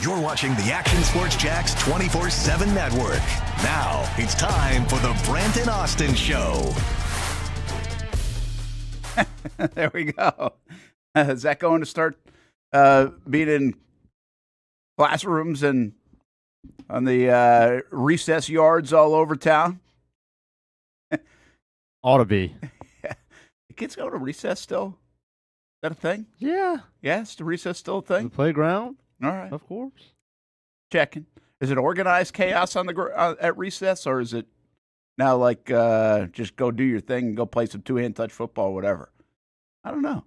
You're watching the Action Sports Jax 24/7 network. Now it's time for the Brent and Austen Show. There we go. Is that going to start being in classrooms and on the recess yards all over town? Ought to be. The kids go to recess still? Is that a thing? Yeah. Yes, the recess still a thing? The playground? All right. Of course. Checking. Is it organized chaos on the at recess, or is it now like just go do your thing and go play some two-hand touch football or whatever? I don't know.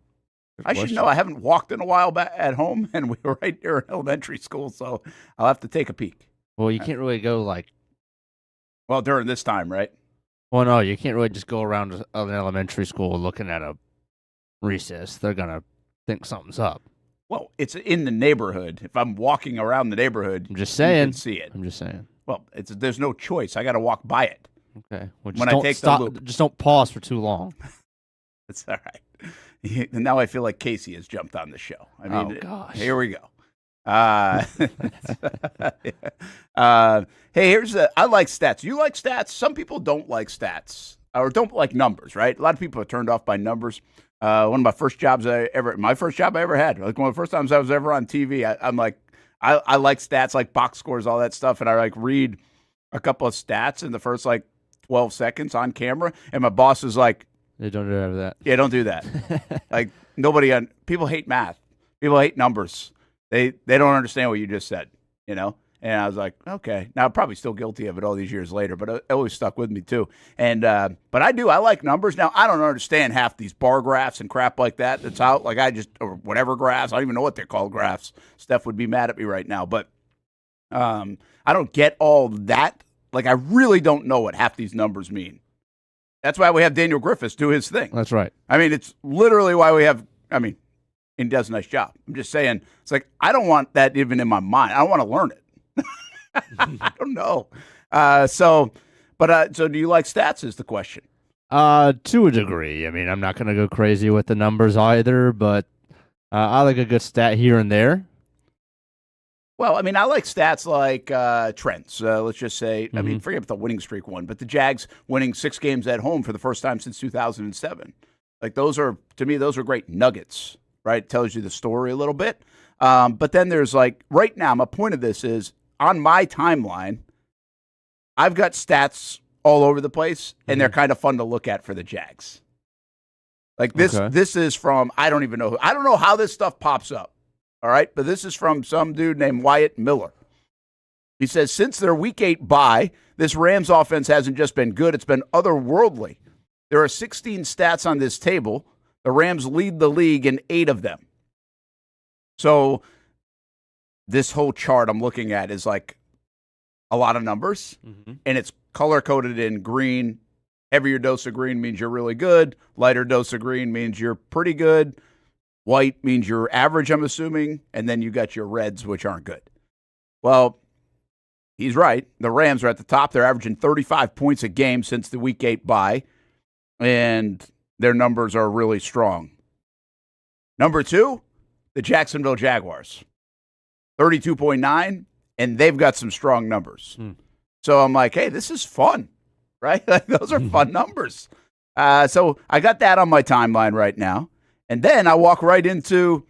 I should know. I haven't walked in a while back at home, and we were right near elementary school, so I'll have to take a peek. Well, you can't really go Well, during this time, right? Well, no, you can't really just go around an elementary school looking at a recess. They're going to think something's up. Well, it's in the neighborhood. If I'm walking around the neighborhood, I'm just saying. You can see it. I'm just saying. Well, there's no choice. I got to walk by it. Okay. Well, When I take the loop. Just don't pause for too long. It's all right. Now I feel like Casey has jumped on the show. I mean, oh, gosh. Here we go. Hey, I like stats. You like stats? Some people don't like stats or don't like numbers, right? A lot of people are turned off by numbers. One of my first jobs I ever had, like one of the first times I was ever on TV, I'm like, I like stats, like box scores, all that stuff. And I like read a couple of stats in the first like 12 seconds on camera. And my boss is like, They don't do that. Yeah, don't do that. Like people hate math. People hate numbers. They don't understand what you just said, you know? And I was like, okay. Now I'm probably still guilty of it all these years later, but it always stuck with me too. And but I like numbers. Now I don't understand half these bar graphs and crap like that that's out. Like or whatever graphs. I don't even know what they're called graphs. Steph would be mad at me right now. But I don't get all that. Like I really don't know what half these numbers mean. That's why we have Daniel Griffiths do his thing. That's right. I mean, it's literally why we have, and he does a nice job. I'm just saying, it's like, I don't want that even in my mind. I don't want to learn it. I don't know. So do you like stats is the question? To a degree. I mean, I'm not going to go crazy with the numbers either, but I like a good stat here and there. Well, I mean, I like stats like trends. Let's just say, I mean, forget the winning streak one, but the Jags winning 6 games at home for the first time since 2007. Like those are great nuggets, right? It tells you the story a little bit. But then there's like, right now, my point of this is, on my timeline, I've got stats all over the place, and they're kind of fun to look at for the Jags. Like this is from, I don't know how this stuff pops up. All right, but this is from some dude named Wyatt Miller. He says, since their Week 8 bye, this Rams offense hasn't just been good, it's been otherworldly. There are 16 stats on this table. The Rams lead the league in 8 of them. So this whole chart I'm looking at is like a lot of numbers, and it's color-coded in green. Heavier dose of green means you're really good. Lighter dose of green means you're pretty good. White means you're average, I'm assuming, and then you got your reds, which aren't good. Well, he's right. The Rams are at the top. They're averaging 35 points a game since the Week 8 bye, and their numbers are really strong. Number 2, the Jacksonville Jaguars, 32.9, and they've got some strong numbers. So I'm like, hey, this is fun, right? Those are fun numbers. So I got that on my timeline right now. And then I walk right into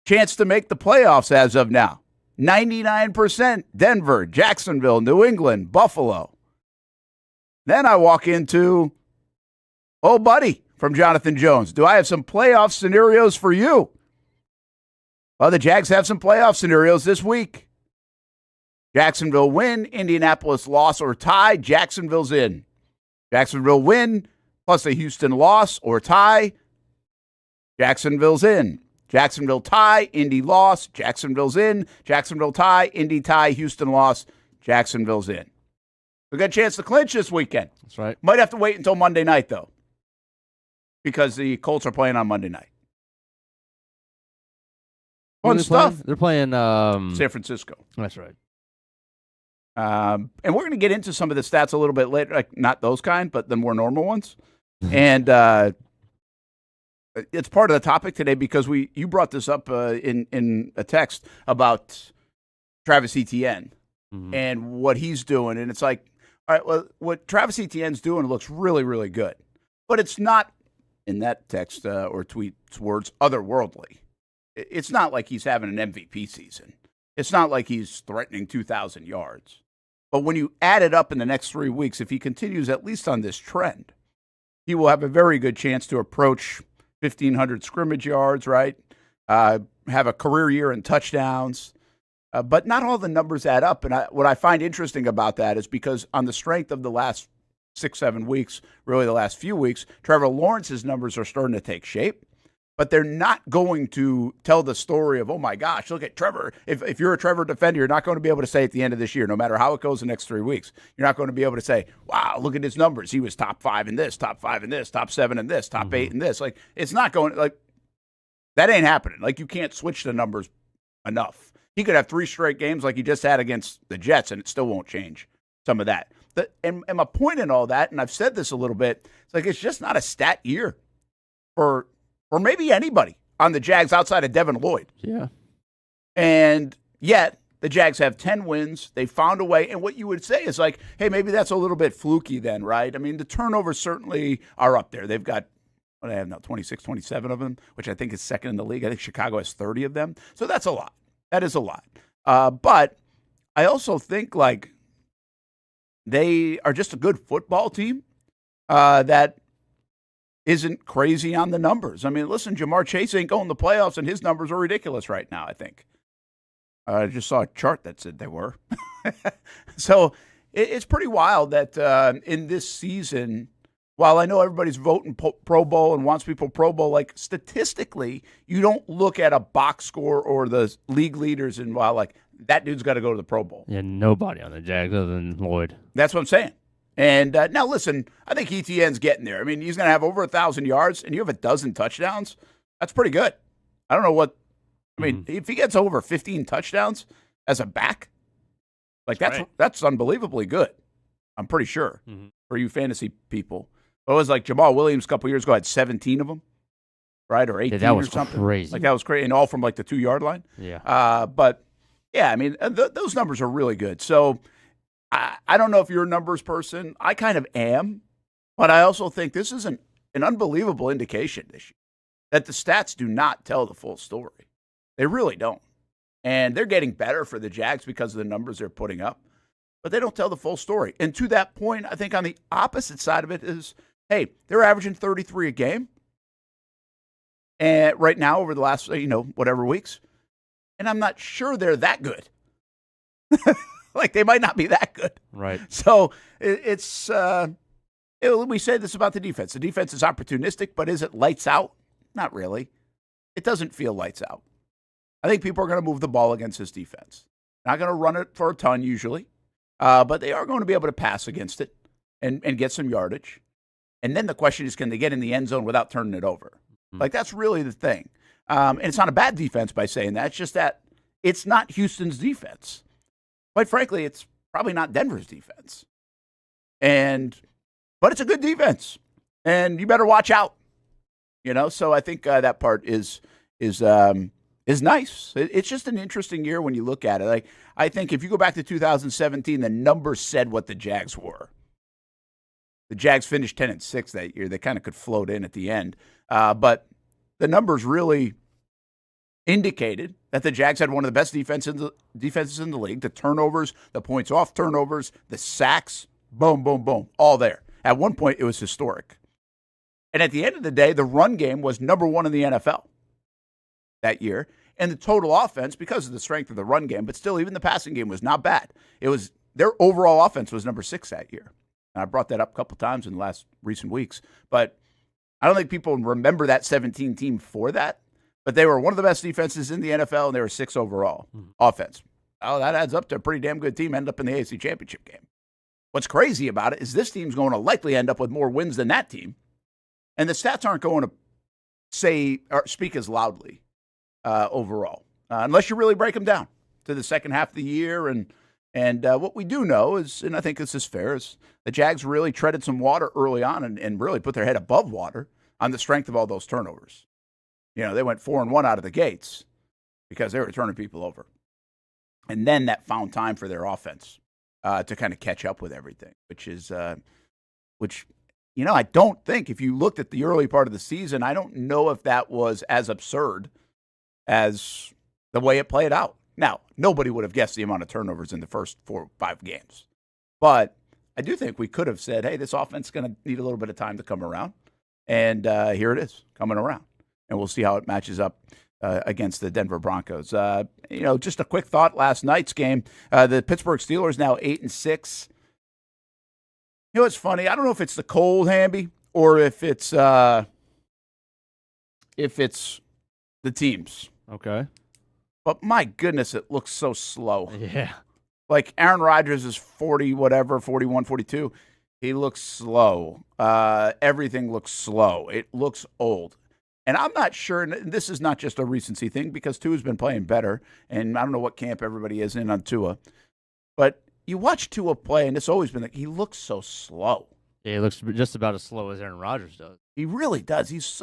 chance to make the playoffs as of now. 99% Denver, Jacksonville, New England, Buffalo. Then I walk into, oh, buddy, from Jonathan Jones. Do I have some playoff scenarios for you? Well, the Jags have some playoff scenarios this week. Jacksonville win, Indianapolis loss or tie, Jacksonville's in. Jacksonville win, plus a Houston loss or tie, Jacksonville's in. Jacksonville tie, Indy loss, Jacksonville's in. Jacksonville tie, Indy tie, Houston loss, Jacksonville's in. We got a chance to clinch this weekend. That's right. Might have to wait until Monday night, though, because the Colts are playing on Monday night. Fun stuff. They're playing San Francisco. That's right. And we're going to get into some of the stats a little bit later, like not those kind, but the more normal ones. And it's part of the topic today because you brought this up in a text about Travis Etienne and what he's doing. And it's like, all right, well, what Travis Etienne's doing looks really, really good. But it's not, in that text or tweet's words, otherworldly. It's not like he's having an MVP season. It's not like he's threatening 2,000 yards. But when you add it up in the next 3 weeks, if he continues at least on this trend, he will have a very good chance to approach 1,500 scrimmage yards, right? Have a career year in touchdowns. But not all the numbers add up. And what I find interesting about that is because on the strength of the last 6-7 weeks, really the last few weeks, Trevor Lawrence's numbers are starting to take shape. But they're not going to tell the story of, oh, my gosh, look at Trevor. If you're a Trevor defender, you're not going to be able to say at the end of this year, no matter how it goes the next 3 weeks, you're not going to be able to say, wow, look at his numbers. He was top 5 in this, top 5 in this, top 7 in this, top 8 in this. Like, it's not going, like, that ain't happening. Like, you can't switch the numbers enough. He could have 3 straight games like he just had against the Jets, and it still won't change some of that. And my point in all that, and I've said this a little bit, it's like it's just not a stat year for maybe anybody on the Jags outside of Devin Lloyd. Yeah. And yet, the Jags have 10 wins. They found a way. And what you would say is like, hey, maybe that's a little bit fluky then, right? I mean, the turnovers certainly are up there. They've got, what do I have now, 26, 27 of them, which I think is second in the league. I think Chicago has 30 of them. So that's a lot. That is a lot. But I also think, like, they are just a good football team that isn't crazy on the numbers. I mean, listen, Jamar Chase ain't going to the playoffs, and his numbers are ridiculous right now, I think. I just saw a chart that said they were. So it's pretty wild that in this season, while I know everybody's voting Pro Bowl and wants people Pro Bowl, like statistically, you don't look at a box score or the league leaders and, well, like, that dude's got to go to the Pro Bowl. Yeah, nobody on the Jags other than Lloyd. That's what I'm saying. And now, listen, I think Etienne's getting there. I mean, he's going to have over 1,000 yards, and you have a dozen touchdowns. That's pretty good. I don't know what – I mean, if he gets over 15 touchdowns as a back, like that's unbelievably good, I'm pretty sure, for you fantasy people. It was like Jamal Williams a couple years ago had 17 of them, right, or 18 that was or something. Crazy. Like, that was crazy, and all from, like, the 2-yard line. Yeah. But, yeah, I mean, those numbers are really good. So – I don't know if you're a numbers person. I kind of am. But I also think this is an unbelievable indication this year that the stats do not tell the full story. They really don't. And they're getting better for the Jags because of the numbers they're putting up. But they don't tell the full story. And to that point, I think on the opposite side of it is, hey, they're averaging 33 a game. And right now over the last, whatever weeks. And I'm not sure they're that good. Like, they might not be that good. Right. So it's we say this about the defense. The defense is opportunistic, but is it lights out? Not really. It doesn't feel lights out. I think people are going to move the ball against this defense. Not going to run it for a ton usually, but they are going to be able to pass against it and get some yardage. And then the question is, can they get in the end zone without turning it over? Like, that's really the thing. And it's not a bad defense by saying that. It's just that it's not Houston's defense. Quite frankly, it's probably not Denver's defense. But it's a good defense. And you better watch out. So I think that part is nice. It's just an interesting year when you look at it. Like, I think if you go back to 2017, the numbers said what the Jags were. The Jags finished 10-6 that year. They kind of could float in at the end. But the numbers really indicated that the Jags had one of the best defenses in the league. The turnovers, the points off turnovers, the sacks, boom, boom, boom, all there. At one point, it was historic. And at the end of the day, the run game was number 1 in the NFL that year. And the total offense, because of the strength of the run game, but still, even the passing game was not bad. It was their overall offense was number 6 that year. And I brought that up a couple times in the last recent weeks. But I don't think people remember that 17 team for that. But they were one of the best defenses in the NFL, and they were 6 overall offense. Oh, that adds up to a pretty damn good team, end up in the AFC Championship game. What's crazy about it is this team's going to likely end up with more wins than that team. And the stats aren't going to say or speak as loudly overall, unless you really break them down to the second half of the year. And what we do know is, and I think this is fair, is the Jags really treaded some water early on and really put their head above water on the strength of all those turnovers. They went 4-1 out of the gates because they were turning people over. And then that found time for their offense to kind of catch up with everything, which I don't think, if you looked at the early part of the season, I don't know if that was as absurd as the way it played out. Now, nobody would have guessed the amount of turnovers in the first 4 or 5 games. But I do think we could have said, hey, this offense is going to need a little bit of time to come around. And here it is, coming around. And we'll see how it matches up against the Denver Broncos. Just a quick thought, last night's game, the Pittsburgh Steelers now 8-6. It's funny. I don't know if it's the cold, Hamby, or if it's the teams. Okay. But my goodness, it looks so slow. Yeah. Like Aaron Rodgers is 41, 42. He looks slow. Everything looks slow. It looks old. And I'm not sure, and this is not just a recency thing, because Tua's been playing better, and I don't know what camp everybody is in on Tua. But you watch Tua play, and it's always been like, he looks so slow. Yeah, he looks just about as slow as Aaron Rodgers does. He really does. He's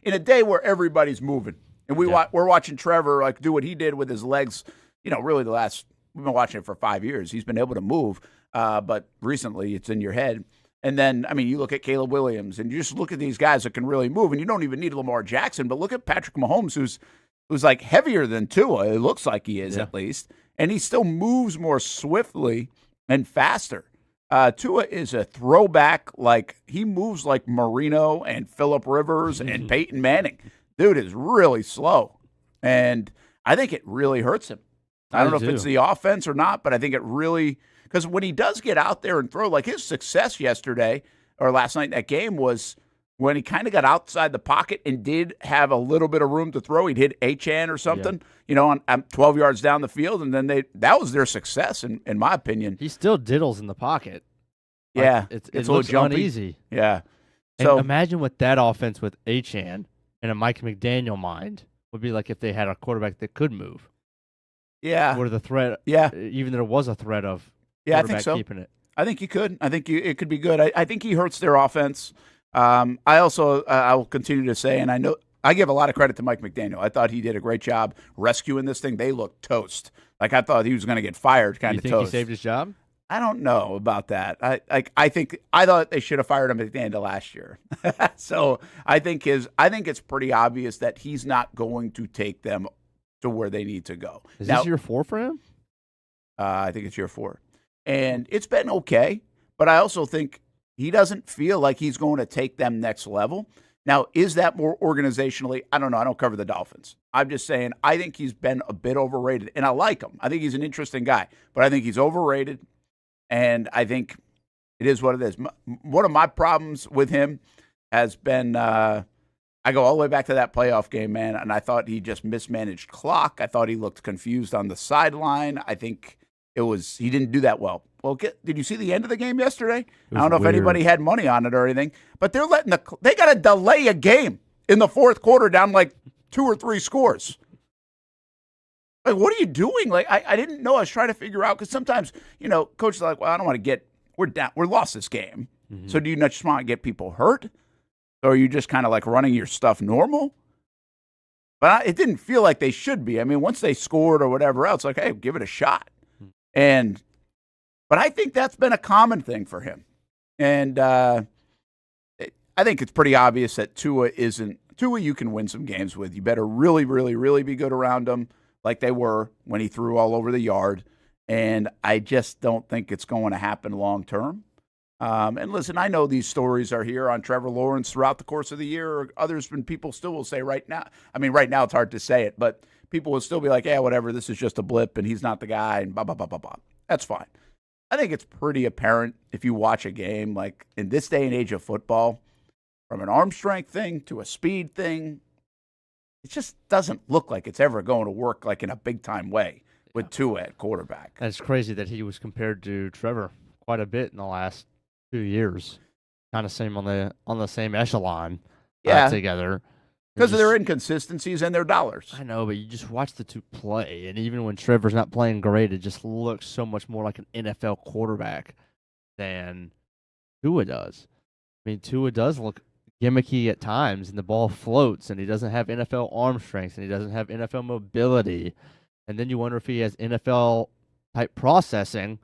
in a day where everybody's moving. And we're watching Trevor do what he did with his legs, really we've been watching it for 5 years. He's been able to move, but recently it's in your head. And then, you look at Caleb Williams, and you just look at these guys that can really move, and you don't even need Lamar Jackson, but look at Patrick Mahomes, who's like heavier than Tua. It looks like he is, at least. And he still moves more swiftly and faster. Tua is a throwback. He moves like Marino and Phillip Rivers and Peyton Manning. Dude is really slow. And I think it really hurts him. I don't know if it's the offense or not, but I think it really – because when he does get out there and throw, his success yesterday or last night in that game was when he kind of got outside the pocket and did have a little bit of room to throw. He'd hit Achane or something, on 12 yards down the field, and then that was their success, in my opinion. He still diddles in the pocket. It's a little uneasy. Yeah. So imagine what that offense with Achane and a Mike McDaniel mind would be like if they had a quarterback that could move. Yeah. Or the threat. Yeah. Even there was a threat of I think so. keeping it. I think he could. I think it could be good. I think he hurts their offense. I will continue to say, and I know I give a lot of credit to Mike McDaniel. I thought he did a great job rescuing this thing. They looked toast. I thought he was going to get fired. Kind of toast. You think he saved his job? I don't know about that. I thought they should have fired him at the end of last year. So I think it's pretty obvious that he's not going to take them to where they need to go. Is this year 4 for him? I think it's year 4. And it's been okay, but I also think he doesn't feel like he's going to take them next level. Now, is that more organizationally? I don't know. I don't cover the Dolphins. I'm just saying I think he's been a bit overrated, and I like him. I think he's an interesting guy, but I think he's overrated, and I think it is what it is. One of my problems with him has been I go all the way back to that playoff game, man, and I thought he just mismanaged clock. I thought he looked confused on the sideline. I think he didn't do that well. Well, did you see the end of the game yesterday? I don't know if anybody had money on it or anything, but they got to delay a game in the fourth quarter down 2 or 3 scores. What are you doing? I didn't know. I was trying to figure out, because sometimes, coaches are like, well, I don't want to we're down. We're lost this game. Mm-hmm. So do you not just want to get people hurt? Or are you just kind of running your stuff normal? But it didn't feel like they should be. Once they scored or whatever else, hey, give it a shot. But I think that's been a common thing for him. And I think it's pretty obvious that Tua you can win some games with. You better really, really, really be good around him like they were when he threw all over the yard. And I just don't think it's going to happen long term. And listen, I know these stories are here on Trevor Lawrence throughout the course of the year, or others, when people still will say right now. Right now it's hard to say it, but people will still be like, yeah, whatever, this is just a blip and he's not the guy and blah, blah, blah, blah, blah. That's fine. I think it's pretty apparent if you watch a game, in this day and age of football, from an arm strength thing to a speed thing, it just doesn't look like it's ever going to work in a big-time way with Tua at quarterback. And it's crazy that he was compared to Trevor quite a bit in the last 2 years. Kind of same on the same echelon together. Because of their inconsistencies and their dollars. I know, but you just watch the two play, and even when Trevor's not playing great, it just looks so much more like an NFL quarterback than Tua does. Tua does look gimmicky at times, and the ball floats, and he doesn't have NFL arm strength, and he doesn't have NFL mobility. And then you wonder if he has NFL-type processing,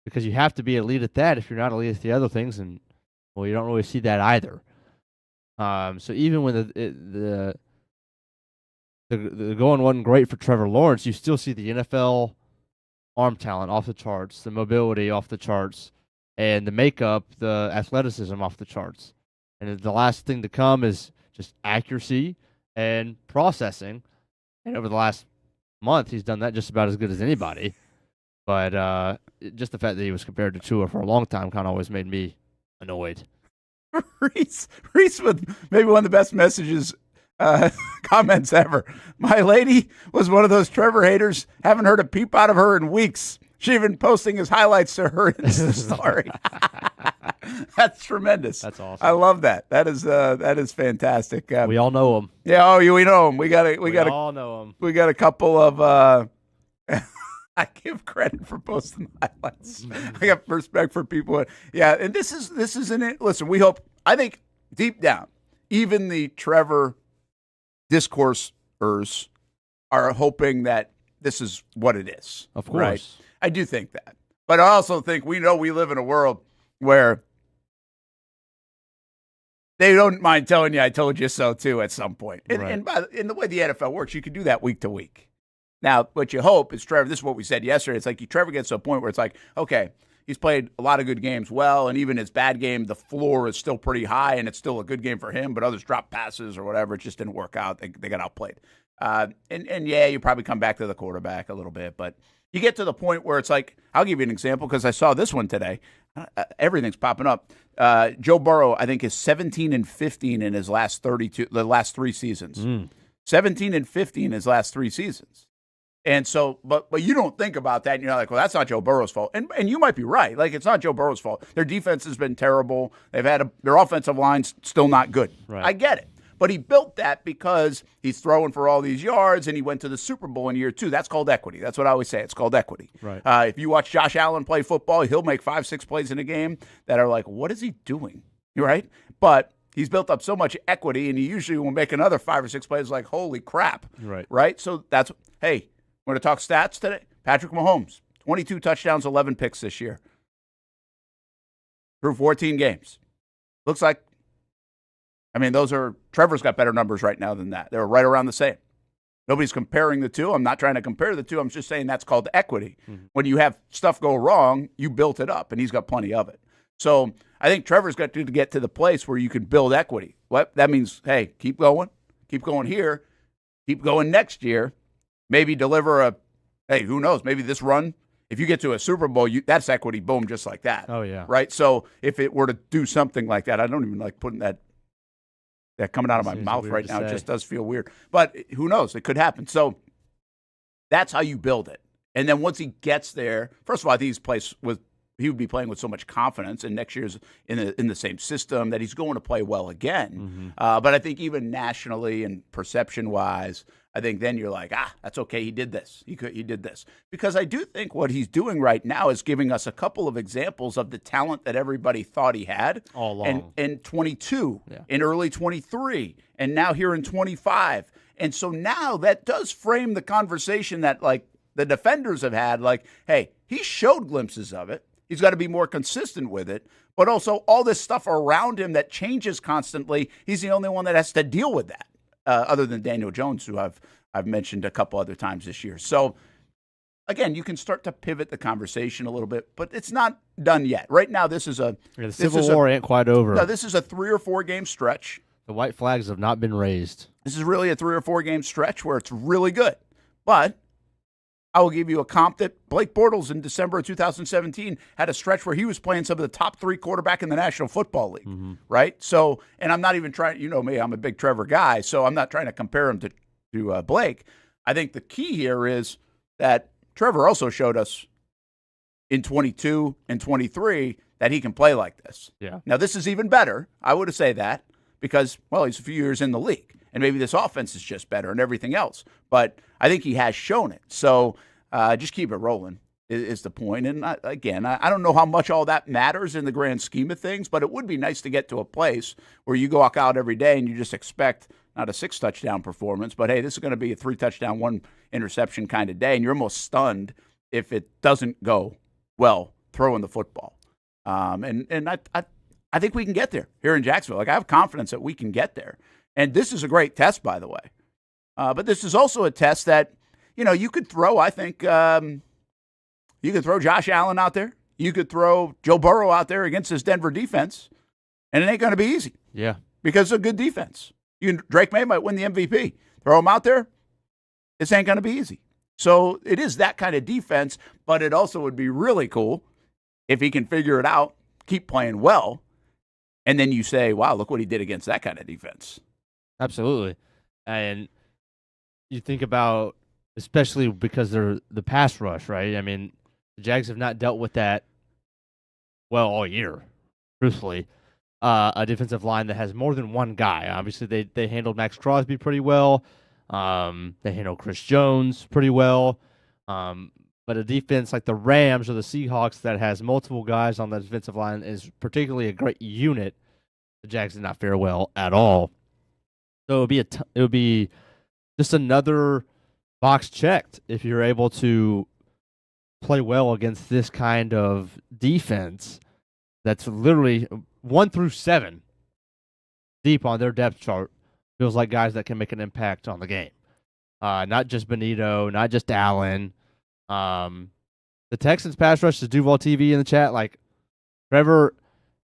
because you have to be elite at that if you're not elite at the other things, and, well, you don't really see that either. So even when the going wasn't great for Trevor Lawrence, you still see the NFL arm talent off the charts, the mobility off the charts, and the makeup, the athleticism off the charts. And the last thing to come is just accuracy and processing. And over the last month, he's done that just about as good as anybody. But just the fact that he was compared to Tua for a long time kind of always made me annoyed. Reese with maybe one of the best messages, comments ever. My lady was one of those Trevor haters. Haven't heard a peep out of her in weeks. She even posting his highlights to her Insta story. That's tremendous. That's awesome. I love that. That is fantastic. We all know him. Yeah. Oh, we know him. We all know him. We got a couple of. I give credit for posting the highlights. I got respect for people. Yeah, and this isn't it. Listen, I think deep down, even the Trevor discoursers are hoping that this is what it is. Of course. Right? I do think that. But I also think we live in a world where they don't mind telling you, I told you so, too, at some point. And, right. in the way the NFL works, you can do that week to week. Now, what you hope is Trevor, this is what we said yesterday, it's like Trevor gets to a point where it's like, okay, he's played a lot of good games well, and even his bad game, the floor is still pretty high, and it's still a good game for him, but others drop passes or whatever. It just didn't work out. They got outplayed. And yeah, you probably come back to the quarterback a little bit, but you get to the point where it's like, I'll give you an example because I saw this one today. Everything's popping up. Joe Burrow, I think, is 17-15 in his last 3 seasons. 17-15 in his last 3 seasons. And so, but you don't think about that, and you're like, well, that's not Joe Burrow's fault. And you might be right. Like, it's not Joe Burrow's fault. Their defense has been terrible. They've had their offensive line's still not good. Right. I get it. But he built that because he's throwing for all these yards, and he went to the Super Bowl in year 2. That's called equity. That's what I always say. It's called equity. Right. If you watch Josh Allen play football, he'll make 5-6 plays in a game that are like, what is he doing? Right? But he's built up so much equity, and he usually will make another 5 or 6 plays like, holy crap. Right? So that's, hey, we're going to talk stats today. Patrick Mahomes, 22 touchdowns, 11 picks this year. Through 14 games. Looks like, Trevor's got better numbers right now than that. They're right around the same. Nobody's comparing the two. I'm not trying to compare the two. I'm just saying that's called equity. Mm-hmm. When you have stuff go wrong, you built it up, and he's got plenty of it. So I think Trevor's got to get to the place where you can build equity. What that means, hey, keep going here, keep going next year. Maybe deliver who knows? Maybe this run, if you get to a Super Bowl, that's equity, boom, just like that. Oh, yeah. Right? So if it were to do something like that, I don't even like putting that coming out of my mouth right now. It just does feel weird. But who knows? It could happen. So that's how you build it. And then once he gets there, first of all, I think he would be playing with so much confidence, and next year's in the same system that he's going to play well again. Mm-hmm. But I think even nationally and perception-wise, I think then you're like, that's okay. He did this. He did this. Because I do think what he's doing right now is giving us a couple of examples of the talent that everybody thought he had. All along. And in 22, in early 23, and now here in 25. And so now that does frame the conversation that, like, the defenders have had, like, hey, he showed glimpses of it. He's got to be more consistent with it. But also all this stuff around him that changes constantly, he's the only one that has to deal with that. Other than Daniel Jones, who I've mentioned a couple other times this year. So, again, you can start to pivot the conversation a little bit, but it's not done yet. Right now, the Civil War ain't quite over. No, this is a 3 or 4 game stretch. The white flags have not been raised. This is really a 3 or 4 game stretch where it's really good. But I will give you a comp that Blake Bortles in December of 2017 had a stretch where he was playing some of the top 3 quarterback in the National Football League, right? So, and I'm not even trying, you know me, I'm a big Trevor guy, so I'm not trying to compare him to Blake. I think the key here is that Trevor also showed us in 22 and 23 that he can play like this. Yeah. Now, this is even better. I would say that because, well, he's a few years in the league. And maybe this offense is just better and everything else. But I think he has shown it. So just keep it rolling is the point. And again, I don't know how much all that matters in the grand scheme of things, but it would be nice to get to a place where you go out every day and you just expect not a 6-touchdown performance, but hey, this is going to be a 3-touchdown, 1 interception kind of day, and you're almost stunned if it doesn't go well throwing the football. And I think we can get there here in Jacksonville. Like, I have confidence that we can get there. And this is a great test, by the way. But this is also a test that, you could throw, I think, you could throw Josh Allen out there. You could throw Joe Burrow out there against this Denver defense, and it ain't going to be easy. Yeah. Because it's a good defense. Drake May might win the MVP. Throw him out there, this ain't going to be easy. So it is that kind of defense, but it also would be really cool if he can figure it out, keep playing well, and then you say, wow, look what he did against that kind of defense. Absolutely. And you think about, especially because they're the pass rush, right? I mean, the Jags have not dealt with that well all year, truthfully. A defensive line that has more than one guy. Obviously, they handled Max Crosby pretty well. They handled Chris Jones pretty well. But a defense like the Rams or the Seahawks that has multiple guys on the defensive line is particularly a great unit. The Jags did not fare well at all. So it would be just another box checked if you're able to play well against this kind of defense that's literally 1 through 7 deep on their depth chart. Feels like guys that can make an impact on the game. Not just Benito, not just Allen. The Texans pass rush is Duval TV in the chat. Like, Trevor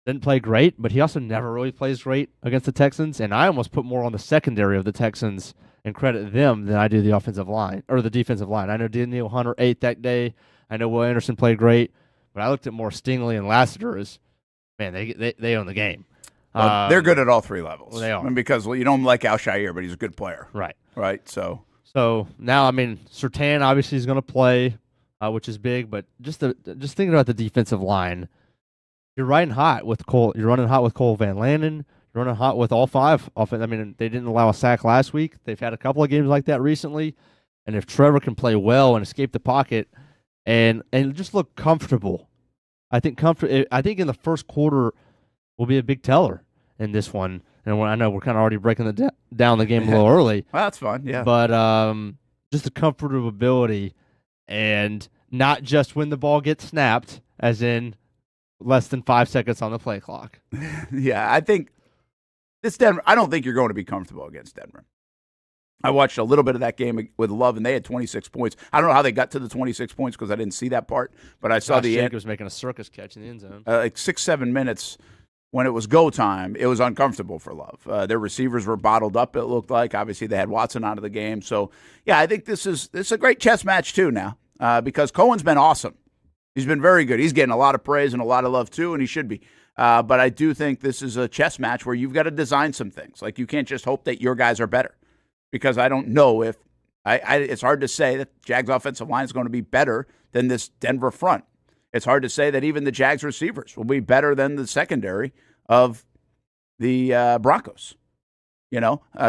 didn't play great, but he also never really plays great against the Texans. And I almost put more on the secondary of the Texans and credit them than I do the offensive line or the defensive line. I know Daniel Hunter ate that day. I know Will Anderson played great, but I looked at more Stingley and Lassiter as, man, they own the game. Well, they're good at all 3 levels. They are. Because you don't like Al-Shaair, but he's a good player. Right. Right, so now, I mean, Surtain obviously is going to play, which is big, but just thinking about the defensive line, you're riding hot with Cole. You're running hot with Cole Van Landen. You're running hot with all 5 offense. I mean, they didn't allow a sack last week. They've had a couple of games like that recently. And if Trevor can play well and escape the pocket and just look comfortable, I think in the first quarter will be a big teller in this one. And I know we're kind of already breaking down the game a little early. Well, that's fun, yeah. But just the comfortability and not just when the ball gets snapped, as in less than 5 seconds on the play clock. Yeah, I think this Denver, I don't think you're going to be comfortable against Denver. I watched a little bit of that game with Love, and they had 26 points. I don't know how they got to the 26 points because I didn't see that part, but I saw Josh the end. was making a circus catch in the end zone. Like 6-7 minutes when it was go time, it was uncomfortable for Love. Their receivers were bottled up, it looked like. Obviously, they had Watson out of the game. So, yeah, I think this is a great chess match, too, now, because Cohen's been awesome. He's been very good. He's getting a lot of praise and a lot of love, too, and he should be. But I do think this is a chess match where you've got to design some things. Like, you can't just hope that your guys are better, because I don't know if it's hard to say that Jags offensive line is going to be better than this Denver front. It's hard to say that even the Jags receivers will be better than the secondary of the Broncos.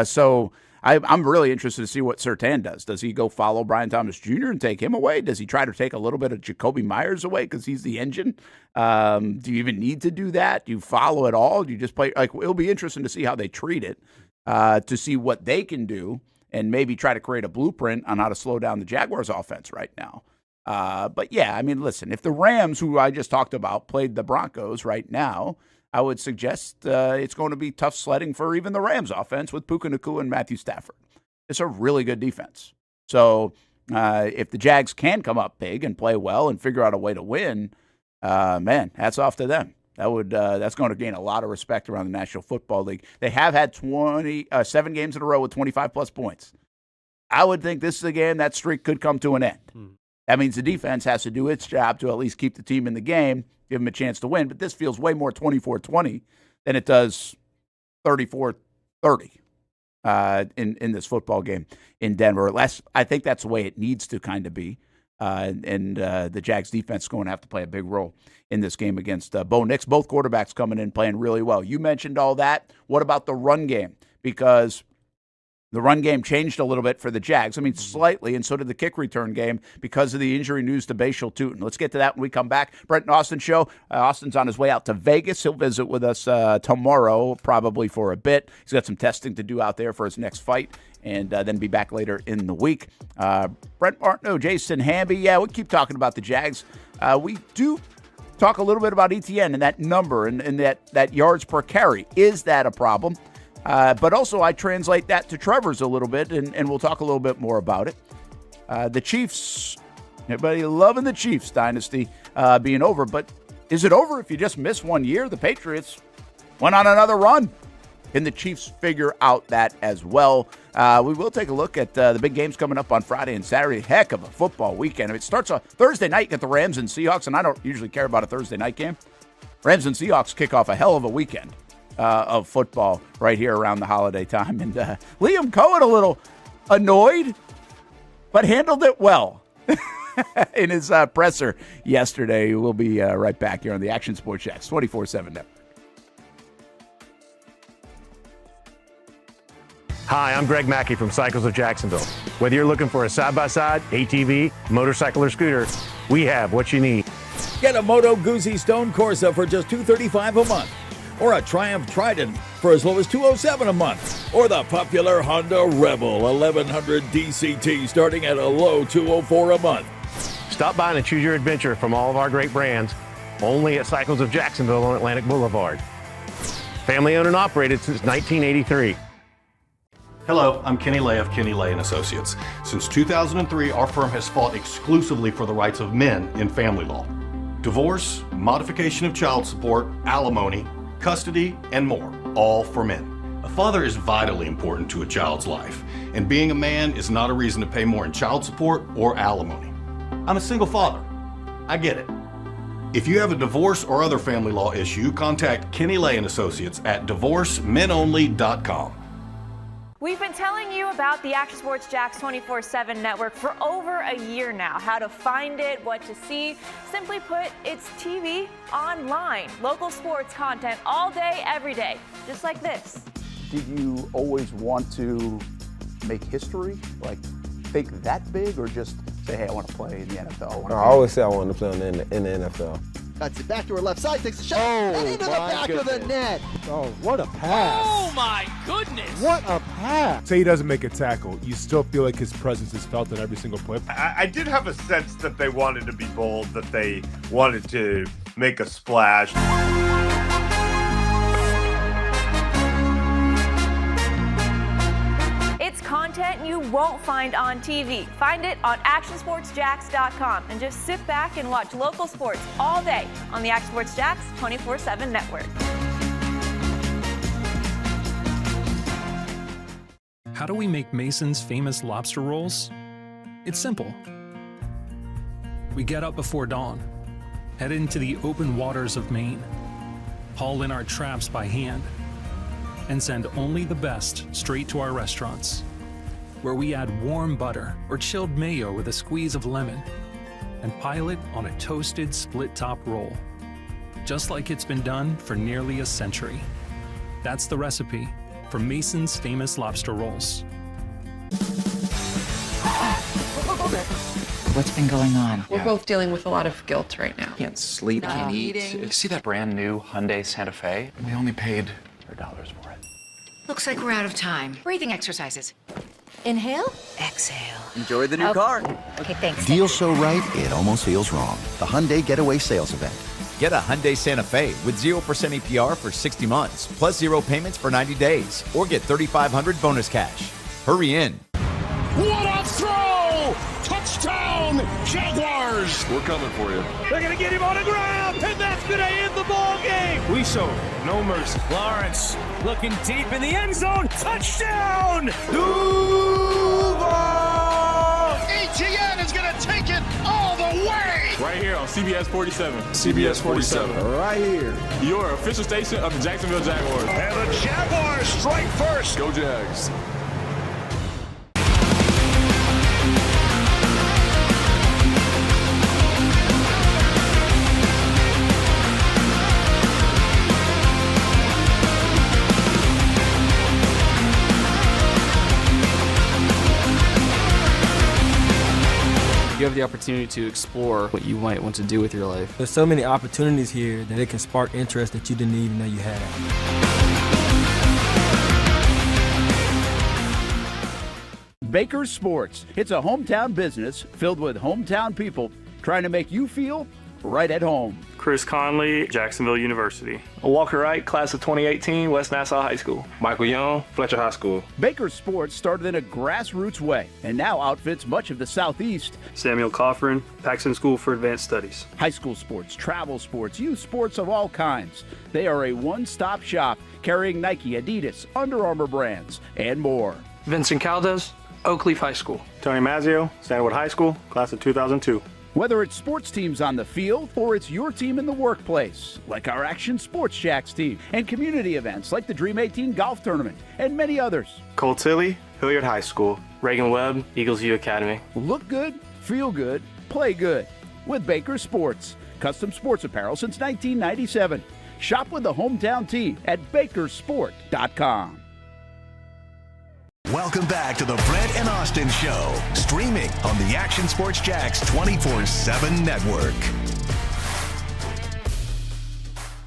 So I'm really interested to see what Surtain does. Does he go follow Brian Thomas Jr. and take him away? Does he try to take a little bit of Jacoby Myers away because he's the engine? Do you even need to do that? Do you follow it all? Do you just play? Like, it'll be interesting to see how they treat it, to see what they can do and maybe try to create a blueprint on how to slow down the Jaguars offense right now. But yeah, I mean, listen, if the Rams, who I just talked about, played the Broncos right now, I would suggest it's going to be tough sledding for even the Rams offense with Puka Nacua and Matthew Stafford. It's a really good defense. So if the Jags can come up big and play well and figure out a way to win, man, hats off to them. That's going to gain a lot of respect around the National Football League. They have had 7 games in a row with 25-plus points. I would think this is a game that streak could come to an end. That means the defense has to do its job to at least keep the team in the game, give them a chance to win. But this feels way more 24-20 than it does 34-30 in this football game in Denver. I think that's the way it needs to kind of be. And the Jags defense is going to have to play a big role in this game against Bo Nix. Both quarterbacks coming in playing really well. You mentioned all that. What about the run game? Because The run game changed a little bit for the Jags. I mean, slightly, and so did the kick return game because of the injury news to Tuten. Let's get to that when we come back. Brent and Austen show. Austin's on his way out to Vegas. He'll visit with us tomorrow, probably for a bit. He's got some testing to do out there for his next fight, and then be back later in the week. Brent Martineau, Jason Hamby. Yeah, we keep talking about the Jags. We do talk a little bit about ETN and that number and that yards per carry. Is that a problem? But also I translate that to Trevor's a little bit, and we'll talk a little bit more about it. The Chiefs, everybody loving the Chiefs dynasty being over, but is it over if you just miss 1 year? The Patriots went on another run. Can the Chiefs figure out that as well? We will take a look at the big games coming up on Friday and Saturday. Heck of a football weekend. I mean, it starts on Thursday night, you get the Rams and Seahawks, and I don't usually care about a Thursday night game. Rams and Seahawks kick off a hell of a weekend of football right here around the holiday time. And Liam Coen a little annoyed, but handled it well in his presser yesterday. We'll be right back here on the Action Sports Jax 24/7 Network. Hi, I'm Greg Mackey from Cycles of Jacksonville. Whether you're looking for a side-by-side, ATV, motorcycle, or scooter, we have what you need. Get a Moto Guzzi Stone Corsa for just $235 a month, or a Triumph Trident for as low as $207 a month, or the popular Honda Rebel 1100 DCT starting at a low $204 a month. Stop by and choose your adventure from all of our great brands, only at Cycles of Jacksonville on Atlantic Boulevard. Family owned and operated since 1983. Hello, I'm Kenny Lay of Kenny Lay & Associates. Since 2003, our firm has fought exclusively for the rights of men in family law. Divorce, modification of child support, alimony, custody, and more, all for men. A father is vitally important to a child's life, and being a man is not a reason to pay more in child support or alimony. I'm a single father. I get it. If you have a divorce or other family law issue, contact Kenny Lay & Associates at divorcemenonly.com. We've been telling you about the Action Sports Jax 24/7 network for over a year now. How to find it, what to see. Simply put, it's TV online. Local sports content all day, every day. Just like this. Did you always want to make history? Like, think that big, or just say, hey, I want to play in the NFL? I always say I wanted to play in the NFL. Cuts it back to her left side, takes a shot, and into the back of the net. Oh, what a pass. Oh, my goodness. What a pass. Say he doesn't make a tackle, you still feel like his presence is felt in every single play. I did have a sense that they wanted to be bold, that they wanted to make a splash. It's content you won't find on TV. Find it on actionsportsjax.com and just sit back and watch local sports all day on the Action Sports Jax 24/7 network. How do we make Mason's famous lobster rolls? It's simple. We get up before dawn, head into the open waters of Maine, haul in our traps by hand, and send only the best straight to our restaurants, where we add warm butter or chilled mayo with a squeeze of lemon and pile it on a toasted split-top roll, just like it's been done for nearly a century. That's the recipe for Mason's famous lobster rolls. What's been going on? We're both dealing with a lot of guilt right now. Can't sleep, can't eat. Eating. See that brand new Hyundai Santa Fe? We only paid $100 for it. Looks like we're out of time. Breathing exercises. Inhale, exhale. Enjoy the new car. Okay, thanks. Deal so right, it almost feels wrong. The Hyundai Getaway Sales Event. Get a Hyundai Santa Fe with 0% APR for 60 months, plus 0 payments for 90 days, or get $3,500 bonus cash. Hurry in. What a throw! Touchdown, Jaguars! We're coming for you. They're going to get him on the ground, and that's going to end the ball game. We show no mercy. Lawrence looking deep in the end zone. Touchdown! Duval! ETN is going to take it all the way! Right here on CBS 47. CBS 47. Right here. Your official station of the Jacksonville Jaguars. And the Jaguars strike first. Go Jags. have the opportunity to explore what you might want to do with your life. There's so many opportunities here that it can spark interest that you didn't even know you had. Baker's Sports. It's a hometown business filled with hometown people trying to make you feel right at home. Chris Conley, Jacksonville University. Walker Wright, class of 2018, West Nassau High School. Michael Young, Fletcher High School. Baker's Sports started in a grassroots way and now outfits much of the Southeast. Samuel Coffrin, Paxton School for Advanced Studies. High school sports, travel sports, youth sports of all kinds. They are a one-stop shop carrying Nike, Adidas, Under Armour brands, and more. Vincent Caldes, Oak Leaf High School. Tony Mazzio, Sandwood High School, class of 2002. Whether it's sports teams on the field or it's your team in the workplace, like our Action Sports Jacks team, and community events like the Dream 18 Golf Tournament, and many others. Cole Tilley, Hilliard High School. Reagan Webb, Eagles View Academy. Look good, feel good, play good with Baker Sports. Custom sports apparel since 1997. Shop with the hometown team at bakersport.com. Welcome back to the Brent and Austen Show, streaming on the Action Sports Jacks 24/7 network.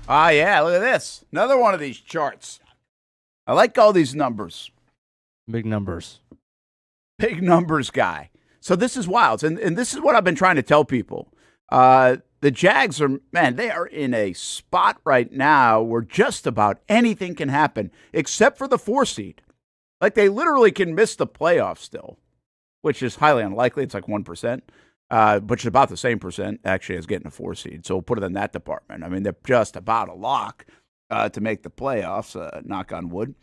Ah, yeah, look at this. Another one of these charts. I like all these numbers. Big numbers. Big numbers guy. So this is wild. And this is what I've been trying to tell people. The Jags are, man, they are in a spot right now where just about anything can happen except for the 4 seed. Like, they literally can miss the playoffs still, which is highly unlikely. It's like 1%, which is about the same percent, actually, as getting a 4 seed. So we'll put it in that department. I mean, they're just about a lock to make the playoffs, knock on wood.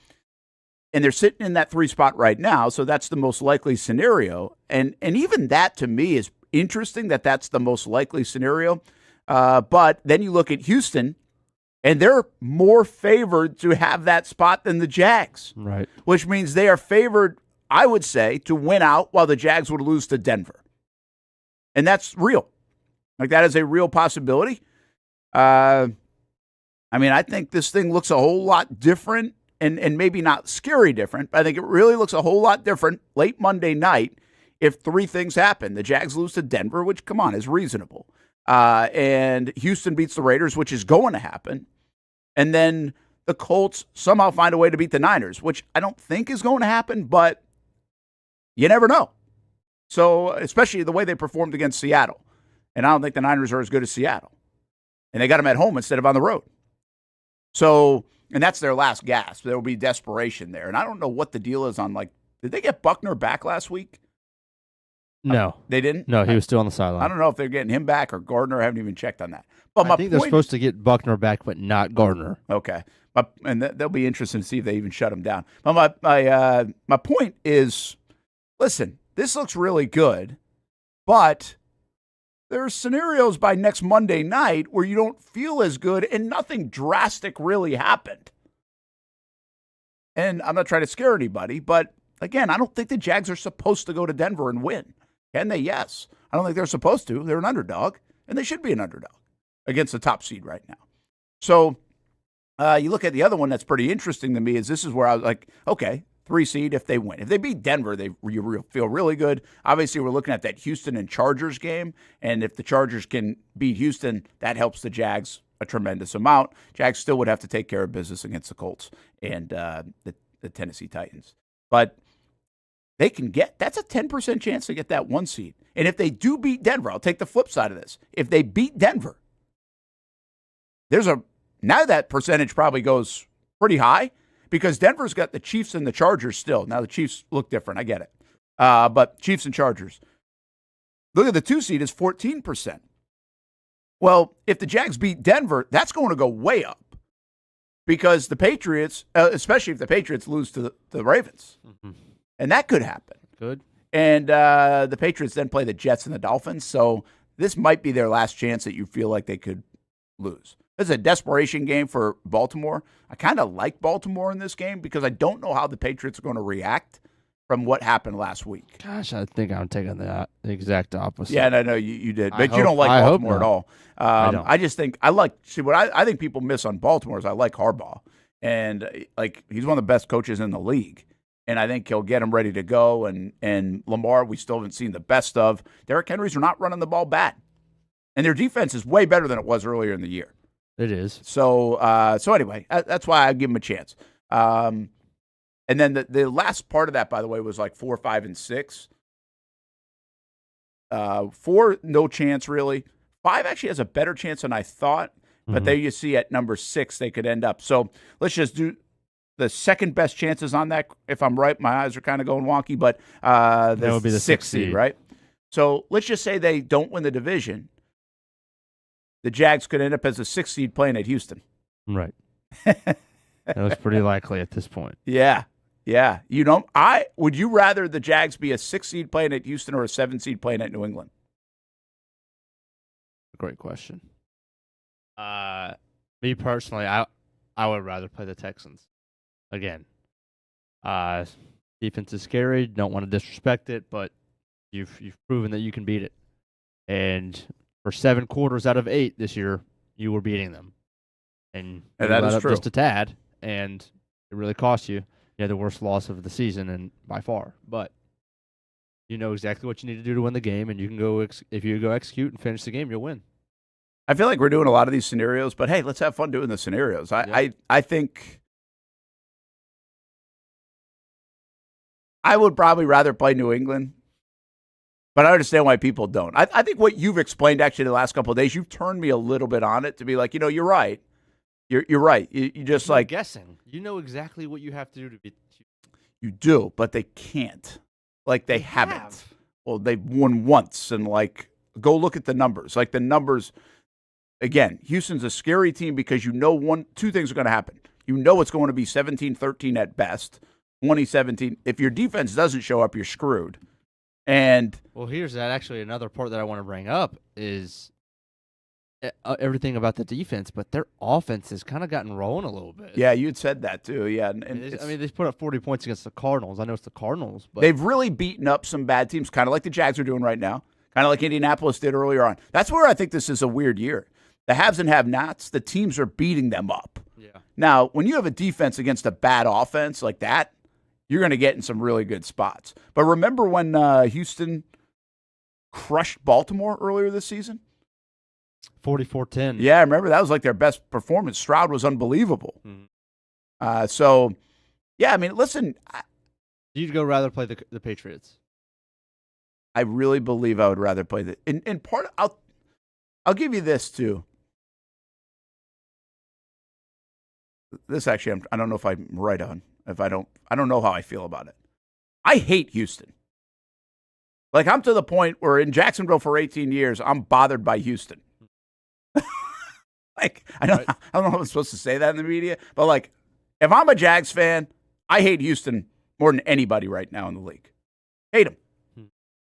And they're sitting in that 3 spot right now, so that's the most likely scenario. And even that, to me, is interesting that that's the most likely scenario. But then you look at Houston, and they're more favored to have that spot than the Jags. Right. Which means they are favored, I would say, to win out while the Jags would lose to Denver. And that's real. Like, that is a real possibility. I mean, I think this thing looks a whole lot different and maybe not scary different, but I think it really looks a whole lot different late Monday night if 3 things happen. The Jags lose to Denver, which, come on, is reasonable. And Houston beats the Raiders, which is going to happen. And then the Colts somehow find a way to beat the Niners, which I don't think is going to happen, but you never know. So, especially the way they performed against Seattle. And I don't think the Niners are as good as Seattle. And they got them at home instead of on the road. So, and that's their last gasp. There will be desperation there. And I don't know what the deal is on, like, did they get Buckner back last week? No. They didn't? No, he was still on the sideline. I don't know if they're getting him back or Gardner. I haven't even checked on that. But I think they're supposed to get Buckner back, but not Gardner. Okay. And they'll be interested to see if they even shut him down. But my point is, listen, this looks really good, but there are scenarios by next Monday night where you don't feel as good and nothing drastic really happened. And I'm not trying to scare anybody, but again, I don't think the Jags are supposed to go to Denver and win. Can they? Yes. I don't think they're supposed to. They're an underdog, and they should be an underdog against the top seed right now. So you look at the other one that's pretty interesting to me is this is where I was like, okay, 3 seed if they win. If they beat Denver, you feel really good. Obviously, we're looking at that Houston and Chargers game, and if the Chargers can beat Houston, that helps the Jags a tremendous amount. Jags still would have to take care of business against the Colts and the Tennessee Titans. But they can that's a 10% chance to get that 1 seed. And if they do beat Denver, I'll take the flip side of this. If they beat Denver, now that percentage probably goes pretty high because Denver's got the Chiefs and the Chargers still. Now the Chiefs look different. I get it. But Chiefs and Chargers. Look at the 2 seed is 14%. Well, if the Jags beat Denver, that's going to go way up because the Patriots, especially if the Patriots lose to the Ravens. Mm-hmm. And that could happen. Good. And the Patriots then play the Jets and the Dolphins. So this might be their last chance that you feel like they could lose. This is a desperation game for Baltimore. I kind of like Baltimore in this game because I don't know how the Patriots are going to react from what happened last week. Gosh, I think I'm taking the exact opposite. Yeah, and I know you did. But you don't like Baltimore at all. I just think what I think people miss on Baltimore is I like Harbaugh. And like he's one of the best coaches in the league. and I think he'll get them ready to go. And Lamar, we still haven't seen the best of. Derrick Henry's are not running the ball bad. And their defense is way better than it was earlier in the year. It is. So anyway, that's why I give them a chance. And then the last part of that, by the way, was like 4, 5, and 6. 4, no chance really. 5 actually has a better chance than I thought. But there you see at number 6, they could end up. So let's just do the second best chances on that. If I'm right, my eyes are kind of going wonky, but that would be the 6th seed, right? So let's just say they don't win the division. The Jags could end up as a 6th seed playing at Houston. Right. That looks pretty likely at this point. Yeah. Yeah. Would you rather the Jags be a 6th seed playing at Houston or a 7th seed playing at New England? Great question. Me personally, I would rather play the Texans. Again, defense is scary. Don't want to disrespect it, but you've proven that you can beat it. And for 7 quarters out of 8 this year, you were beating them. And you that let is up true. Just a tad, and it really cost you. You had the worst loss of the season, and by far. But you know exactly what you need to do to win the game, and you can go if you go execute and finish the game, you'll win. I feel like we're doing a lot of these scenarios, but hey, let's have fun doing the scenarios. I think I would probably rather play New England, but I understand why people don't. I think what you've explained actually the last couple of days, you've turned me a little bit on it to be like, you're right. You're right. You just You're like guessing. You know exactly what you have to do to beat. You do, but they can't. Like they haven't. Well, they've won once, and like go look at the numbers. Like the numbers. Again, Houston's a scary team because two things are going to happen. You know it's going to be 17-13 at best, 20-17. If your defense doesn't show up, you're screwed. And well, here's actually another part that I want to bring up is everything about the defense, but their offense has kind of gotten rolling a little bit. Yeah, you had said that too. Yeah, they put up 40 points against the Cardinals. I know it's the Cardinals, but they've really beaten up some bad teams, kind of like the Jags are doing right now, kind of like Indianapolis did earlier on. That's where I think this is a weird year. The haves and have-nots, the teams are beating them up. Yeah. Now, when you have a defense against a bad offense like that, you're going to get in some really good spots. But remember when Houston crushed Baltimore earlier this season? 44-10. Yeah, I remember that was like their best performance. Stroud was unbelievable. So, yeah, I mean, listen. You'd go rather play the Patriots. I really believe I would rather play the. In part, I'll give you this too. This actually, I don't know if I'm right on. If I don't know how I feel about it. I hate Houston. Like I'm to the point where in Jacksonville for 18 years, I'm bothered by Houston. Like I don't know if I'm supposed to say that in the media, but like if I'm a Jags fan, I hate Houston more than anybody right now in the league. Hate them.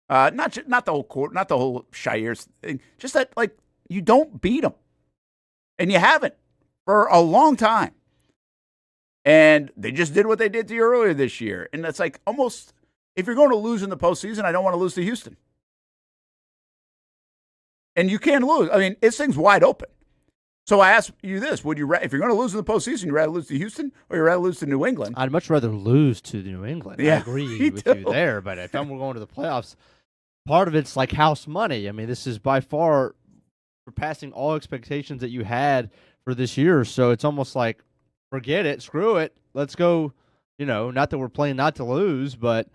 Not the whole court, not the whole Shires thing. Just that like you don't beat them, and you haven't for a long time. And they just did what they did to you earlier this year, and that's like almost if you're going to lose in the postseason, I don't want to lose to Houston. And you can lose. I mean, this thing's wide open. So I ask you this: would you, if you're going to lose in the postseason, you rather lose to Houston or you rather lose to New England? I'd much rather lose to New England. Yeah, I agree with you there. But if I'm going to the playoffs, part of it's like house money. I mean, this is by far surpassing all expectations that you had for this year. So it's almost like, forget it, screw it, let's go. Not that we're playing not to lose, but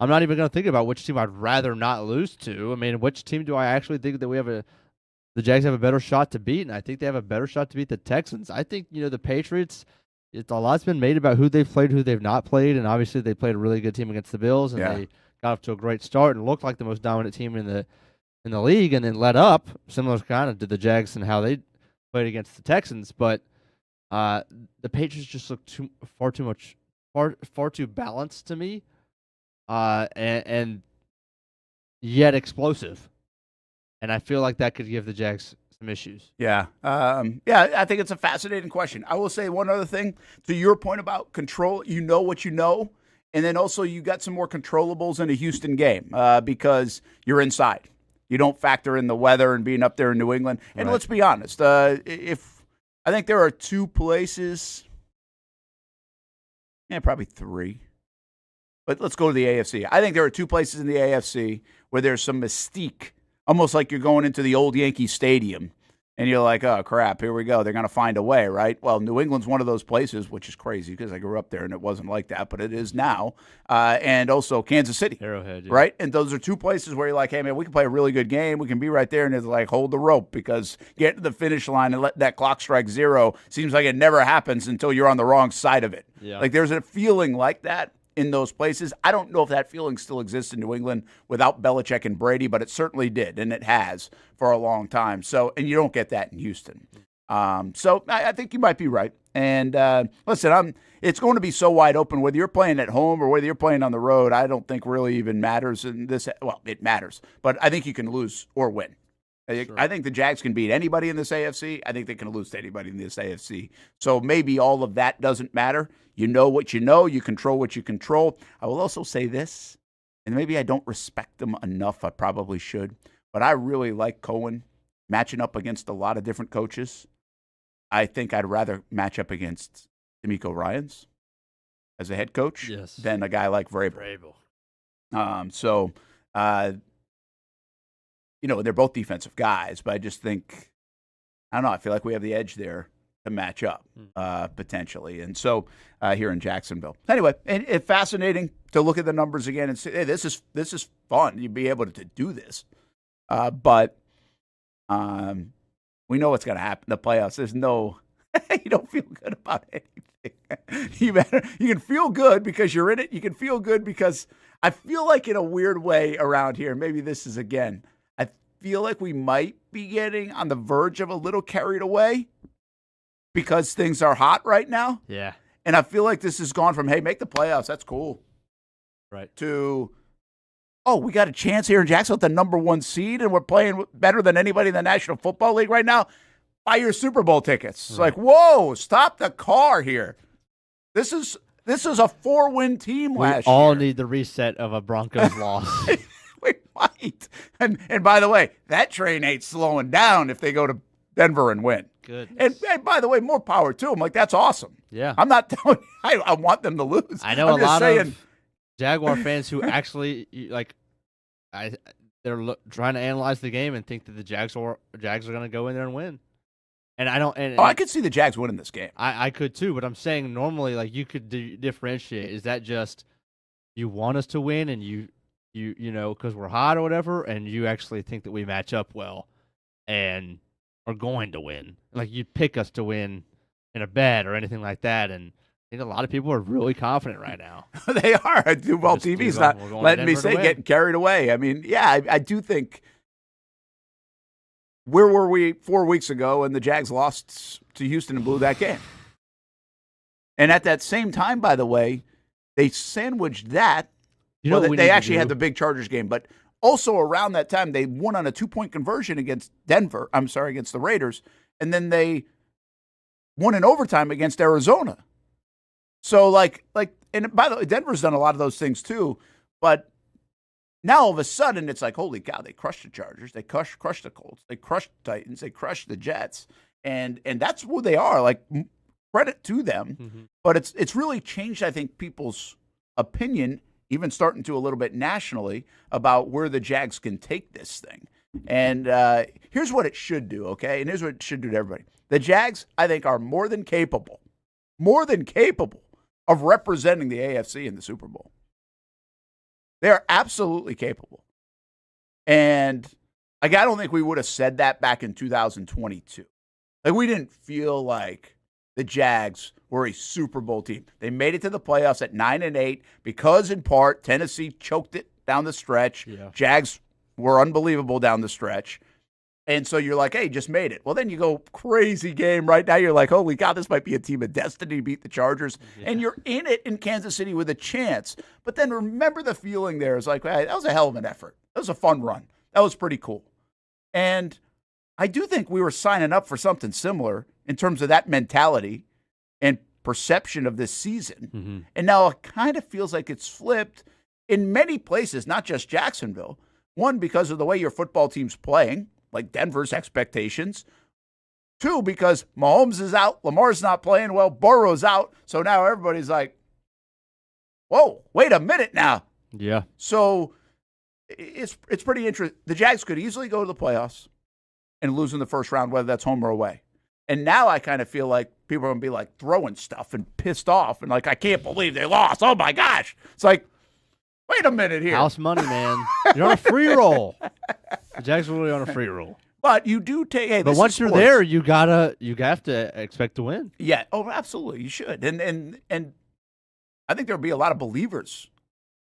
I'm not even going to think about which team I'd rather not lose to. I mean, which team do I actually think that the Jags have a better shot to beat? And I think they have a better shot to beat the Texans. I think, the Patriots, a lot's been made about who they've played, who they've not played, and obviously they played a really good team against the Bills, and they got off to a great start and looked like the most dominant team in the league, and then let up, similar kind of to the Jags and how they played against the Texans. But the Patriots just look far too balanced to me, and yet explosive. And I feel like that could give the Jags some issues. Yeah. I think it's a fascinating question. I will say one other thing to your point about control. You know what you know, and then also you got some more controllables in a Houston game because you're inside. You don't factor in the weather and being up there in New England. And let's be honest, if I think there are 2 places, probably 3. But let's go to the AFC. I think there are two places in the AFC where there's some mystique, almost like you're going into the old Yankee Stadium, and you're like, oh, crap, here we go. They're going to find a way, right? Well, New England's one of those places, which is crazy because I grew up there and it wasn't like that, but it is now. And also Kansas City. Arrowhead, yeah. Right? And those are two places where you're like, hey, man, we can play a really good game. We can be right there. And it's like, hold the rope, because getting to the finish line and let that clock strike 0 seems like it never happens until you're on the wrong side of it. Yeah. Like there's a feeling like that in those places. I don't know if that feeling still exists in New England without Belichick and Brady, but it certainly did, and it has for a long time. So, and you don't get that in Houston. So I think you might be right. And listen, it's going to be so wide open whether you're playing at home or whether you're playing on the road. I don't think really even matters in this. Well, it matters, but I think you can lose or win. Sure. I think the Jags can beat anybody in this AFC. I think they can lose to anybody in this AFC. So maybe all of that doesn't matter. You know what you know. You control what you control. I will also say this, and maybe I don't respect them enough. I probably should. But I really like Coen matching up against a lot of different coaches. I think I'd rather match up against D'Amico Ryans as a head coach than a guy like Vrabel. They're both defensive guys, but I just think, I don't know, I feel like we have the edge there to match up potentially. And so here in Jacksonville. Anyway, and it's fascinating to look at the numbers again and say, hey, this is fun. You'd be able to do this. But we know what's going to happen in the playoffs. There's no, you don't feel good about anything. You can feel good because you're in it. You can feel good because I feel like in a weird way around here, maybe this is again, I feel like we might be getting on the verge of a little carried away because things are hot right now. Yeah. And I feel like this has gone from, hey, make the playoffs, that's cool. Right. To, oh, we got a chance here in Jacksonville, the number 1 seed, and we're playing better than anybody in the National Football League right now. Buy your Super Bowl tickets. It's like, whoa, stop the car here. This is a 4-win team last year. We all need the reset of a Broncos loss. We might. And by the way, that train ain't slowing down if they go to Denver and win. Good. And by the way, more power to them. Like, that's awesome. Yeah. I'm not telling you I want them to lose. I know I'm a lot saying, of Jaguar fans who actually they're trying to analyze the game and think that the Jags are going to go in there and win. And I don't. And I could see the Jags winning this game. I could too, but I'm saying normally, like, you could differentiate. Is that just you want us to win and you know, because we're hot or whatever, and you actually think that we match up well and are going to win? Like, you'd pick us to win in a bet or anything like that, and I think a lot of people are really confident right now. They are. Duval TV's not letting me say getting carried away. I mean, yeah, I do think. Where were we 4 weeks ago when the Jags lost to Houston and blew that game? And at that same time, by the way, they sandwiched that. They actually had the big Chargers game, but also around that time, they won on a 2-point conversion against against the Raiders, and then they won in overtime against Arizona. So, and by the way, Denver's done a lot of those things too, but now all of a sudden it's like, holy cow, they crushed the Chargers, they crushed the Colts, they crushed the Titans, they crushed the Jets, and that's who they are. Like, credit to them, but it's really changed, I think, people's opinion, even starting to a little bit nationally, about where the Jags can take this thing. And here's what it should do, okay? And here's what it should do to everybody. The Jags, I think, are more than capable of representing the AFC in the Super Bowl. They are absolutely capable. And I don't think we would have said that back in 2022. Like, we didn't feel like the Jags were a Super Bowl team. They made it to the playoffs at 9-8 because, in part, Tennessee choked it down the stretch. Yeah. Jags were unbelievable down the stretch. And so you're like, hey, just made it. Well, then you go crazy game right now. You're like, holy God, this might be a team of destiny to beat the Chargers. Yeah. And you're in it in Kansas City with a chance. But then remember the feeling there. It's like, hey, that was a hell of an effort. That was a fun run. That was pretty cool. And I do think we were signing up for something similar in terms of that mentality and perception of this season. Mm-hmm. And now it kind of feels like it's flipped in many places, not just Jacksonville. One, because of the way your football team's playing, like Denver's expectations. 2, because Mahomes is out, Lamar's not playing well, Burrow's out, so now everybody's like, whoa, wait a minute now. Yeah. So it's pretty interesting. The Jags could easily go to the playoffs and lose in the first round, whether that's home or away. And now I kind of feel like people are going to be like throwing stuff and pissed off and like, I can't believe they lost. Oh my gosh. It's like, wait a minute here. House money, man. You're on a free roll. The Jags are really on a free roll. But you do take. Hey, but once you're there, you have to expect to win. Yeah. Oh, absolutely. You should. And I think there'll be a lot of believers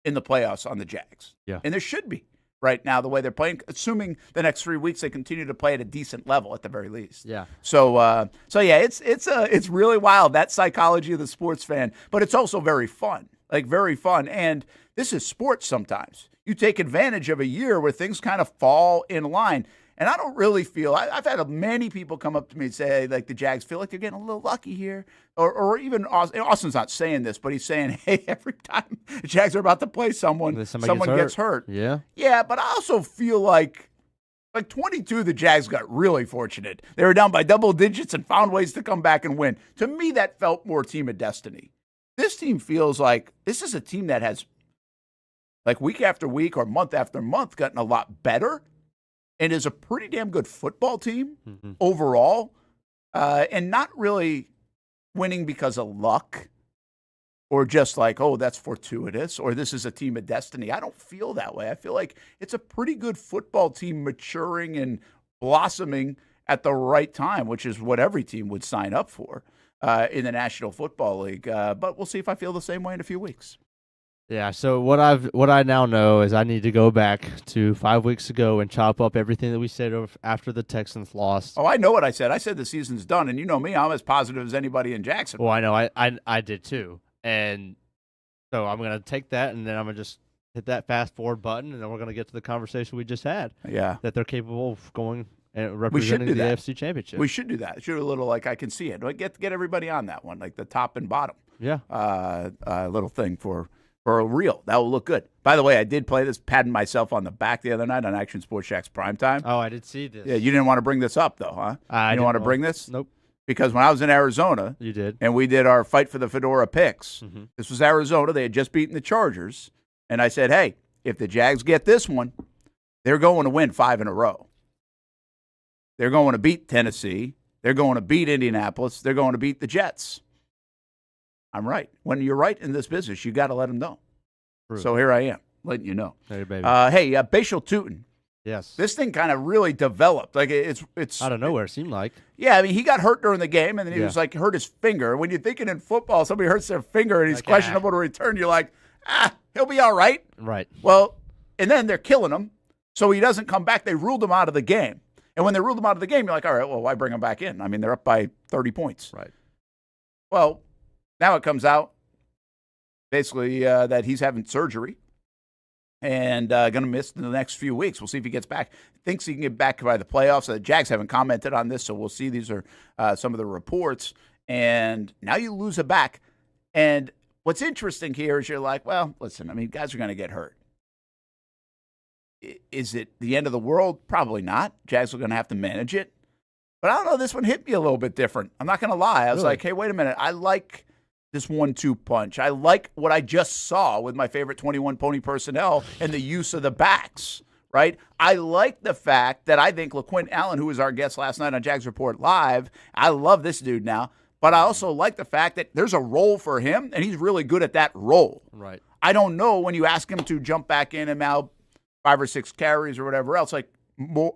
in the playoffs on the Jags. Yeah. And there should be right now the way they're playing, assuming the next 3 weeks they continue to play at a decent level at the very least. Yeah. So yeah, it's really wild, that psychology of the sports fan, but it's also very fun. Like very fun. And this is sports sometimes. You take advantage of a year where things kind of fall in line. And I don't really feel, I've had many people come up to me and say, like, the Jags feel like they're getting a little lucky here. Or even Austin's not saying this, but he's saying, hey, every time the Jags are about to play someone gets hurt. Yeah. Yeah, but I also feel like 22, the Jags got really fortunate. They were down by double digits and found ways to come back and win. To me, that felt more team of destiny. This team feels like this is a team that has, like, week after week or month after month, gotten a lot better. And is a pretty damn good football team overall, and not really winning because of luck or just like, oh, that's fortuitous or this is a team of destiny. I don't feel that way. I feel like it's a pretty good football team maturing and blossoming at the right time, which is what every team would sign up for in the National Football League. But we'll see if I feel the same way in a few weeks. Yeah, so what I now know is I need to go back to 5 weeks ago and chop up everything that we said after the Texans lost. Oh, I know what I said. I said the season's done, and you know me, I'm as positive as anybody in Jacksonville. Well, I know. I did too. And so I'm going to take that, and then I'm going to just hit that fast forward button, and then we're going to get to the conversation we just had. Yeah. That they're capable of going and representing the AFC Championship. We should do that. Should do a little like I can see it. Get everybody on that one, like the top and bottom. Yeah. Little thing for a reel. That will look good. By the way, I did play this, patting myself on the back the other night on Action Sports Jack's Primetime. Oh, I did see this. Yeah, you didn't want to bring this up, though, huh? You didn't want to bring this? Nope. Because when I was in Arizona, you did, and we did our Fight for the Fedora picks, this was Arizona. They had just beaten the Chargers. And I said, hey, if the Jags get this one, they're going to win 5 in a row. They're going to beat Tennessee. They're going to beat Indianapolis. They're going to beat the Jets. I'm right. When you're right in this business, you got to let them know. True. So here I am, letting you know. Hey, baby. Bashal Tuten. Yes. This thing kind of really developed. Like it's out of nowhere. It seemed like. Yeah, I mean, he got hurt during the game, and then he was like hurt his finger. When you're thinking in football, somebody hurts their finger and he's questionable to return. You're like, he'll be all right. Right. Well, and then they're killing him, so he doesn't come back. They ruled him out of the game, and when they ruled him out of the game, you're like, all right, well, why bring him back in? I mean, they're up by 30 points. Right. Well. Now it comes out basically that he's having surgery and going to miss the next few weeks. We'll see if he gets back. Thinks he can get back by the playoffs. The Jags haven't commented on this, so we'll see. These are some of the reports. And now you lose a back. And what's interesting here is you're like, well, listen, I mean, guys are going to get hurt. Is it the end of the world? Probably not. Jags are going to have to manage it. But I don't know. This one hit me a little bit different. I'm not going to lie. I was like, hey, wait a minute. I like this 1-2 punch. I like what I just saw with my favorite 21 pony personnel and the use of the backs, right? I like the fact that I think LeQuint Allen, who was our guest last night on Jags Report Live, I love this dude now, but I also like the fact that there's a role for him, and he's really good at that role. Right. I don't know when you ask him to jump back in and now 5 or 6 carries or whatever else, like,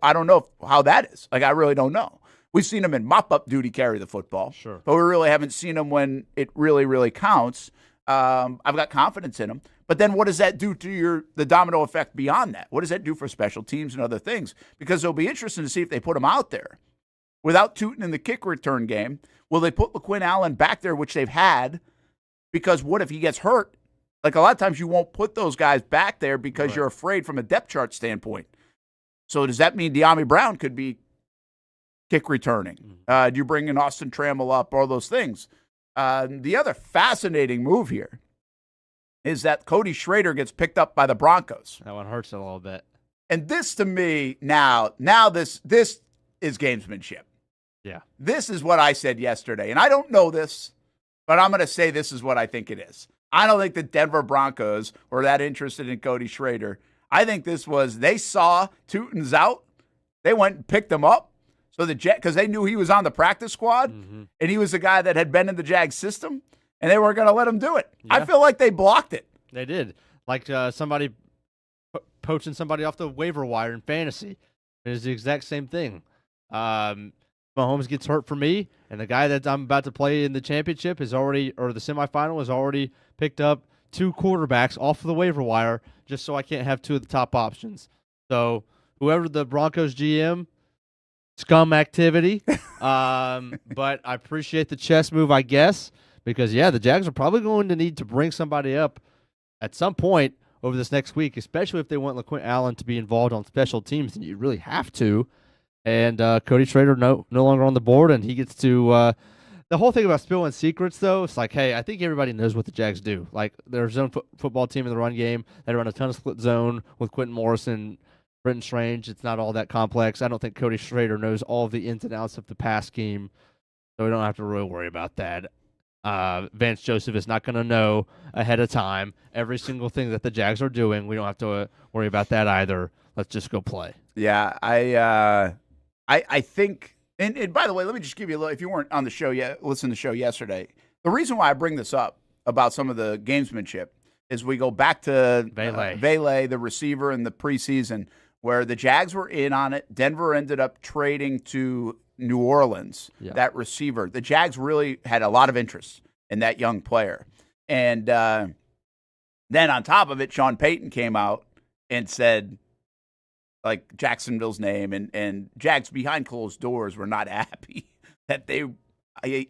I don't know how that is. Like, I really don't know. We've seen him in mop-up duty carry the football, sure, but we really haven't seen him when it really, really counts. I've got confidence in him. But then what does that do to the domino effect beyond that? What does that do for special teams and other things? Because it'll be interesting to see if they put him out there. Without Tuten in the kick return game, will they put LeQuint Allen back there, which they've had? Because what if he gets hurt? Like a lot of times you won't put those guys back there because you're afraid from a depth chart standpoint. So does that mean De'Ami Brown could be kick returning? Do you bring in Austen Trammell up? All those things. The other fascinating move here is that Cody Schrader gets picked up by the Broncos. That one hurts a little bit. And this to me, now this is gamesmanship. Yeah. This is what I said yesterday. And I don't know this, but I'm going to say this is what I think it is. I don't think the Denver Broncos were that interested in Cody Schrader. I think this was, they saw Tuten's out. They went and picked him up. So because they knew he was on the practice squad, and he was a guy that had been in the Jags system, and they weren't going to let him do it. Yeah. I feel like they blocked it. They did. Like somebody poaching somebody off the waiver wire in fantasy. It is the exact same thing. Mahomes gets hurt for me, and the guy that I'm about to play in the championship the semifinal has already picked up 2 quarterbacks off of the waiver wire just so I can't have 2 of the top options. So whoever the Broncos GM, scum activity. But I appreciate the chess move, I guess, because, the Jags are probably going to need to bring somebody up at some point over this next week, especially if they want LeQuint Allen to be involved on special teams, and you really have to. And Cody Schrader no longer on the board, and he gets to the whole thing about spilling secrets, though, it's like, hey, I think everybody knows what the Jags do. Like, they're a zone football team in the run game. They run a ton of split zone with Quentin Morrison, Brenton Strange. It's not all that complex. I don't think Cody Schrader knows all of the ins and outs of the pass scheme, so we don't have to really worry about that. Vance Joseph is not going to know ahead of time every single thing that the Jags are doing. We don't have to worry about that either. Let's just go play. Yeah, I think, and by the way, let me just give you a little, if you weren't on the show yet, listen to the show yesterday, the reason why I bring this up about some of the gamesmanship is we go back to Vele, the receiver in the preseason, where the Jags were in on it. Denver ended up trading to New Orleans, that receiver. The Jags really had a lot of interest in that young player. And then on top of it, Sean Payton came out and said, like, Jacksonville's name, and Jags behind closed doors were not happy that they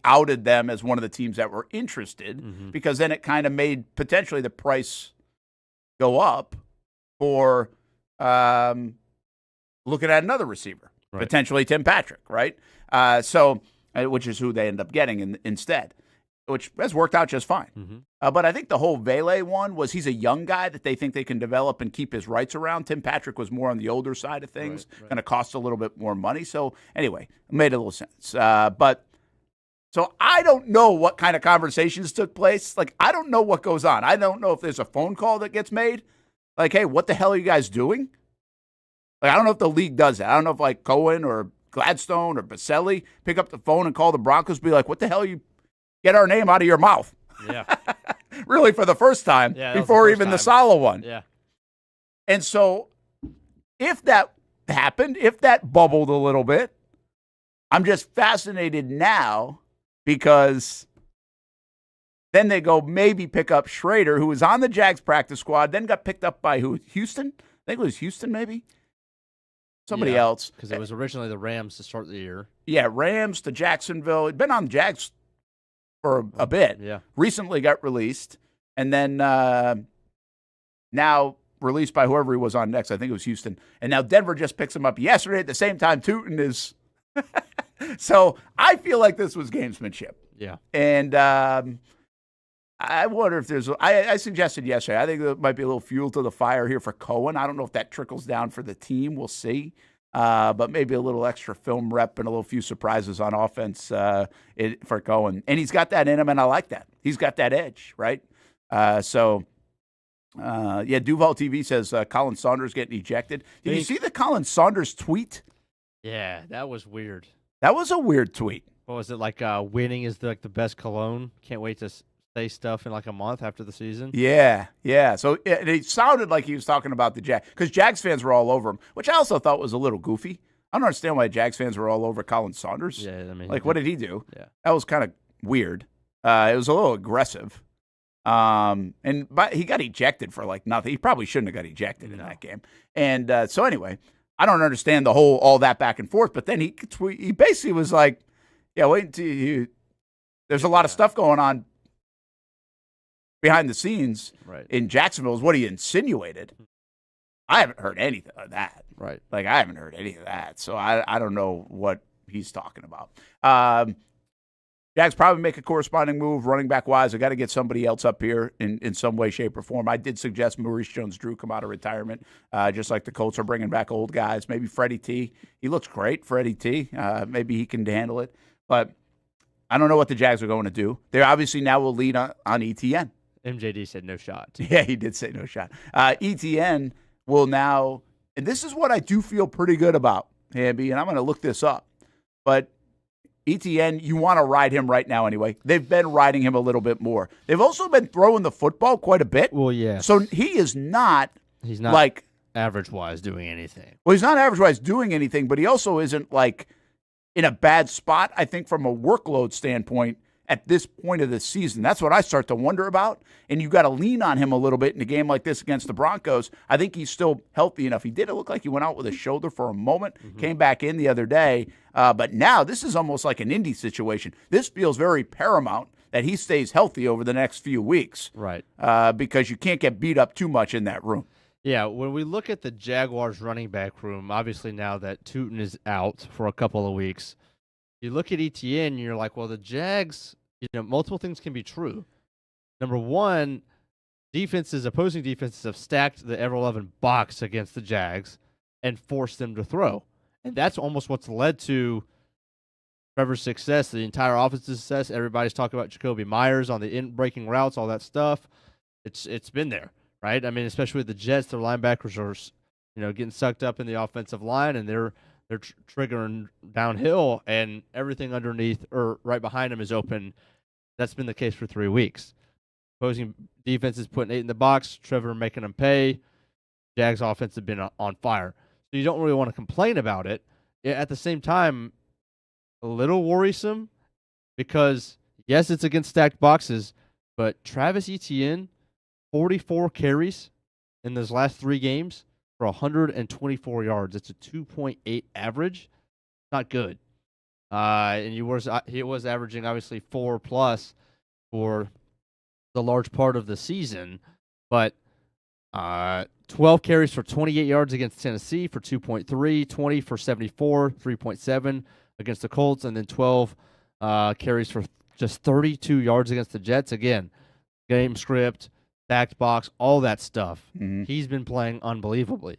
outed them as one of the teams that were interested, because then it kind of made potentially the price go up for looking at another receiver, potentially Tim Patrick, right? Which is who they end up getting instead, which has worked out just fine. But I think the whole Vele one was he's a young guy that they think they can develop and keep his rights around. Tim Patrick was more on the older side of things, going to cost a little bit more money. So anyway, it made a little sense. So I don't know what kind of conversations took place. Like, I don't know what goes on. I don't know if there's a phone call that gets made. Like, hey, what the hell are you guys doing? Like, I don't know if the league does that. I don't know if, like, Cohen or Gladstone or Baselli pick up the phone and call the Broncos, be like, what the hell you get our name out of your mouth? Yeah. Really, for the first time, before even the Salah one. Yeah. And so if that happened, if that bubbled a little bit, I'm just fascinated now, because then they go maybe pick up Schrader, who was on the Jags practice squad, then got picked up by who? Houston? I think it was Houston, maybe? Somebody else. Because it was originally the Rams to start the year. Yeah, Rams to Jacksonville. He'd been on the Jags for a bit. Yeah. Recently got released, and then now released by whoever he was on next. I think it was Houston. And now Denver just picks him up yesterday at the same time Tuten is. So I feel like this was gamesmanship. Yeah. And I wonder if there's – I suggested yesterday, I think there might be a little fuel to the fire here for Cohen. I don't know if that trickles down for the team. We'll see. But maybe a little extra film rep and a little few surprises on offense for Cohen. And he's got that in him, and I like that. He's got that edge, right? Duval TV says Colin Saunders getting ejected. Did you see the Colin Saunders tweet? Yeah, that was weird. That was a weird tweet. What was it, like winning is the best cologne? Can't wait to say stuff in like a month after the season? Yeah. So it sounded like he was talking about the Jags, because Jags fans were all over him, which I also thought was a little goofy. I don't understand why Jags fans were all over Colin Saunders. Yeah, I mean, like, what did he do? Yeah. That was kind of weird. It was a little aggressive. But he got ejected for like nothing. He probably shouldn't have got ejected in that game. And so anyway, I don't understand all that back and forth. But then he basically was like, "Yeah, wait until you." There's a lot of stuff going on behind the scenes in Jacksonville. Is what he insinuated. I haven't heard anything of that. Right. Like, I haven't heard any of that. So I don't know what he's talking about. Jags probably make a corresponding move running back wise. I got to get somebody else up here in some way, shape, or form. I did suggest Maurice Jones-Drew come out of retirement, just like the Colts are bringing back old guys. Maybe Freddie T. He looks great, Freddie T. Maybe he can handle it. But I don't know what the Jags are going to do. They obviously now will lead on ETN. MJD said no shot. Yeah, he did say no shot. ETN will now, and this is what I do feel pretty good about, Hamby, and I'm going to look this up. But ETN, you want to ride him right now anyway. They've been riding him a little bit more. They've also been throwing the football quite a bit. Well, yeah. So he is not. He's not like average-wise doing anything. Well, he's not average-wise doing anything, but he also isn't like in a bad spot, I think, from a workload standpoint at this point of the season. That's what I start to wonder about. And you got to lean on him a little bit in a game like this against the Broncos. I think he's still healthy enough. He did look like he went out with a shoulder for a moment, came back in the other day. But now this is almost like an Indy situation. This feels very paramount that he stays healthy over the next few weeks. Right. Because you can't get beat up too much in that room. Yeah, when we look at the Jaguars running back room, obviously now that Tuten is out for a couple of weeks, you look at ETN and you're like, well, the Jags, multiple things can be true. Number one, opposing defenses have stacked the ever-loving box against the Jags and forced them to throw. And that's almost what's led to Trevor's success, the entire offense's success. Everybody's talking about Jacoby Myers on the in-breaking routes, all that stuff. It's been there, right? I mean, especially with the Jets, their linebackers are, getting sucked up in the offensive line, and they're triggering downhill, and everything underneath or right behind them is open. That's been the case for 3 weeks. Opposing defense is putting 8 in the box. Trevor making them pay. Jags offense have been on fire. So you don't really want to complain about it. At the same time, a little worrisome because, yes, it's against stacked boxes, but Travis Etienne, 44 carries in those last 3 games for 124 yards. It's a 2.8 average. Not good. And he was averaging, obviously, 4+ for the large part of the season. But 12 carries for 28 yards against Tennessee for 2.3, 20 for 74, 3.7 against the Colts, and then 12 carries for just 32 yards against the Jets. Again, game script, backed box, all that stuff. He's been playing unbelievably.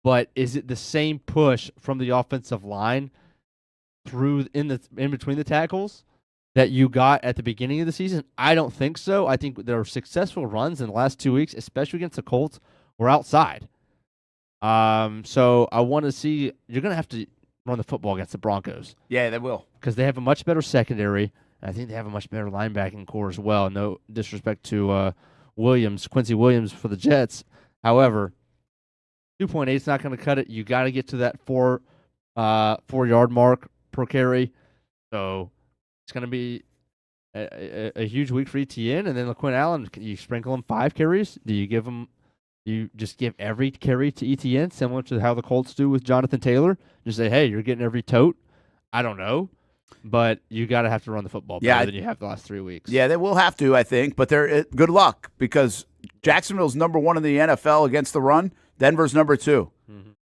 But is it the same push from the offensive line through in between the tackles that you got at the beginning of the season? I don't think so. I think their successful runs in the last 2 weeks, especially against the Colts, were outside. So I want to see. You're going to have to run the football against the Broncos. Yeah, they will. Because they have a much better secondary. And I think they have a much better linebacking core as well. No disrespect to Quincy Williams for the Jets. However, 2.8 is not going to cut it. You got to get to that 4-yard mark per carry. So it's going to be a huge week for ETN. And then Lequint Allen, you sprinkle him 5 carries. You just give every carry to ETN, similar to how the Colts do with Jonathan Taylor? Just say, hey, you're getting every tote. I don't know. But you got to have to run the football better than you have the last 3 weeks. Yeah, they will have to, I think. But they're good luck because Jacksonville's number 1 in the NFL against the run. Denver's number 2.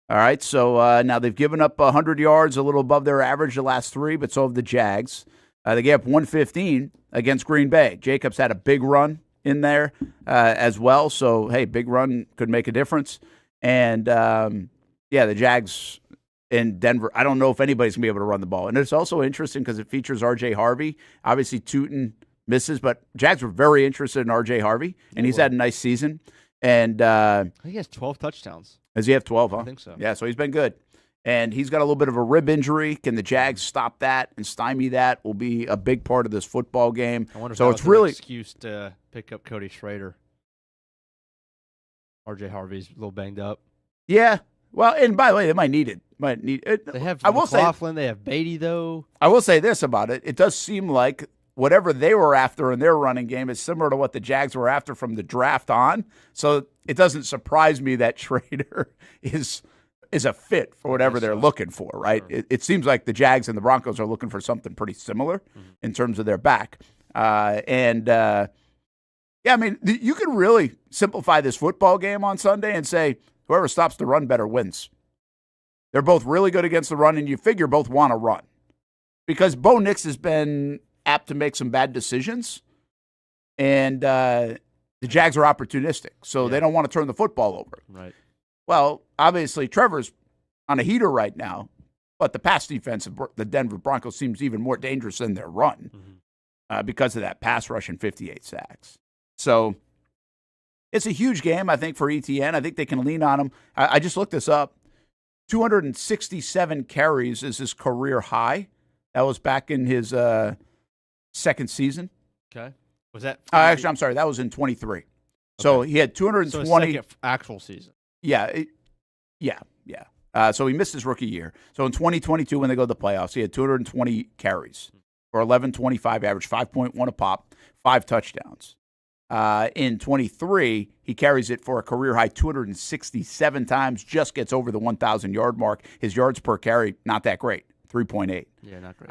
All right, so now they've given up 100 yards, a little above their average the last 3, but so have the Jags. They gave up 115 against Green Bay. Jacobs had a big run in there as well. So, hey, big run could make a difference. And, the Jags in Denver, I don't know if anybody's going to be able to run the ball. And it's also interesting because it features R.J. Harvey. Obviously, Tuten misses, but Jags were very interested in R.J. Harvey, and he's had a nice season. And I think he has 12 touchdowns. Does he have 12, huh? I think so. Yeah, so he's been good. And he's got a little bit of a rib injury. Can the Jags stop that and stymie that? Will be a big part of this football game. I wonder if so that it's was really an excuse to pick up Cody Schrader. R.J. Harvey's a little banged up. Yeah. Well, and by the way, they might need it. They have McLaughlin. They have Beatty, though. I will say this about it. It does seem like whatever they were after in their running game is similar to what the Jags were after from the draft on. So it doesn't surprise me that Schrader is a fit for whatever they're looking for, right? Sure. It seems like the Jags and the Broncos are looking for something pretty similar in terms of their back. I mean, you can really simplify this football game on Sunday and say whoever stops the run better wins. They're both really good against the run, and you figure both want to run. Because Bo Nix has been apt to make some bad decisions, and the Jags are opportunistic, so they don't want to turn the football over. Right. Well, obviously, Trevor's on a heater right now, but the pass defense of the Denver Broncos seems even more dangerous than their run because of that pass rush and 58 sacks. So it's a huge game, I think, for ETN. I think they can lean on him. I just looked this up. 267 carries is his career high. That was back in his second season. Okay. Was that? Actually, I'm sorry. That was in 23. Okay. So he had 220. So second actual season. Yeah. So he missed his rookie year. So in 2022, when they go to the playoffs, he had 220 carries for 11.25 average, 5.1 a pop, 5 touchdowns. In 23, he carries it for a career high 267 times, just gets over the 1,000-yard mark. His yards per carry, not that great, 3.8. Yeah, not great.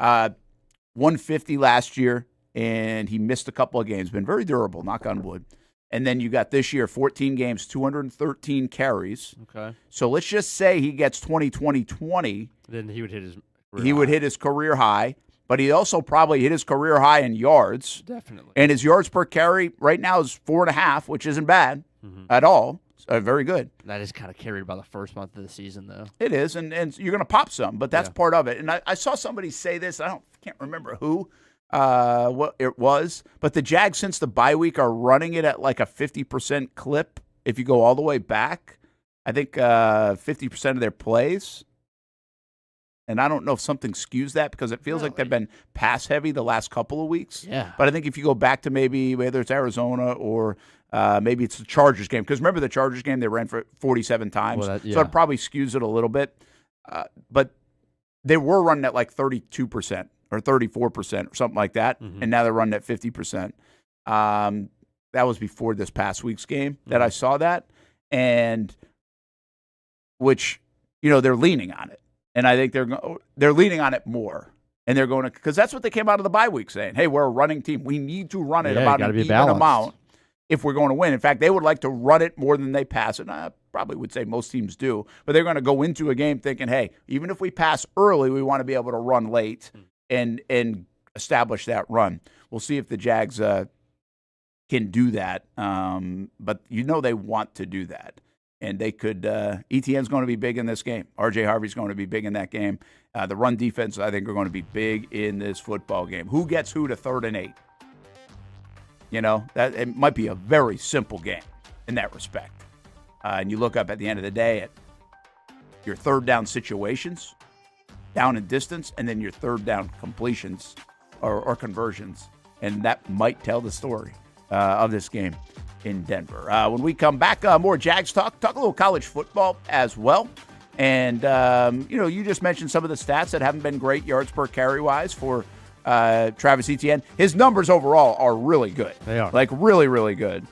150 last year, and he missed a couple of games. Been very durable, knock on wood. And then you got this year, 14 games, 213 carries. Okay. So let's just say he gets 20-20-20. Then he would hit his career high. But he also probably hit his career high in yards. Definitely. And his yards per carry right now is 4.5, which isn't bad at all. Very good. That is kind of carried by the first month of the season, though. It is, and you're going to pop some, but that's part of it. And I saw somebody say this. I can't remember who, what it was, but the Jags, since the bye week, are running it at like a 50% clip. If you go all the way back, I think 50% of their plays. And I don't know if something skews that because it feels like they've been pass heavy the last couple of weeks. Yeah. But I think if you go back to maybe whether it's Arizona or maybe it's the Chargers game, because remember the Chargers game, they ran for 47 times. So it probably skews it a little bit. But they were running at like 32% or 34% or something like that. And now they're running at 50%. That was before this past week's game that I saw that. And which, they're leaning on it. And I think they're leaning on it more. And they're going to, because that's what they came out of the bye week saying. Hey, we're a running team. We need to run it about an even amount if we're going to win. In fact, they would like to run it more than they pass it. And I probably would say most teams do. But they're going to go into a game thinking, hey, even if we pass early, we want to be able to run late and establish that run. We'll see if the Jags can do that. But they want to do that. And they could, ETN's going to be big in this game. R.J. Harvey's going to be big in that game. The run defense, I think, are going to be big in this football game. Who gets who to 3rd and 8? That it might be a very simple game in that respect. And you look up at the end of the day at your 3rd down situations, down and distance, and then your 3rd down completions or conversions. And that might tell the story of this game in Denver. When we come back, more Jags talk a little college football as well. And, you just mentioned some of the stats that haven't been great yards per carry wise for Travis Etienne. His numbers overall are really good. They are. Like really, really good.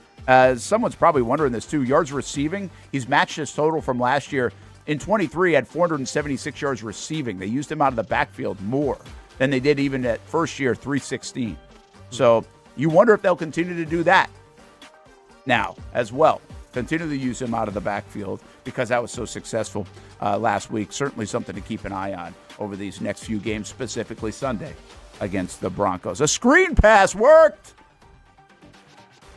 Someone's probably wondering this too. Yards receiving, he's matched his total from last year. In 23, he had 476 yards receiving. They used him out of the backfield more than they did even at first year, 316. So you wonder if they'll continue to do that now as well. Continue to use him out of the backfield because that was so successful last week. Certainly something to keep an eye on over these next few games, specifically Sunday against the Broncos. A screen pass worked.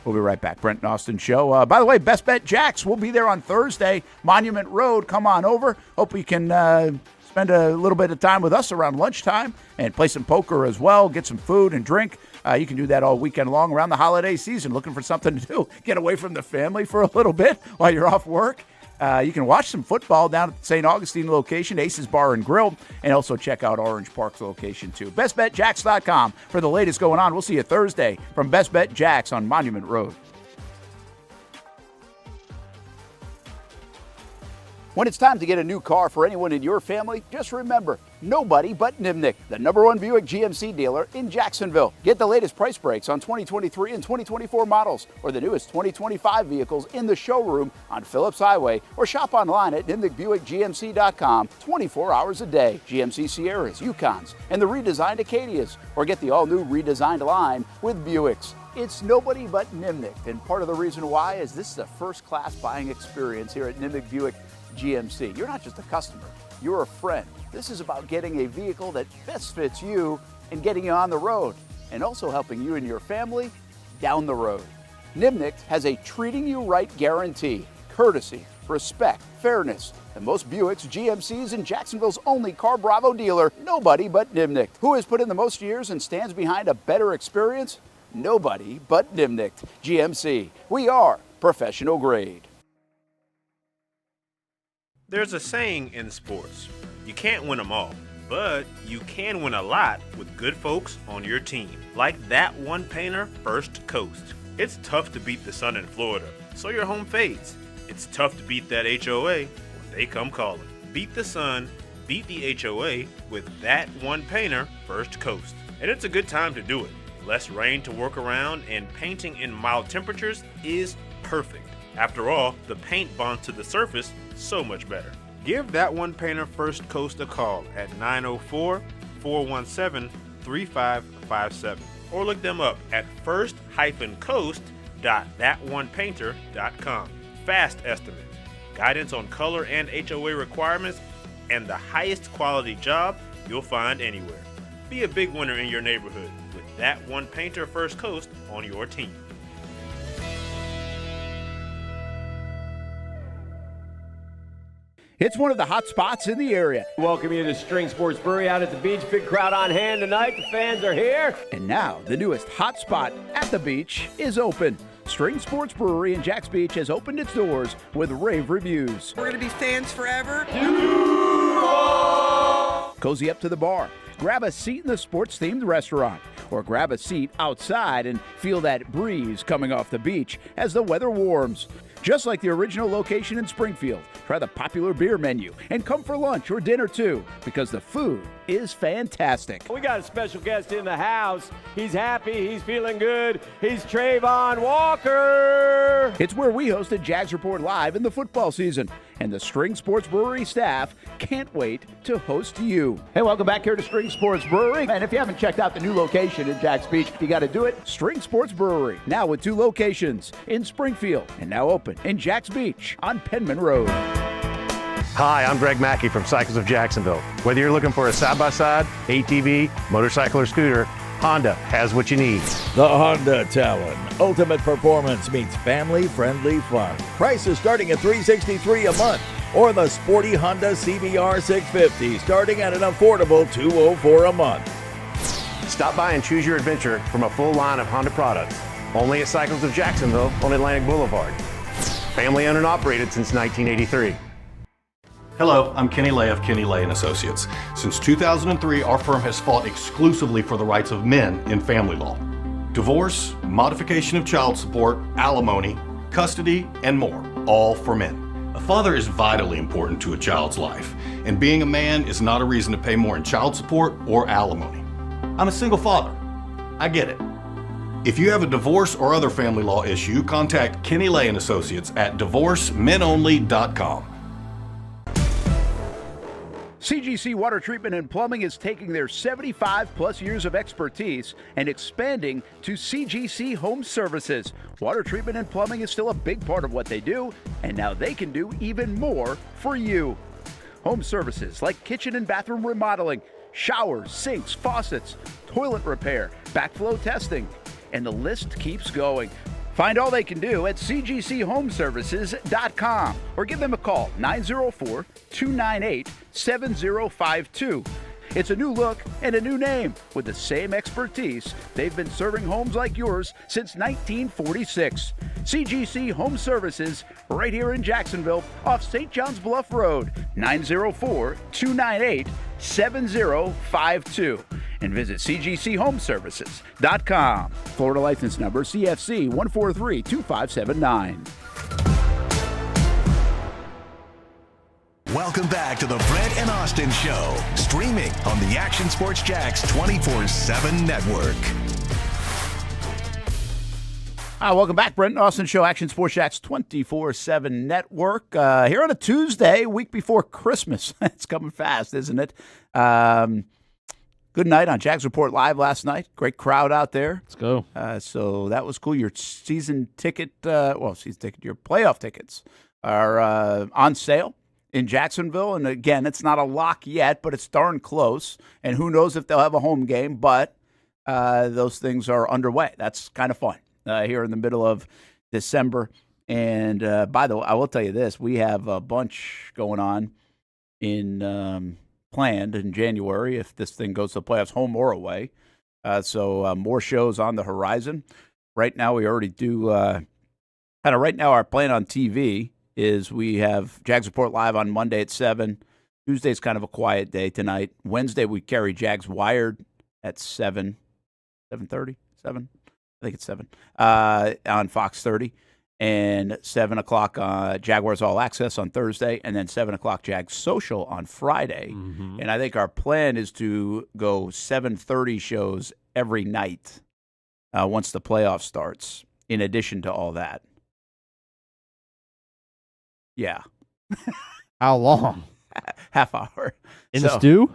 We'll be right back. Brent and Austen Show. By the way, Best Bet Jacks will be there on Thursday, Monument Road. Come on over. Hope we can spend a little bit of time with us around lunchtime and play some poker as well, get some food and drink. You can do that all weekend long around the holiday season, looking for something to do. Get away from the family for a little bit while you're off work. You can watch some football down at the St. Augustine location, Aces Bar and Grill, and also check out Orange Park's location too. BestBetJacks.com for the latest going on. We'll see you Thursday from Best Bet Jacks on Monument Road. When it's time to get a new car for anyone in your family, just remember, nobody but Nimnick, the #1 Buick GMC dealer in Jacksonville. Get the latest price breaks on 2023 and 2024 models or the newest 2025 vehicles in the showroom on Phillips Highway or shop online at NimnickBuickGMC.com 24 hours a day. GMC Sierras, Yukons, and the redesigned Acadias, or get the all-new redesigned line with Buicks. It's nobody but Nimnick, and part of the reason why is this is a first-class buying experience here at Nimnick Buick GMC. You're not just a customer, you're a friend. This is about getting a vehicle that best fits you and getting you on the road, and also helping you and your family down the road. Nimnick has a treating you right guarantee, courtesy, respect, fairness, and most Buicks, GMCs, and Jacksonville's only Car Bravo dealer, nobody but Nimnick. Who has put in the most years and stands behind a better experience? Nobody but Nimnicht. GMC. We are professional grade. There's a saying in sports, you can't win them all, but you can win a lot with good folks on your team. Like that one painter, First Coast. It's tough to beat the sun in Florida, so your home fades. It's tough to beat that HOA when they come calling. Beat the sun, beat the HOA with that one painter, First Coast. And it's a good time to do it. Less rain to work around, and painting in mild temperatures is perfect. After all, the paint bonds to the surface so much better. Give that one painter First Coast a call at 904-417-3557 or look them up at first-coast.thatonepainter.com. Fast estimate, guidance on color and HOA requirements, and the highest quality job you'll find anywhere. Be a big winner in your neighborhood with that one painter First Coast on your team. It's one of the hot spots in the area. Welcome you to String Sports Brewery out at the beach. Big crowd on hand tonight. The fans are here. And now, the newest hot spot at the beach is open. String Sports Brewery in Jax Beach has opened its doors with rave reviews. We're going to be fans forever. Cozy up to the bar. Grab a seat in the sports-themed restaurant, or grab a seat outside and feel that breeze coming off the beach as the weather warms. Just like the original location in Springfield, try the popular beer menu and come for lunch or dinner too, because the food is fantastic. We got a special guest in the house. He's happy. He's feeling good. He's Trayvon Walker. It's where we hosted Jags Report Live in the football season, and the String Sports Brewery staff can't wait to host you. Hey, welcome back here to String Sports Brewery. And if you haven't checked out the new location in Jax Beach, you got to do it. String Sports Brewery, now with 2 locations in Springfield and now open in Jax Beach on Penman Road. Hi, I'm Greg Mackey from Cycles of Jacksonville. Whether you're looking for a side-by-side, ATV, motorcycle, or scooter, Honda has what you need. The Honda Talon. Ultimate performance meets family-friendly fun. Prices starting at $363 a month. Or the sporty Honda CBR 650 starting at an affordable $204 a month. Stop by and choose your adventure from a full line of Honda products. Only at Cycles of Jacksonville on Atlantic Boulevard. Family owned and operated since 1983. Hello, I'm Kenny Lay of Kenny Lay & Associates. Since 2003, our firm has fought exclusively for the rights of men in family law. Divorce, modification of child support, alimony, custody, and more, all for men. A father is vitally important to a child's life, and being a man is not a reason to pay more in child support or alimony. I'm a single father. I get it. If you have a divorce or other family law issue, contact Kenny Lay & Associates at divorcemenonly.com. CGC Water Treatment and Plumbing is taking their 75-plus years of expertise and expanding to CGC Home Services. Water treatment and plumbing is still a big part of what they do, and now they can do even more for you. Home services like kitchen and bathroom remodeling, showers, sinks, faucets, toilet repair, backflow testing, and the list keeps going. Find all they can do at cgchomeservices.com or give them a call, 904-298-7052. It's a new look and a new name with the same expertise. They've been serving homes like yours since 1946. CGC Home Services, right here in Jacksonville, off St. John's Bluff Road, 904-298-7052. And visit cgchomeservices.com. Florida license number CFC 1432579. Welcome back to the Brent and Austen Show, streaming on the Action Sports Jax 24/7 network. Welcome back, Brent and Austen Show, Action Sports Jax 24/7 network. Here on a Tuesday, week before Christmas. It's coming fast, isn't it? Good night on Jags Report Live last night. Great crowd out there. Let's go. So that was cool. Your season ticket, your playoff tickets are on sale in Jacksonville. And again, it's not a lock yet, but it's darn close. And who knows if they'll have a home game, but those things are underway. That's kind of fun here in the middle of December. And by the way, I will tell you this. We have a bunch going on in planned in January if this thing goes to the playoffs, home or away. So more shows on the horizon. Right now, we already do right now, our plan on TV is we have Jags Report Live on Monday at 7. Tuesday's kind of a quiet day tonight. Wednesday, we carry Jags Wired at 7. 7:30? 7? I think it's 7 on Fox 30. And 7 o'clock Jaguars All Access on Thursday. And then 7 o'clock Jags Social on Friday. Mm-hmm. And I think our plan is to go 7:30 shows every night once the playoff starts, in addition to all that. Yeah. How long? Half hour. In the stew?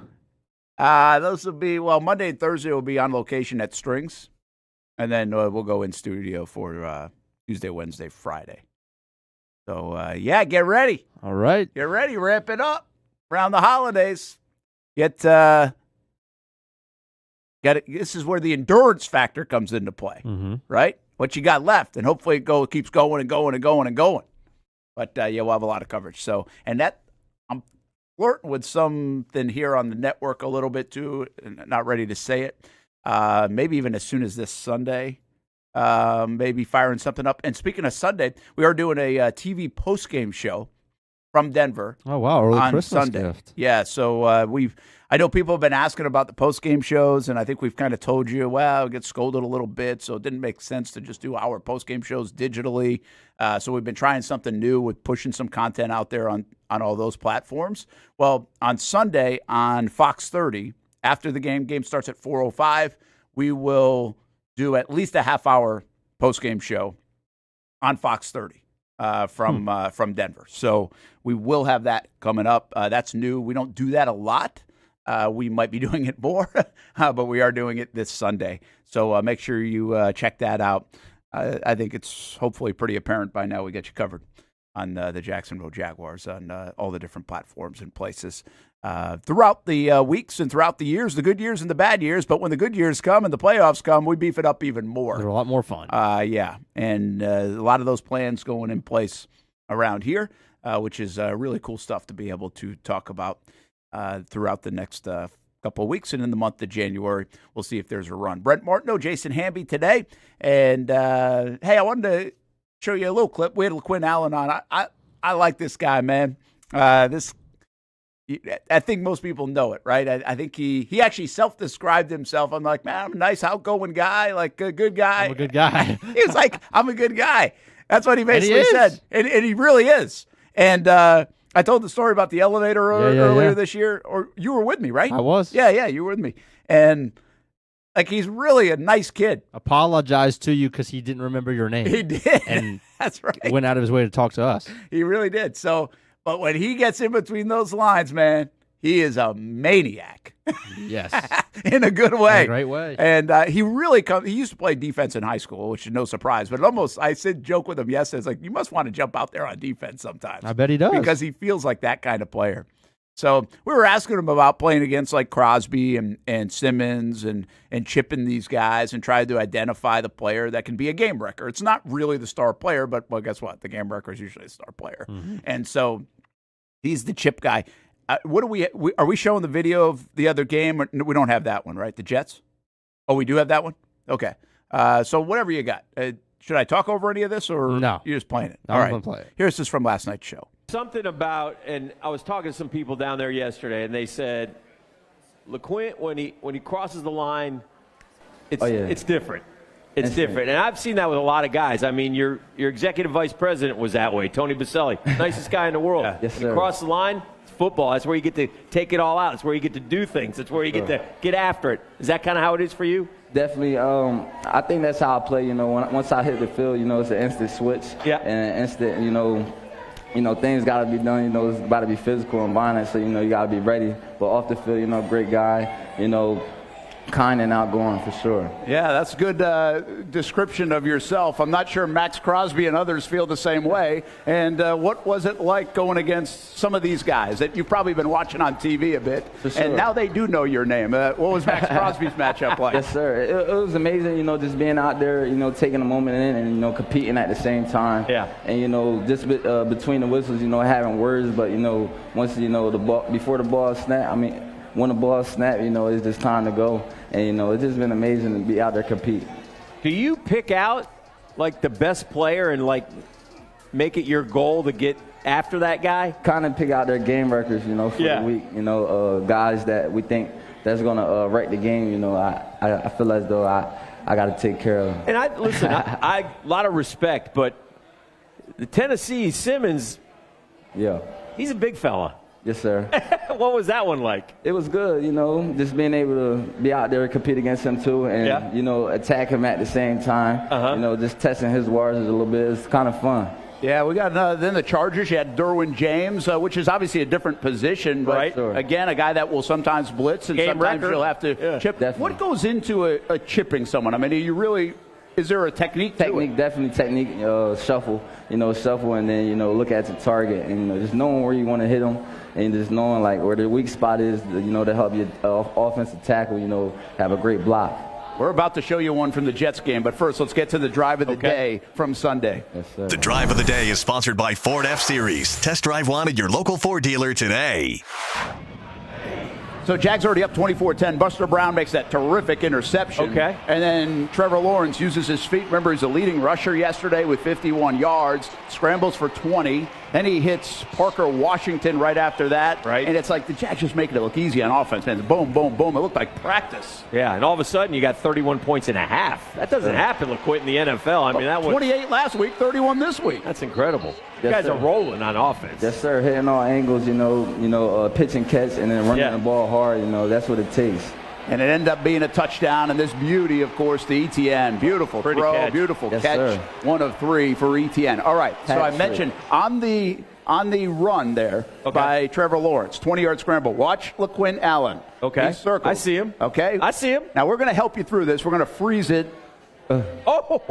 Those will be, Monday and Thursday will be on location at Strings. And then we'll go in studio for Tuesday, Wednesday, Friday. So, get ready. All right. Get ready. Ramp it up around the holidays. This is where the endurance factor comes into play, right? What you got left. And hopefully it keeps going and going and going and going. But, we'll have a lot of coverage. So, and I'm flirting with something here on the network a little bit too, and not ready to say it. Maybe even as soon as this Sunday, maybe firing something up. And speaking of Sunday, we are doing a TV postgame show from Denver. Oh, wow. Early on Christmas Sunday. gift. Yeah, so I know people have been asking about the postgame shows, and I think we've kind of told you, we get scolded a little bit, so it didn't make sense to just do our postgame shows digitally. So we've been trying something new with pushing some content out there on all those platforms. Well, on Sunday on Fox 30, after the game starts at 4:05, we will do at least a half-hour postgame show on Fox 30 from Denver. So we will have that coming up. That's new. We don't do that a lot. We might be doing it more, but we are doing it this Sunday. So make sure you check that out. I think it's hopefully pretty apparent by now we get you covered on the Jacksonville Jaguars on all the different platforms and places throughout the weeks and throughout the years, the good years and the bad years. But when the good years come and the playoffs come, we beef it up even more. They're a lot more fun. And a lot of those plans going in place around here, which is really cool stuff to be able to talk about throughout the next couple of weeks. And in the month of January, we'll see if there's a run. Brent Martineau, Jason Hamby today. And, hey, I wanted to show you a little clip. We had LeQuint Allen on. I like this guy, man. I think most people know it, right? I think he actually self-described himself. I'm like, man, I'm a nice, outgoing guy, like a good guy. I'm a good guy. He was like, I'm a good guy. That's what he basically said. And he really is. And I told the story about the elevator earlier this year, or you were with me, right? I was. Yeah, you were with me. And like, he's really a nice kid. Apologized to you because he didn't remember your name. He did. And that's right. Went out of his way to talk to us. He really did. So, but when he gets in between those lines, man, he is a maniac. Yes. In a good way. In a great way. And he really he used to play defense in high school, which is no surprise. But I joke with him yesterday. It's like, you must want to jump out there on defense sometimes. I bet he does. Because he feels like that kind of player. So we were asking him about playing against like Crosby and Simmons and chipping these guys and trying to identify the player that can be a game wrecker. It's not really the star player, but guess what? The game wrecker is usually a star player. Mm-hmm. And so he's the chip guy. What are we showing the video of the other game? We don't have that one, right? The Jets? Oh, we do have that one? Okay. So whatever you got. Should I talk over any of this, or no? You're just playing it? I'm all right. Gonna play it. Here's this from last night's show. Something about, and I was talking to some people down there yesterday, and they said, LeQuint, when he crosses the line, it's different. It's different. And I've seen that with a lot of guys. I mean, your executive vice president was that way, Tony Baselli, nicest guy in the world. Yes, sir. When you cross the line, it's football. That's where you get to take it all out. It's where you get to do things. It's where you get to get after it. Is that kind of how it is for you? Definitely. I think that's how I play. You know, once I hit the field, it's an instant switch. Yeah. And an instant, things got to be done. It's about to be physical and violent, so, you got to be ready. But off the field, great guy, kind and outgoing for sure. Yeah, that's a good description of yourself. I'm not sure Max Crosby and others feel the same way. And what was it like going against some of these guys that you've probably been watching on TV a bit? For sure. And now they do know your name. What was Max Crosby's matchup like? Yes, sir. It was amazing, just being out there, taking a moment in and, competing at the same time. Yeah. And, just between the whistles, having words, but, once, the ball, before the ball snapped, when the ball snap, you know, it's just time to go. And, you know, it's just been amazing to be out there compete. Do you pick out, like, the best player and, like, make it your goal to get after that guy? Kind of pick out their game records, you know, for the week. You know, guys that we think that's going to wreck the game, you know. I feel as though I got to take care of them. And I a lot of respect, but the Tennessee Simmons, he's a big fella. Yes, sir. What was that one like? It was good, you know, just being able to be out there and compete against him too, and you know, attack him at the same time. You know, just testing his waters a little bit. It's kind of fun. Yeah, we got then the Chargers. You had Derwin James, which is obviously a different position, but again, a guy that will sometimes blitz and Game sometimes record. you'll have to chip. Definitely. What goes into a chipping someone? I mean, is there a technique? Definitely technique. Shuffle, and then look at the target, and just knowing where you want to hit them, and just knowing like where the weak spot is, to help your offensive tackle, have a great block. We're about to show you one from the Jets game, but first let's get to the drive of the day from Sunday. Yes, sir. The drive of the day is sponsored by Ford F-Series. Test drive one at your local Ford dealer today. So Jags already up 24-10. Buster Brown makes that terrific interception. Okay. And then Trevor Lawrence uses his feet. Remember, he's a leading rusher yesterday with 51 yards. Scrambles for 20. Then he hits Parker Washington right after that. Right. And it's like the Jags just making it look easy on offense, man. Boom, boom, boom. It looked like practice. Yeah, and all of a sudden you got 31 points and a half. That doesn't happen, LeQuint, in the NFL. I mean, that was 28 last week, 31 this week. That's incredible. You Yes, guys sir. are rolling on offense. Yes, sir. Hitting all angles, pitch and catch, and then running the ball hard. That's what it takes. And it ended up being a touchdown, and this beauty, of course, the ETN. Beautiful Pretty throw, catch. beautiful Yes, catch. sir. 1 of 3 for ETN. All right, so I Hat-trick. mentioned on the run there by Trevor Lawrence, 20-yard scramble. Watch LeQuint Allen. Okay. He's circled. I see him. Okay. I see him. Now, we're going to help you through this. We're going to freeze it. Oh!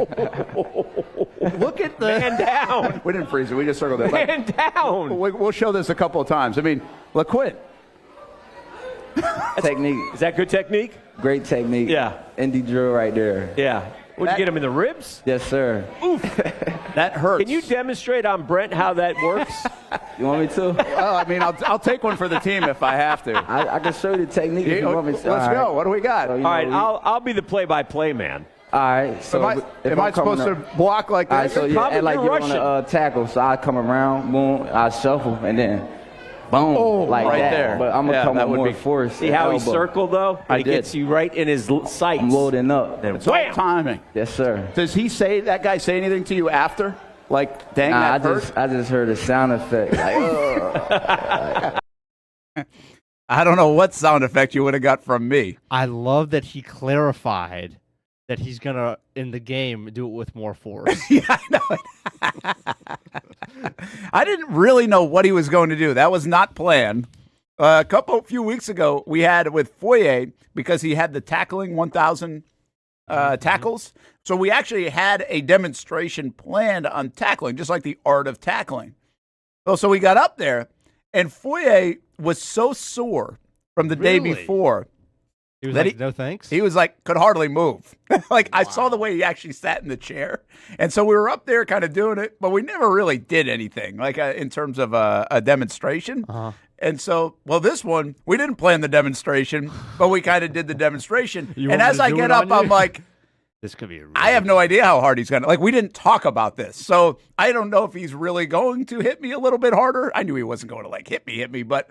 Look at the... Man down. We didn't freeze it. We just circled it. Man down. We'll show this a couple of times. I mean, LeQuint. Technique. Is that good technique? Great technique. Yeah. Indie drill right there. Yeah. Would you get him in the ribs? Yes, sir. Oof. That hurts. Can you demonstrate on Brent how that works? You want me to? Well, I mean, I'll take one for the team if I have to. I can show you the technique if you want me to. Let's go. What do we got? So, All right, I'll be the play-by-play man. All right. So am I supposed to block like All this? right, so and like you're you're on a tackle, so I come around, boom, I shuffle, and then boom, like right that. there. But I'm gonna come with more force. See how he circled though? I He did. gets you right in his sights. I'm loading up. Then It's all wham! timing. Yes, sir. Does that guy say anything to you after? Like, dang, that hurt? I just heard a sound effect. Like, I don't know what sound effect you would have got from me. I love that he clarified that he's going to, in the game, do it with more force. Yeah, I know. I didn't really know what he was going to do. That was not planned. A few weeks ago, we had with Foyer, because he had the tackling 1,000 tackles. So we actually had a demonstration planned on tackling, just like the art of tackling. So we got up there, and Foyer was so sore from the day before. He was like, no thanks? He was like, could hardly move. I saw the way he actually sat in the chair. And so we were up there kind of doing it, but we never really did anything, like in terms of a demonstration. Uh-huh. And so, this one, we didn't plan the demonstration, but we kind of did the demonstration. And as I get up, I'm like, this could be I have no idea how hard he's going to. We didn't talk about this. So I don't know if he's really going to hit me a little bit harder. I knew he wasn't going to, hit me, but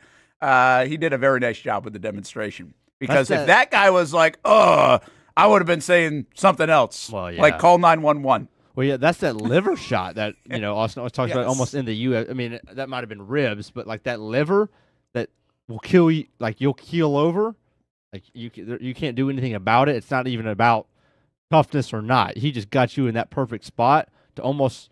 he did a very nice job with the demonstration. Because if that guy was like, I would have been saying something else. Well, yeah. Like call 911. Well, yeah, that's that liver shot that, Austen was talking about almost in the U.S. I mean, that might have been ribs, but that liver that will kill you, you'll keel over. You can't do anything about it. It's not even about toughness or not. He just got you in that perfect spot to almost,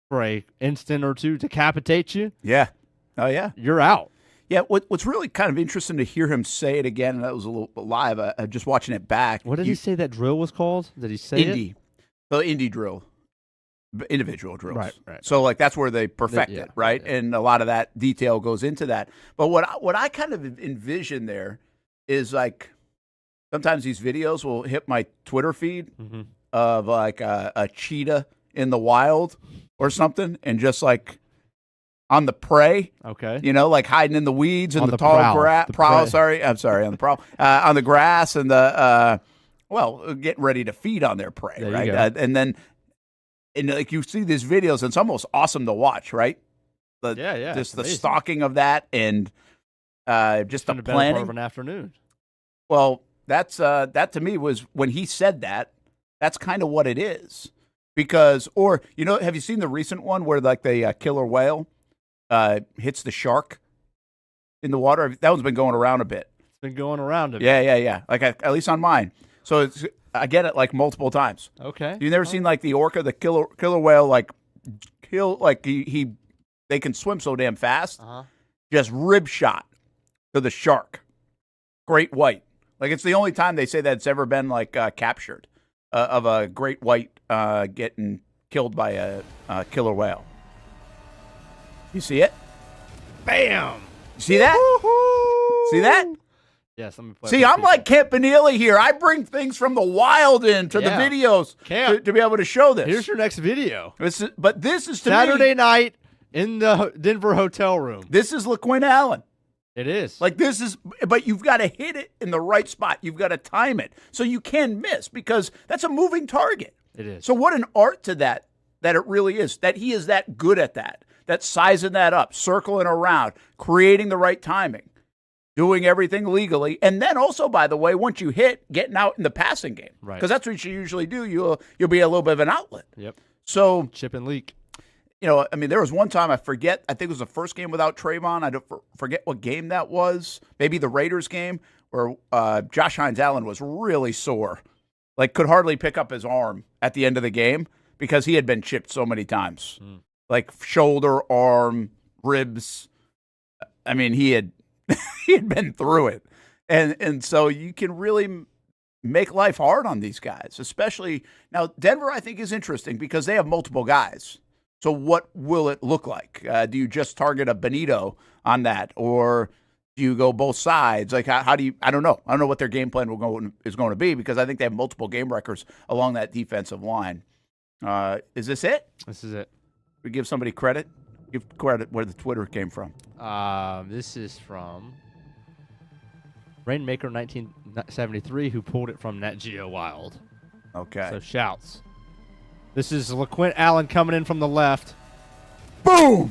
for a instant or two, decapitate you. Yeah. Oh, yeah. You're out. Yeah, what's really kind of interesting to hear him say it again, and that was a little live, just watching it back. What did he say that drill was called? Did he say Indy. The Indy drill. Individual drills. Right. So, that's where they perfect it, right? Yeah. And a lot of that detail goes into that. But what I kind of envision there is, sometimes these videos will hit my Twitter feed of, a cheetah in the wild or something, and just, on the prey. Okay. Like hiding in the weeds and On the the tall prowl. prowl. Sorry, I'm sorry, on the prowl, on the grass and the getting ready to feed on their prey, There you right? go. And then, like you see these videos, and it's almost awesome to watch, right? Yeah. Just the amazing. stalking of that and just the Been a better part planning. of an afternoon. Well, that to me was when he said that. That's kind of what it is, because have you seen the recent one where like the killer whale hits the shark in the water? That one's been going around a bit. It's been going around a bit. Yeah. Like at least on mine. So I get it like multiple times. Okay. You've never seen like the orca, the killer whale, like kill like they can swim so damn fast. Just rib shot to the shark, great white. Like it's the only time they say that it's ever been like captured of a great white getting killed by a killer whale. You see it? Bam! You see that? See that? Yes. Let me play See, I'm like Campanile here. I bring things from the wild into the videos to be able to show this. Here's your next video. This is to Saturday me, night in the Denver hotel room. This is Lequint Allen. It is. Like this is, but you've got to hit it in the right spot. You've got to time it so you can miss because that's a moving target. It is. So what an art to that it really is, that he is that good at that sizing that up, circling around, creating the right timing, doing everything legally. And then also, by the way, once you hit, getting out in the passing game. Right. Because that's what you usually do. You'll be a little bit of an outlet. Yep. So chip and leak. I mean, there was one time I think it was the first game without Trayvon. I don't forget what game that was. Maybe the Raiders game where Josh Hines Allen was really sore. Like, could hardly pick up his arm at the end of the game because he had been chipped so many times. Like, shoulder, arm, ribs. I mean, he had been through it. And so you can really make life hard on these guys, especially now. Denver, I think, is interesting because they have multiple guys. So what will it look like? Do you just target a Benito on that, or do you go both sides? Like how do you? I don't know. I don't know what their game plan is going to be because I think they have multiple game records along that defensive line. Is this it? This is it. We give somebody credit. Give credit where the Twitter came from. This is from Rainmaker 1973, who pulled it from Nat Geo Wild. Okay. So shouts. This is Lequint Allen coming in from the left. Boom!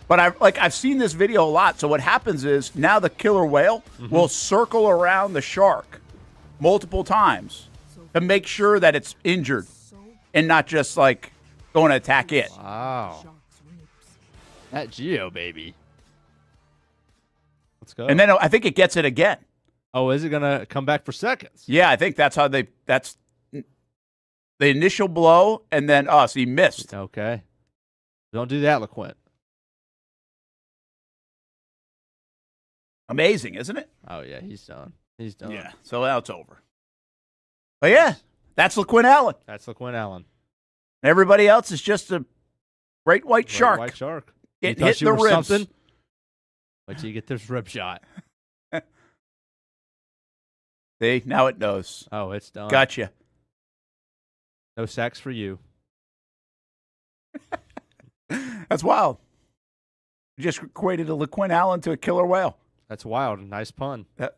But I've seen this video a lot. So what happens is now the killer whale will circle around the shark multiple times to make sure that it's injured and not just like going to attack it. Wow. That Geo, baby. Let's go. And then I think it gets it again. Oh, is it going to come back for seconds? Yeah, I think that's how that's the initial blow, and then so he missed. Okay. Don't do that, Lequint. Amazing, isn't it? Oh, yeah, he's done. He's done. Yeah, so now it's over. But yeah, that's Lequint Allen. That's Lequint Allen. Everybody else is just a great white shark. White shark. Getting hit in the ribs. Something? Wait till you get this rib shot. See, now it knows. Oh, it's done. Gotcha. No sacks for you. That's wild. You just equated a Lequint Allen to a killer whale. That's wild. Nice pun. That's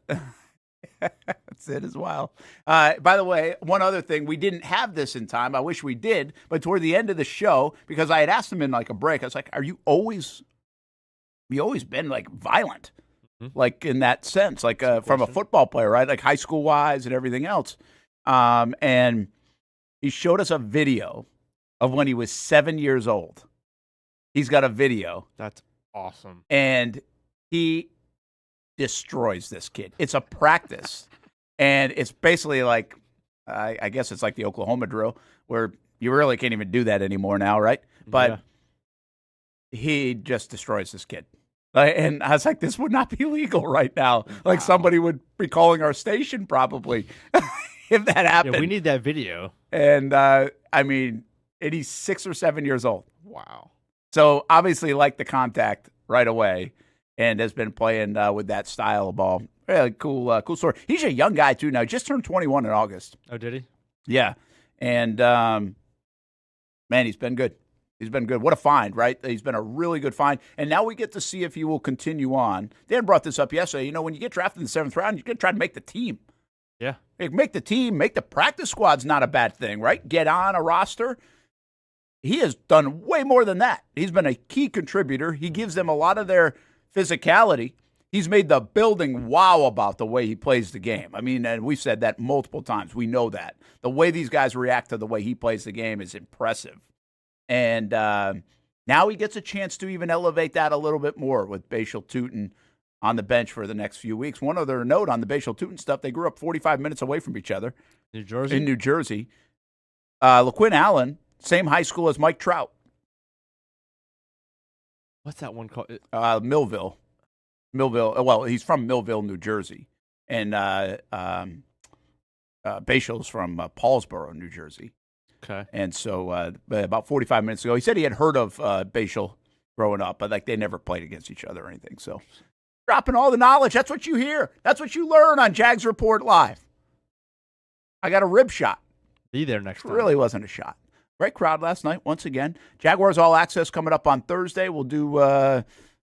it as well. By the way, one other thing, we didn't have this in time. I wish we did, but toward the end of the show, because I had asked him in like a break, I was like, have you always been like violent? Like in that sense, like from a football player, right? Like high school wise and everything else. And he showed us a video of when he was 7 years old. He's got a video. That's awesome. And he destroys this kid. It's a practice. And it's basically like, I guess it's like the Oklahoma drill where you really can't even do that anymore now, right? But he just destroys this kid. And I was like, this would not be legal right now. Like somebody would be calling our station probably if that happened. Yeah, we need that video. And I mean, and he's 6 or 7 years old. Wow. So obviously liked the contact right away and has been playing with that style of ball. Really cool story. He's a young guy too now. He just turned 21 in August. Oh, did he? Yeah. And man, he's been good. He's been good. What a find, right? He's been a really good find. And now we get to see if he will continue on. Dan brought this up yesterday. You know, when you get drafted in the 7th round, you're going to try to make the team. Yeah. Make the team, make the practice squad's not a bad thing, right? Get on a roster. He has done way more than that. He's been a key contributor. He gives them a lot of their physicality. He's made the building wow about the way he plays the game. I mean, and we've said that multiple times. We know that. The way these guys react to the way he plays the game is impressive. And now he gets a chance to even elevate that a little bit more with Tuten on the bench for the next few weeks. One other note on the Tuten stuff, they grew up 45 minutes away from each other. New Jersey? In New Jersey. LeQuint Allen, same high school as Mike Trout. What's that one called? Millville. Well, he's from Millville, New Jersey. And Bashal's from Paulsboro, New Jersey. Okay. And so about 45 minutes ago, he said he had heard of Bashal growing up, but like they never played against each other or anything. So dropping all the knowledge. That's what you hear. That's what you learn on Jags Report Live. I got a rib shot. Be there next time. It really wasn't a shot. Great crowd last night, once again. Jaguars All Access coming up on Thursday. We'll do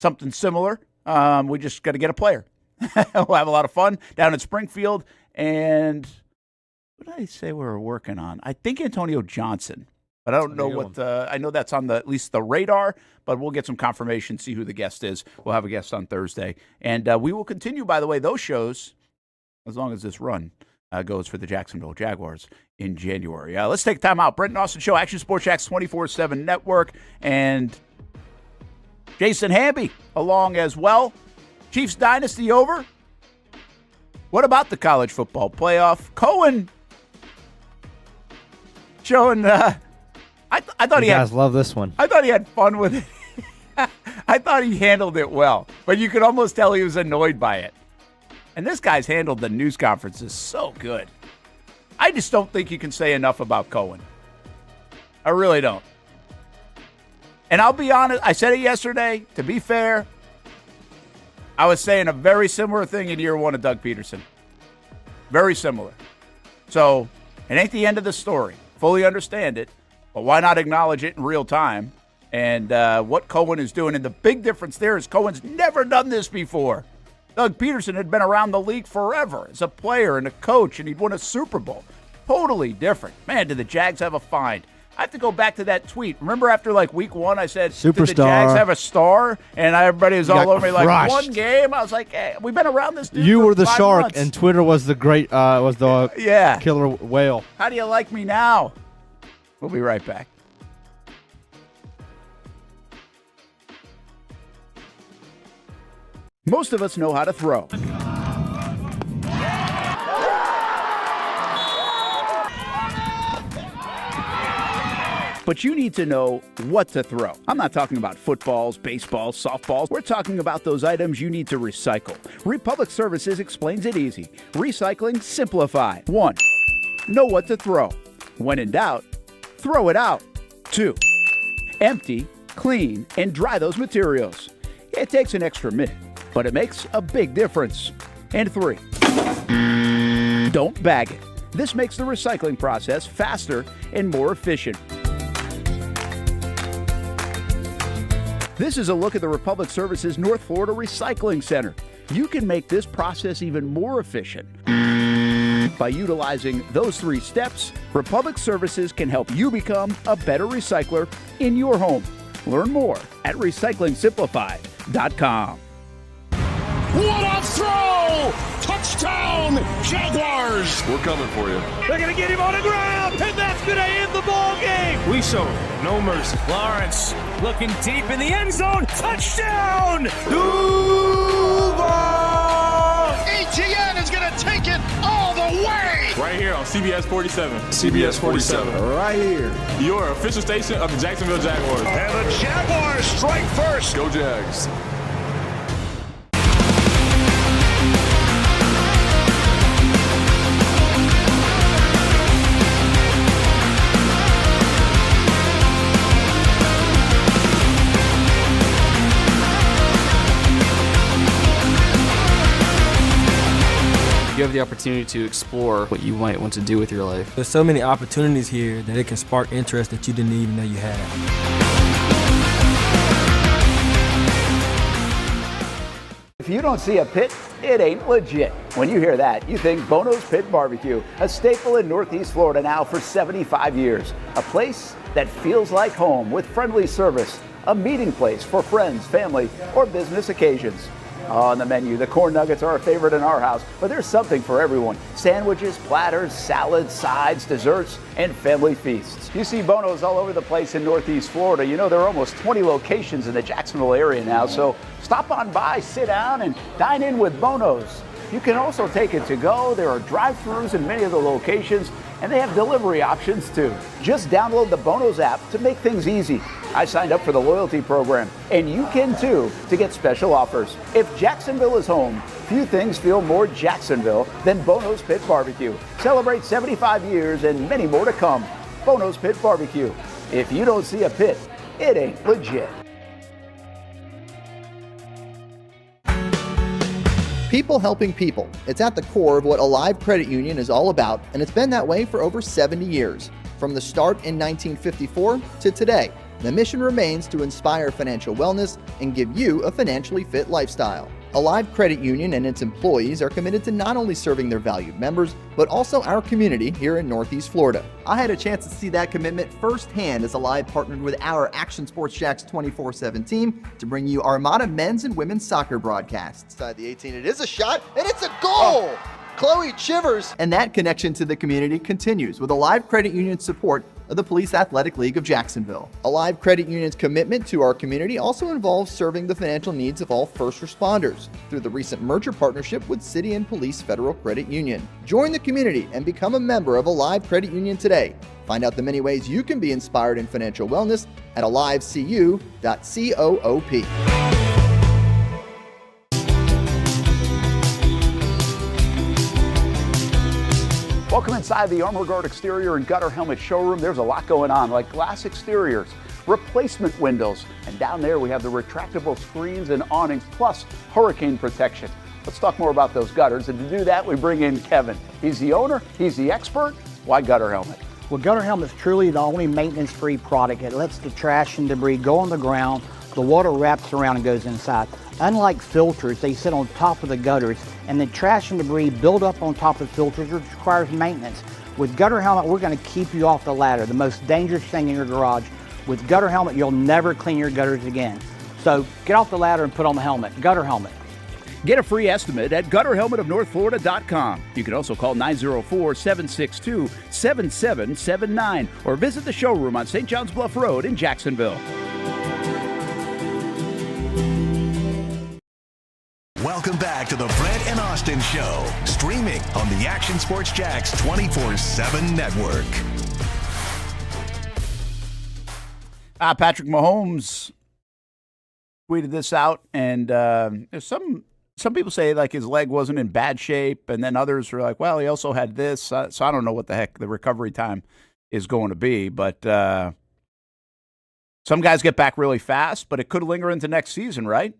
something similar. We just got to get a player. We'll have a lot of fun down in Springfield. And what did I say we were working on? I think Antonio Johnson. But I don't know what I know that's on at least the radar, but we'll get some confirmation, see who the guest is. We'll have a guest on Thursday. And we will continue, by the way, those shows as long as this run goes for the Jacksonville Jaguars in January. Let's take time out. Brent and Austen Show, Action Sports Jax 24/7 Network, and Jason Hamby along as well. Chiefs dynasty over. What about the college football playoff? Coen showing. I thought you guys love this one. I thought he had fun with it. I thought he handled it well, but you could almost tell he was annoyed by it. And this guy's handled the news conferences so good. I just don't think you can say enough about Coen. I really don't. And I'll be honest, I said it yesterday. To be fair, I was saying a very similar thing in year one of Doug Peterson. Very similar. So it ain't the end of the story. Fully understand it. But why not acknowledge it in real time? And what Coen is doing. And the big difference there is Cohen's never done this before. Doug Peterson had been around the league forever as a player and a coach, and he'd won a Super Bowl. Totally different. Man, did the Jags have a find. I have to go back to that tweet. Remember after like week one, I said, Superstar. Did the Jags have a star? And everybody was all over me like, crushed. one game? I was like, hey, we've been around this dude You for were the 5 shark, months. and Twitter was the killer whale. How do you like me now? We'll be right back. Most of us know how to throw. But you need to know what to throw. I'm not talking about footballs, baseballs, softballs. We're talking about those items you need to recycle. Republic Services explains it easy. Recycling simplified. 1. Know what to throw. When in doubt, throw it out. 2. Empty, clean, and dry those materials. It takes an extra minute, but it makes a big difference. And 3. Don't bag it. This makes the recycling process faster and more efficient. This is a look at the Republic Services North Florida Recycling Center. You can make this process even more efficient. By utilizing those 3 steps, Republic Services can help you become a better recycler in your home. Learn more at recyclingsimplified.com. What a throw! Touchdown, Jaguars! We're coming for you. They're going to get him on the ground, and that's going to end the ball game. We show no mercy. Lawrence looking deep in the end zone. Touchdown! Duval! Etienne is going to take it all the way! Right here on CBS 47. CBS 47. Right here. Your official station of the Jacksonville Jaguars. And the Jaguars strike first. Go Jags. You have the opportunity to explore what you might want to do with your life. There's so many opportunities here that it can spark interest that you didn't even know you had. you don't see a pit, it ain't legit. When you hear that, you think Bono's Pit Barbecue, a staple in Northeast Florida now for 75 years. A place that feels like home with friendly service, a meeting place for friends, family, or business occasions. On the menu, the corn nuggets are a favorite in our house, but there's something for everyone. Sandwiches, platters, salads, sides, desserts, and family feasts. You see Bono's all over the place in Northeast Florida. You know, there are almost 20 locations in the Jacksonville area now, so stop on by, sit down, and dine in with Bono's. You can also take it to go. There are drive-thrus in many of the locations, and they have delivery options too. Just download the Bono's app to make things easy. I signed up for the loyalty program, and you can too, to get special offers. If Jacksonville is home, few things feel more Jacksonville than Bono's Pit Barbecue. Celebrate 75 years and many more to come. Bono's Pit Barbecue. If you don't see a pit, it ain't legit. People helping people. It's at the core of what Alive Credit Union is all about, and it's been that way for over 70 years. From the start in 1954 to today, the mission remains to inspire financial wellness and give you a financially fit lifestyle. Alive Credit Union and its employees are committed to not only serving their valued members, but also our community here in Northeast Florida. I had a chance to see that commitment firsthand as Alive partnered with our Action Sports Jacks 24/7 team to bring you Armada men's and women's soccer broadcasts. Inside the 18, it is a shot, and it's a goal! Chloe Chivers! And that connection to the community continues with Alive Credit Union's support of the Police Athletic League of Jacksonville. Alive Credit Union's commitment to our community also involves serving the financial needs of all first responders through the recent merger partnership with City and Police Federal Credit Union. Join the community and become a member of Alive Credit Union today. Find out the many ways you can be inspired in financial wellness at alivecu.coop. Welcome inside the Armor Guard exterior and gutter helmet showroom. There's a lot going on, like glass exteriors, replacement windows, and down there we have the retractable screens and awnings, plus hurricane protection. Let's talk more about those gutters, and to do that, we bring in Kevin. He's the owner, he's the expert. Why Gutter Helmet? Well, Gutter Helmet's truly the only maintenance-free product. It lets the trash and debris go on the ground, the water wraps around and goes inside. Unlike filters, they sit on top of the gutters, and the trash and debris build up on top of filters, which requires maintenance. With Gutter Helmet, we're going to keep you off the ladder, the most dangerous thing in your garage. With Gutter Helmet, you'll never clean your gutters again. So get off the ladder and put on the helmet. Gutter Helmet. Get a free estimate at gutterhelmetofnorthflorida.com. You can also call 904-762-7779 or visit the showroom on St. John's Bluff Road in Jacksonville. Welcome back to the Brent and Austen Show, streaming on the Action Sports Jacks 24/7 network. Patrick Mahomes tweeted this out, and some people say like his leg wasn't in bad shape, and then others were like, well, he also had this, so I don't know what the heck the recovery time is going to be, but some guys get back really fast, but it could linger into next season, right?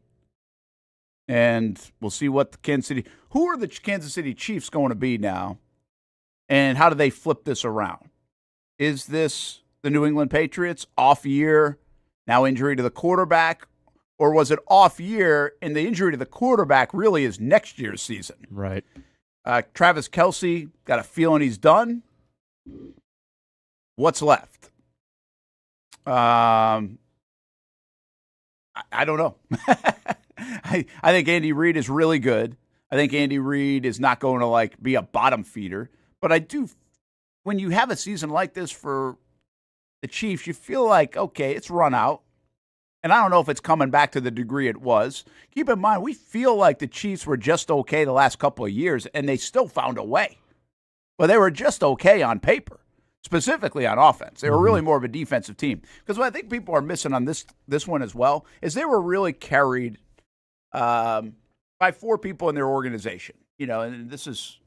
And we'll see what the who are the Kansas City Chiefs going to be now, and how do they flip this around? Is this the New England Patriots, off year, now injury to the quarterback, or was it off year and the injury to the quarterback really is next year's season? Right. Travis Kelce, got a feeling he's done. What's left? I don't know. I think Andy Reid is really good. I think Andy Reid is not going to be a bottom feeder. But I do, when you have a season like this for the Chiefs, you feel like, okay, it's run out. And I don't know if it's coming back to the degree it was. Keep in mind, we feel like the Chiefs were just okay the last couple of years, and they still found a way. But they were just okay on paper, specifically on offense. They were really more of a defensive team. Because what I think people are missing on this one as well is they were really carried by four people in their organization. You know, and this is,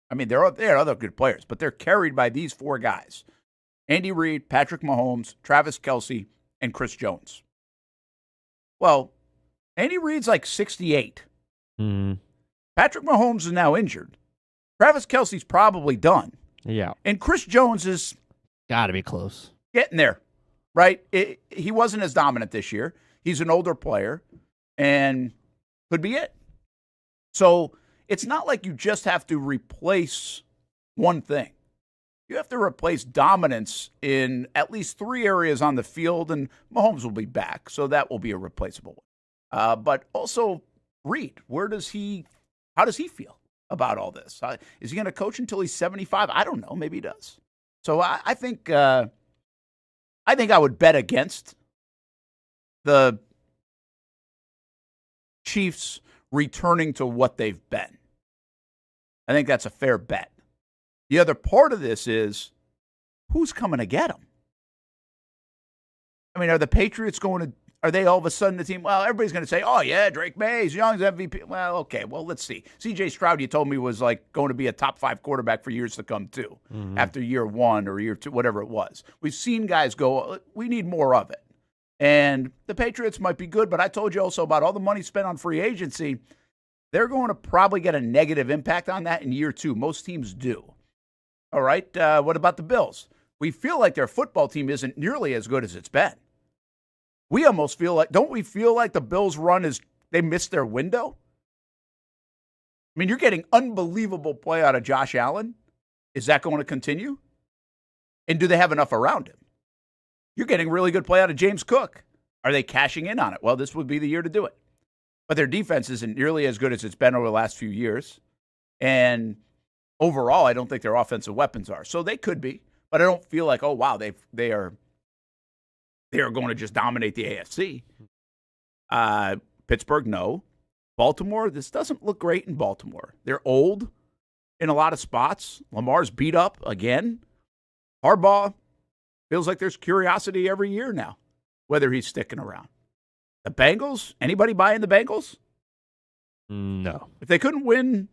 I mean, they're other good players, but they're carried by these four guys. Andy Reid, Patrick Mahomes, Travis Kelce, and Chris Jones. Well, Andy Reid's like 68. Mm-hmm. Patrick Mahomes is now injured. Travis Kelce's probably done. Yeah. And Chris Jones is got to be close. Getting there, right? He wasn't as dominant this year. He's an older player. And could be it. So it's not like you just have to replace one thing. You have to replace dominance in at least 3 areas on the field, and Mahomes will be back, so that will be a replaceable one. But also, Reed, how does he feel about all this? Is he going to coach until he's 75? I don't know. Maybe he does. So I think I would bet against the Chiefs returning to what they've been. I think that's a fair bet. The other part of this is who's coming to get them? I mean, are the Patriots are they all of a sudden the team? Well, everybody's going to say, oh, yeah, Drake May's Young's MVP. Well, okay, well, let's see. C.J. Stroud, you told me, was like going to be a top 5 quarterback for years to come, too, after year 1 or year 2, whatever it was. We've seen guys go, we need more of it. And the Patriots might be good, but I told you also about all the money spent on free agency. They're going to probably get a negative impact on that in year 2. Most teams do. All right, what about the Bills? We feel like their football team isn't nearly as good as it's been. We almost feel like, don't we feel like the Bills' run they missed their window? I mean, you're getting unbelievable play out of Josh Allen. Is that going to continue? And do they have enough around him? You're getting really good play out of James Cook. Are they cashing in on it? Well, this would be the year to do it. But their defense isn't nearly as good as it's been over the last few years. And overall, I don't think their offensive weapons are. So they could be, but I don't feel like, oh, wow, they are going to just dominate the AFC. Pittsburgh, no. Baltimore, this doesn't look great in Baltimore. They're old in a lot of spots. Lamar's beat up again. Harbaugh, feels like there's curiosity every year now, whether he's sticking around. The Bengals, anybody buying the Bengals? No. If they couldn't win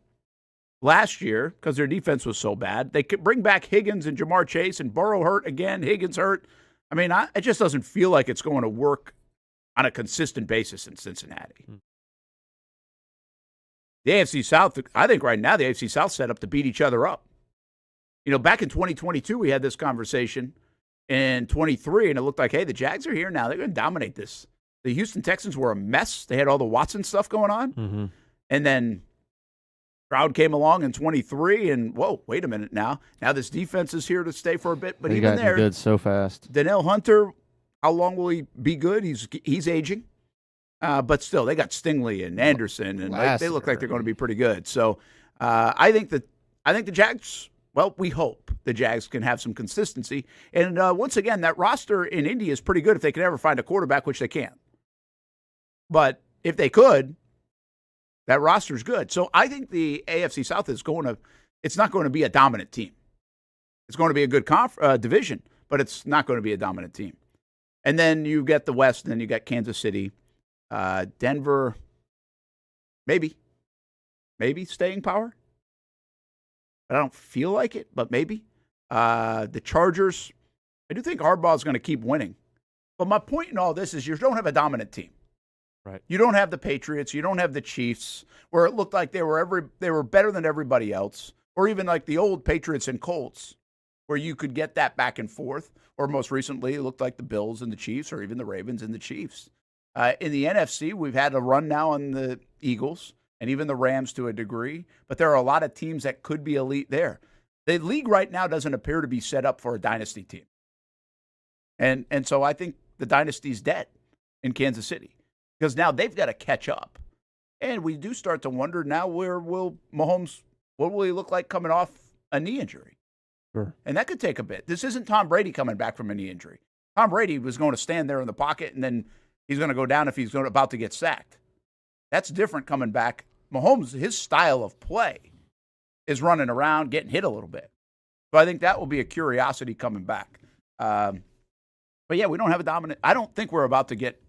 last year because their defense was so bad, they could bring back Higgins and Jamar Chase, and Burrow hurt again, Higgins hurt. I mean, it just doesn't feel like it's going to work on a consistent basis in Cincinnati. The AFC South, I think right now the AFC South set up to beat each other up. You know, back in 2022, we had this conversation in 23, and it looked like, hey, the Jags are here now. They're going to dominate this. The Houston Texans were a mess. They had all the Watson stuff going on. Mm-hmm. And then Stroud came along in 23, and whoa, wait a minute now. Now this defense is here to stay for a bit. But they even got there, good so fast. Danielle Hunter, how long will he be good? He's aging. But still, they got Stingley and Anderson, and they look like they're going to be pretty good. So I think the Jags, well, we hope the Jags can have some consistency. And once again, that roster in Indy is pretty good if they can ever find a quarterback, which they can't. But if they could, that roster's good. So I think the AFC South it's not going to be a dominant team. It's going to be a good division, but it's not going to be a dominant team. And then you get the West, and then you got Kansas City, Denver, maybe staying power. But I don't feel like it, but maybe. The Chargers, I do think Harbaugh is going to keep winning. But my point in all this is you don't have a dominant team. Right. You don't have the Patriots. You don't have the Chiefs, where it looked like they were better than everybody else, or even like the old Patriots and Colts, where you could get that back and forth. Or most recently, it looked like the Bills and the Chiefs, or even the Ravens and the Chiefs. In the NFC, we've had a run now on the Eagles and even the Rams to a degree, but there are a lot of teams that could be elite there. The league right now doesn't appear to be set up for a dynasty team. And so I think the dynasty's dead in Kansas City. Because now they've got to catch up. And we do start to wonder now, what will he look like coming off a knee injury? Sure. And that could take a bit. This isn't Tom Brady coming back from a knee injury. Tom Brady was going to stand there in the pocket, and then he's going to go down if he's about to get sacked. That's different coming back. Mahomes, his style of play is running around, getting hit a little bit. So I think that will be a curiosity coming back. But, yeah, we don't have a dominant – I don't think we're about to get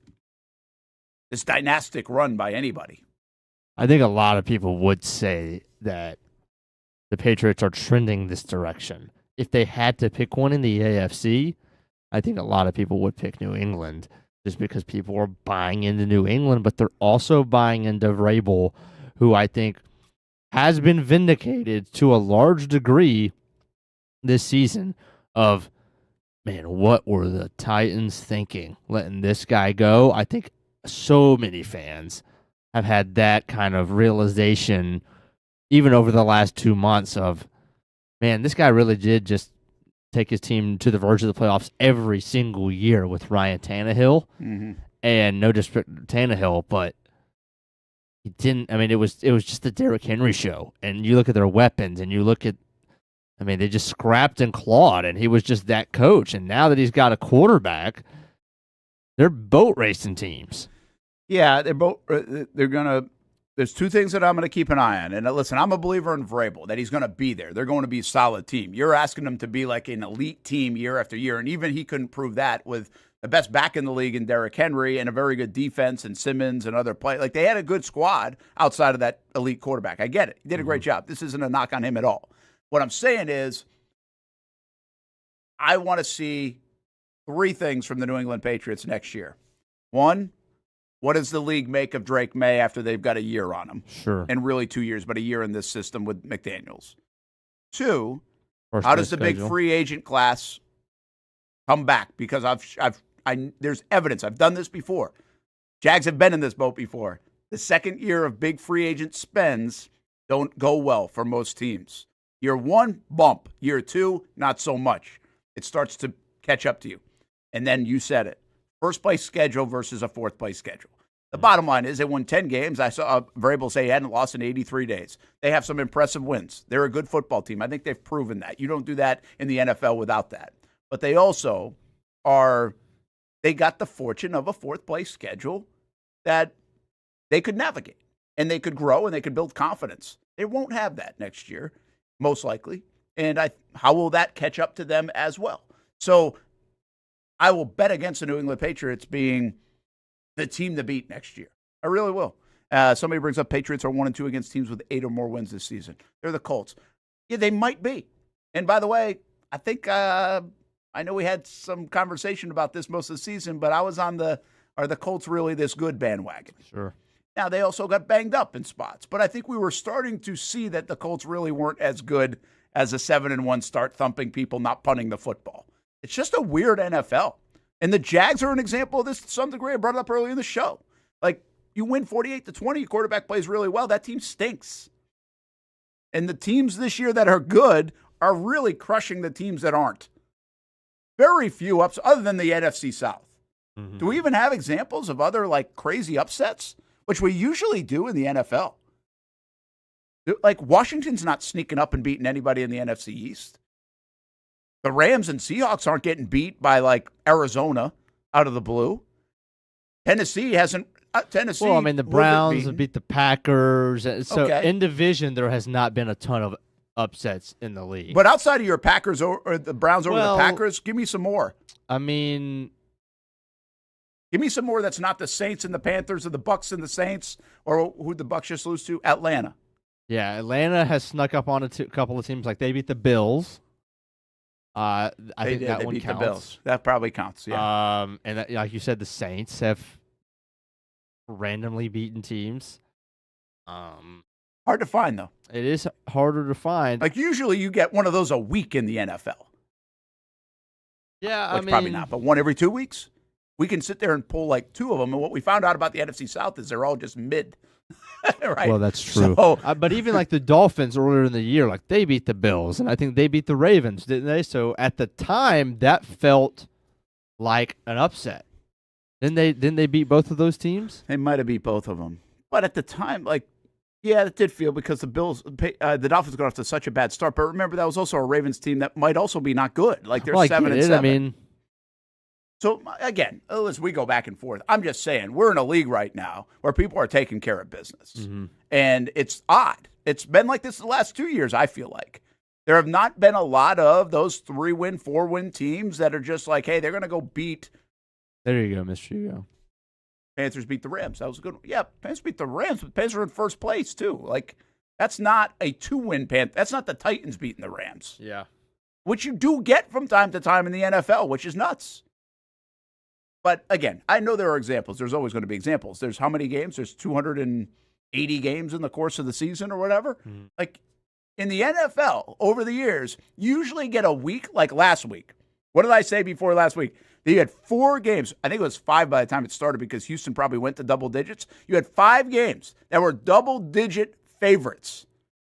this dynastic run by anybody. I think a lot of people would say that the Patriots are trending this direction. If they had to pick one in the AFC, I think a lot of people would pick New England just because people are buying into New England, but they're also buying into Vrabel, who I think has been vindicated to a large degree this season of, man, what were the Titans thinking letting this guy go? I think so many fans have had that kind of realization, even over the last 2 months of, man, this guy really did just take his team to the verge of the playoffs every single year with Ryan Tannehill. Mm-hmm. And no disrespect to Tannehill, but he didn't. I mean, it was just the Derrick Henry show. And you look at their weapons, and you look at, I mean, they just scrapped and clawed, and he was just that coach. And now that he's got a quarterback, they're boat racing teams. Yeah, they're both. They're gonna. There's two things that I'm going to keep an eye on. And listen, I'm a believer in Vrabel, that he's going to be there. They're going to be a solid team. You're asking them to be like an elite team year after year, and even he couldn't prove that with the best back in the league in Derrick Henry and a very good defense and Simmons and other players. Like, they had a good squad outside of that elite quarterback. I get it. He did a great job. This isn't a knock on him at all. What I'm saying is I want to see three things from the New England Patriots next year. One, what does the league make of Drake May after they've got a year on him? Sure. And really 2 years, but a year in this system with McDaniels. Two, how does the big free agent class come back? Because there's evidence. I've done this before. Jags have been in this boat before. The second year of big free agent spends don't go well for most teams. Year one, bump. Year two, not so much. It starts to catch up to you. And then you said it. First place schedule versus a fourth place schedule. The bottom line is they won 10 games. I saw Vrabel say he hadn't lost in 83 days. They have some impressive wins. They're a good football team. I think they've proven that. You don't do that in the NFL without that. But they also they got the fortune of a fourth place schedule that they could navigate and they could grow and they could build confidence. They won't have that next year, most likely. And how will that catch up to them as well? So I will bet against the New England Patriots being the team to beat next year. I really will. Somebody brings up Patriots are 1-2 against teams with 8 or more wins this season. They're the Colts. Yeah, they might be. And by the way, I think I know we had some conversation about this most of the season, but I was on are the Colts really this good bandwagon? Sure. Now, they also got banged up in spots, but I think we were starting to see that the Colts really weren't as good as a 7-1 start, thumping people, not punting the football. It's just a weird NFL. And the Jags are an example of this to some degree. I brought it up earlier in the show. Like, you win 48-20, your quarterback plays really well. That team stinks. And the teams this year that are good are really crushing the teams that aren't. Very few ups other than the NFC South. Mm-hmm. Do we even have examples of other, like, crazy upsets? Which we usually do in the NFL. Like, Washington's not sneaking up and beating anybody in the NFC East. The Rams and Seahawks aren't getting beat by, like, Arizona out of the blue. Tennessee hasn't. Well, I mean, the Browns have beat the Packers. So in division, there has not been a ton of upsets in the league. But outside of your Packers or the Browns over the Packers, give me some more. I mean, give me some more that's not the Saints and the Panthers or the Bucks and the Saints or who the Bucks just lose to? Atlanta. Yeah, Atlanta has snuck up on a couple of teams. Like, they beat the Bills. I think that one counts. The Bills. That probably counts, yeah. And that, like you said, the Saints have randomly beaten teams. Hard to find, though. It is harder to find. Like, usually you get one of those a week in the NFL. Yeah, probably not, but one every 2 weeks? We can sit there and pull, like, two of them, and what we found out about the NFC South is they're all just mid. Right? Well, that's true. So, but even like the Dolphins earlier in the year, like, they beat the Bills, and I think they beat the Ravens, didn't they? So at the time, that felt like an upset. Didn't they beat both of those teams? They might have beat both of them. But at the time, like, yeah, it did feel because the Dolphins got off to such a bad start. But remember, that was also a Ravens team that might also be not good. Like, they're 7-7. I mean, so, again, as we go back and forth, I'm just saying we're in a league right now where people are taking care of business. Mm-hmm. And it's odd. It's been like this the last 2 years, I feel like. There have not been a lot of those 3-win, 4-win teams that are just like, hey, they're going to go beat. There you go, Mr. Hugo. Panthers beat the Rams. That was a good one. Yeah, Panthers beat the Rams, but the Panthers are in first place, too. Like, that's not a 2-win Panthers. That's not the Titans beating the Rams. Yeah. Which you do get from time to time in the NFL, which is nuts. But, again, I know there are examples. There's always going to be examples. There's how many games? There's 280 games in the course of the season or whatever. Mm-hmm. Like, in the NFL, over the years, you usually get a week like last week. What did I say before last week? You had 4 games. I think it was 5 by the time it started because Houston probably went to double digits. You had 5 games that were double-digit favorites.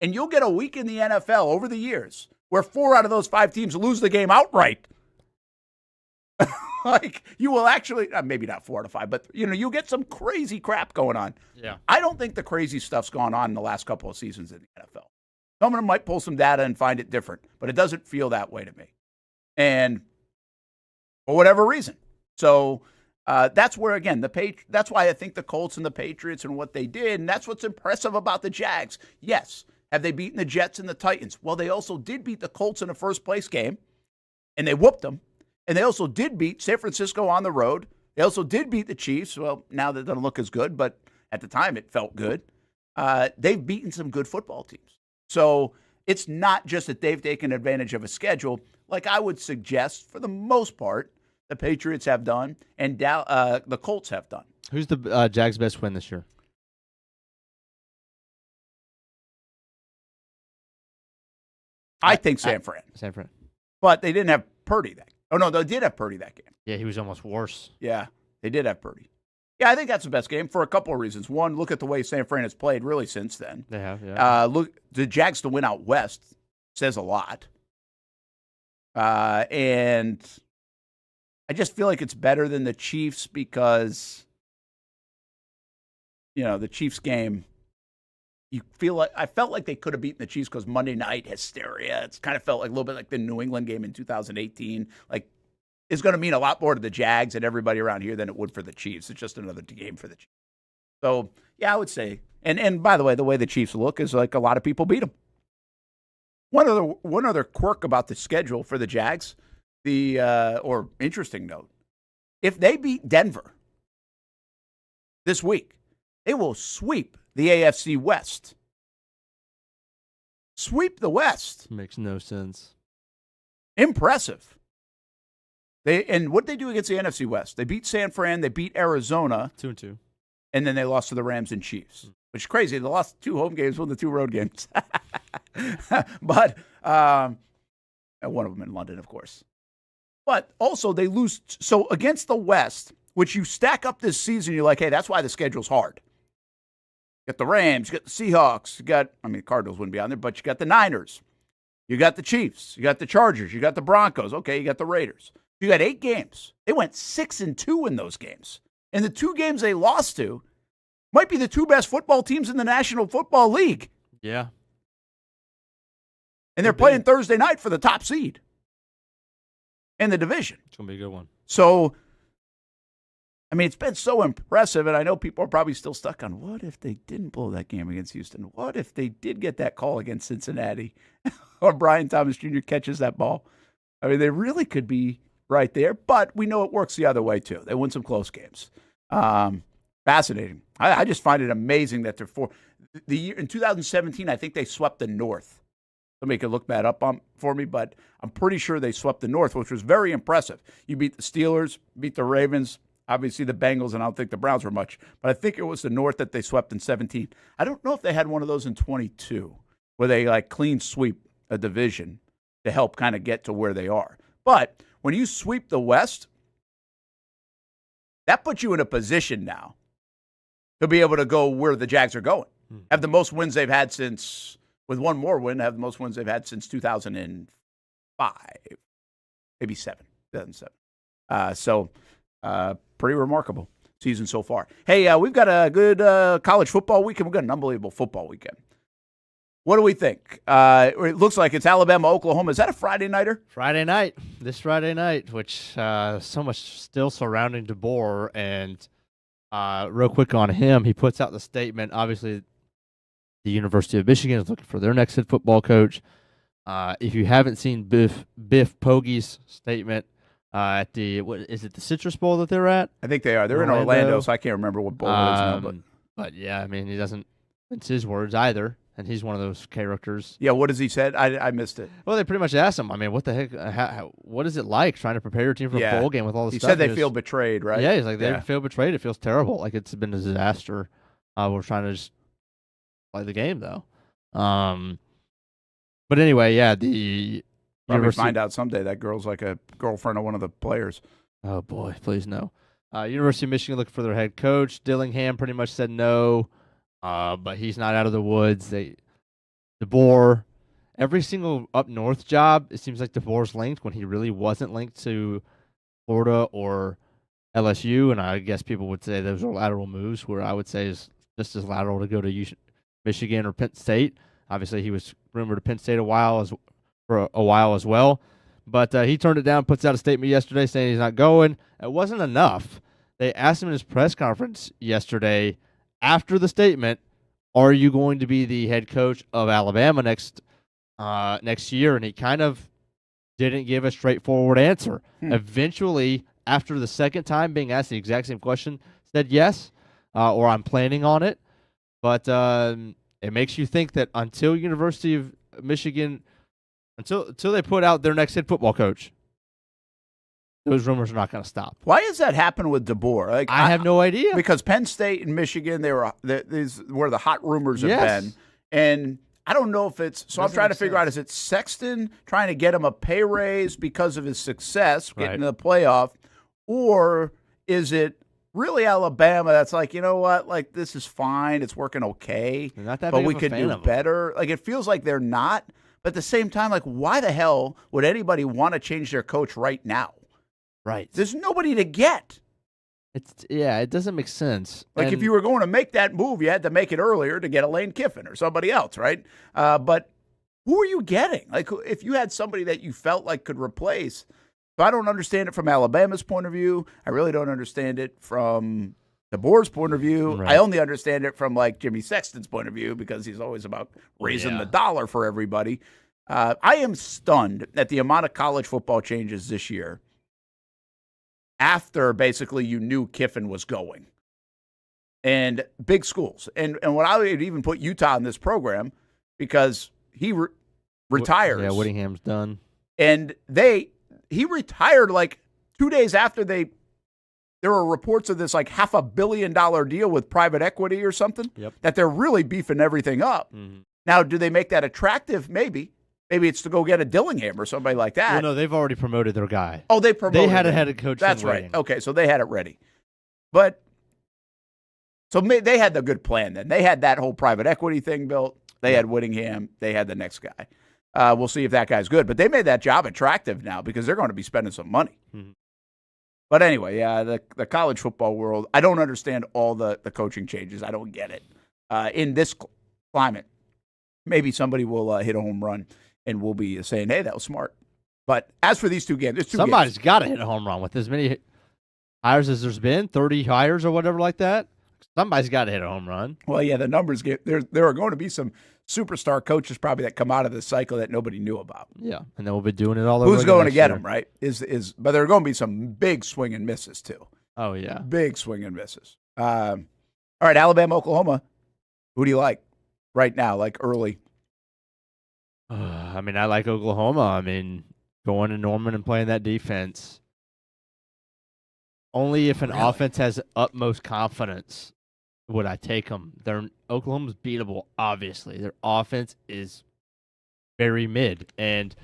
And you'll get a week in the NFL over the years where 4 out of those 5 teams lose the game outright. Like, you will actually, maybe not 4 out of 5, but, you'll get some crazy crap going on. Yeah. I don't think the crazy stuff's gone on in the last couple of seasons in the NFL. Some of them might pull some data and find it different, but it doesn't feel that way to me. And for whatever reason. So that's where, again, that's why I think the Colts and the Patriots and what they did, and that's what's impressive about the Jags. Yes, have they beaten the Jets and the Titans? Well, they also did beat the Colts in a first-place game, and they whooped them. And they also did beat San Francisco on the road. They also did beat the Chiefs. Well, now that doesn't look as good, but at the time it felt good. They've beaten some good football teams. So it's not just that they've taken advantage of a schedule, like I would suggest, for the most part, the Patriots have done and the Colts have done. Who's the Jags' best win this year? I think San Fran. San Fran. But they didn't have Purdy that game. Oh, no, they did have Purdy that game. Yeah, he was almost worse. Yeah, they did have Purdy. Yeah, I think that's the best game for a couple of reasons. One, look at the way San Fran has played really since then. They have, yeah. Look, the Jags to win out west says a lot. And I just feel like it's better than the Chiefs because, the Chiefs game, I felt like they could have beaten the Chiefs because Monday night hysteria. It's kind of felt like a little bit like the New England game in 2018. Like, it's going to mean a lot more to the Jags and everybody around here than it would for the Chiefs. It's just another game for the Chiefs. So, yeah, I would say. And by the way the Chiefs look is like a lot of people beat them. One other quirk about the schedule for the Jags, or interesting note, if they beat Denver this week, they will sweep the AFC West. Sweep the West. Makes no sense. Impressive. And what did they do against the NFC West? They beat San Fran. They beat Arizona. 2-2. And then they lost to the Rams and Chiefs, which is crazy. They lost 2 home games, won the 2 road games. But one of them in London, of course. But also they lose. So against the West, which you stack up this season, you're like, hey, that's why the schedule's hard. You got the Rams, you got the Seahawks, Cardinals wouldn't be on there, but you got the Niners, you got the Chiefs, you got the Chargers, you got the Broncos, okay, you got the Raiders. You got 8 games. They went 6-2 in those games. And the 2 games they lost to might be the 2 best football teams in the National Football League. Yeah. And they're playing Thursday night for the top seed in the division. It's going to be a good one. So, it's been so impressive, and I know people are probably still stuck on what if they didn't blow that game against Houston? What if they did get that call against Cincinnati or Brian Thomas Jr. catches that ball? They really could be right there, but we know it works the other way, too. They win some close games. Fascinating. I just find it amazing that the year in 2017, I think they swept the North. Somebody could look that up for me, but I'm pretty sure they swept the North, which was very impressive. You beat the Steelers, beat the Ravens, obviously the Bengals, and I don't think the Browns were much, but I think it was the North that they swept in 17. I don't know if they had one of those in 22, where they clean sweep a division to help kind of get to where they are. But when you sweep the West, that puts you in a position now to be able to go where the Jags are going. Have the most wins they've had since, with one more win, have the most wins they've had since 2005, maybe 2007. So pretty remarkable season so far. Hey, we've got a good college football weekend. We've got an unbelievable football weekend. What do we think? It looks like it's Alabama, Oklahoma. Is that a Friday nighter? Friday night. This Friday night, which so much still surrounding DeBoer. And real quick on him, he puts out the statement. Obviously, the University of Michigan is looking for their next head football coach. If you haven't seen Biff Poggi's statement at the the Citrus Bowl that they're at? I think they are. They're in Orlando, so I can't remember what bowl it is now. But yeah, he doesn't. It's his words either. And he's one of those characters. Yeah, what has he said? I missed it. Well, they pretty much asked him, what the heck, what is it like trying to prepare your team for a bowl game with all this stuff? He said they feel betrayed, right? Yeah, he's like, they feel betrayed. It feels terrible. It's been a disaster. We're trying to just play the game, though. But anyway, yeah, the Probably find out someday that girl's like a girlfriend of one of the players. Oh, boy, please no. University of Michigan looking for their head coach. Dillingham pretty much said no, but he's not out of the woods. DeBoer, every single up north job, it seems like DeBoer's linked when he really wasn't linked to Florida or LSU, and I guess people would say those are lateral moves, where I would say is just as lateral to go to Michigan or Penn State. Obviously, he was rumored to Penn State for a while as well. But he turned it down, puts out a statement yesterday saying he's not going. It wasn't enough. They asked him in his press conference yesterday after the statement, are you going to be the head coach of Alabama next year? And he kind of didn't give a straightforward answer. Eventually, after the second time being asked the exact same question, said yes, or I'm planning on it. But it makes you think that until University of Michigan, until they put out their next head football coach, those rumors are not going to stop. Why has that happened with DeBoer? Like, I have no idea. Because Penn State and Michigan, these were the hot rumors have been. And I don't know if it's – so I'm trying to figure out, is it Sexton trying to get him a pay raise because of his success getting to the playoff, or is it really Alabama that's like, you know what, like this is fine, it's working okay, but we could do better? Like it feels like they're not. But at the same time, like, why the hell would anybody want to change their coach right now? Right. There's nobody to get. It doesn't make sense. Like, if you were going to make that move, you had to make it earlier to get a Lane Kiffin or somebody else, right? But who are you getting? Like, if you had somebody that you felt like could replace. So I don't understand it from Alabama's point of view. I really don't understand it from DeBoer's point of view. Right. I only understand it from, like, Jimmy Sexton's point of view because he's always about raising the dollar for everybody. I am stunned at the amount of college football changes this year after basically you knew Kiffin was going. And big schools. And what I would even put Utah in this program because he retires. Yeah, Whittingham's done. And he retired like 2 days after there were reports of this like $500 million deal with private equity or something, that they're really beefing everything up. Mm-hmm. Now, do they make that attractive? Maybe. Maybe it's to go get a Dillingham or somebody like that. Well, no, they've already promoted their guy. Oh, they promoted They had him. a head coach. That's right. Okay, so they had it ready. But so they had the good plan then. They had that whole private equity thing built. They had Whittingham. They had the next guy. We'll see if that guy's good. But they made that job attractive now because they're going to be spending some money. Mm-hmm. But anyway, yeah, the college football world, I don't understand all the coaching changes. I don't get it. In this climate, maybe somebody will hit a home run and we'll be saying, hey, that was smart. But as for these two games, somebody's got to hit a home run with as many hires as there's been, 30 hires or whatever like that. Somebody's got to hit a home run. Well, yeah, the numbers there are going to be some superstar coaches probably that come out of this cycle that nobody knew about. Yeah, and then we'll be doing it all over. Who's going to get them, right? But there are going to be some big swing and misses too. Oh yeah, big swing and misses. All right, Alabama, Oklahoma. Who do you like right now? Like early. I mean, I like Oklahoma. I mean, going to Norman and playing that defense. Only if an offense has utmost confidence would I take them. Oklahoma's beatable, obviously. Their offense is very mid. And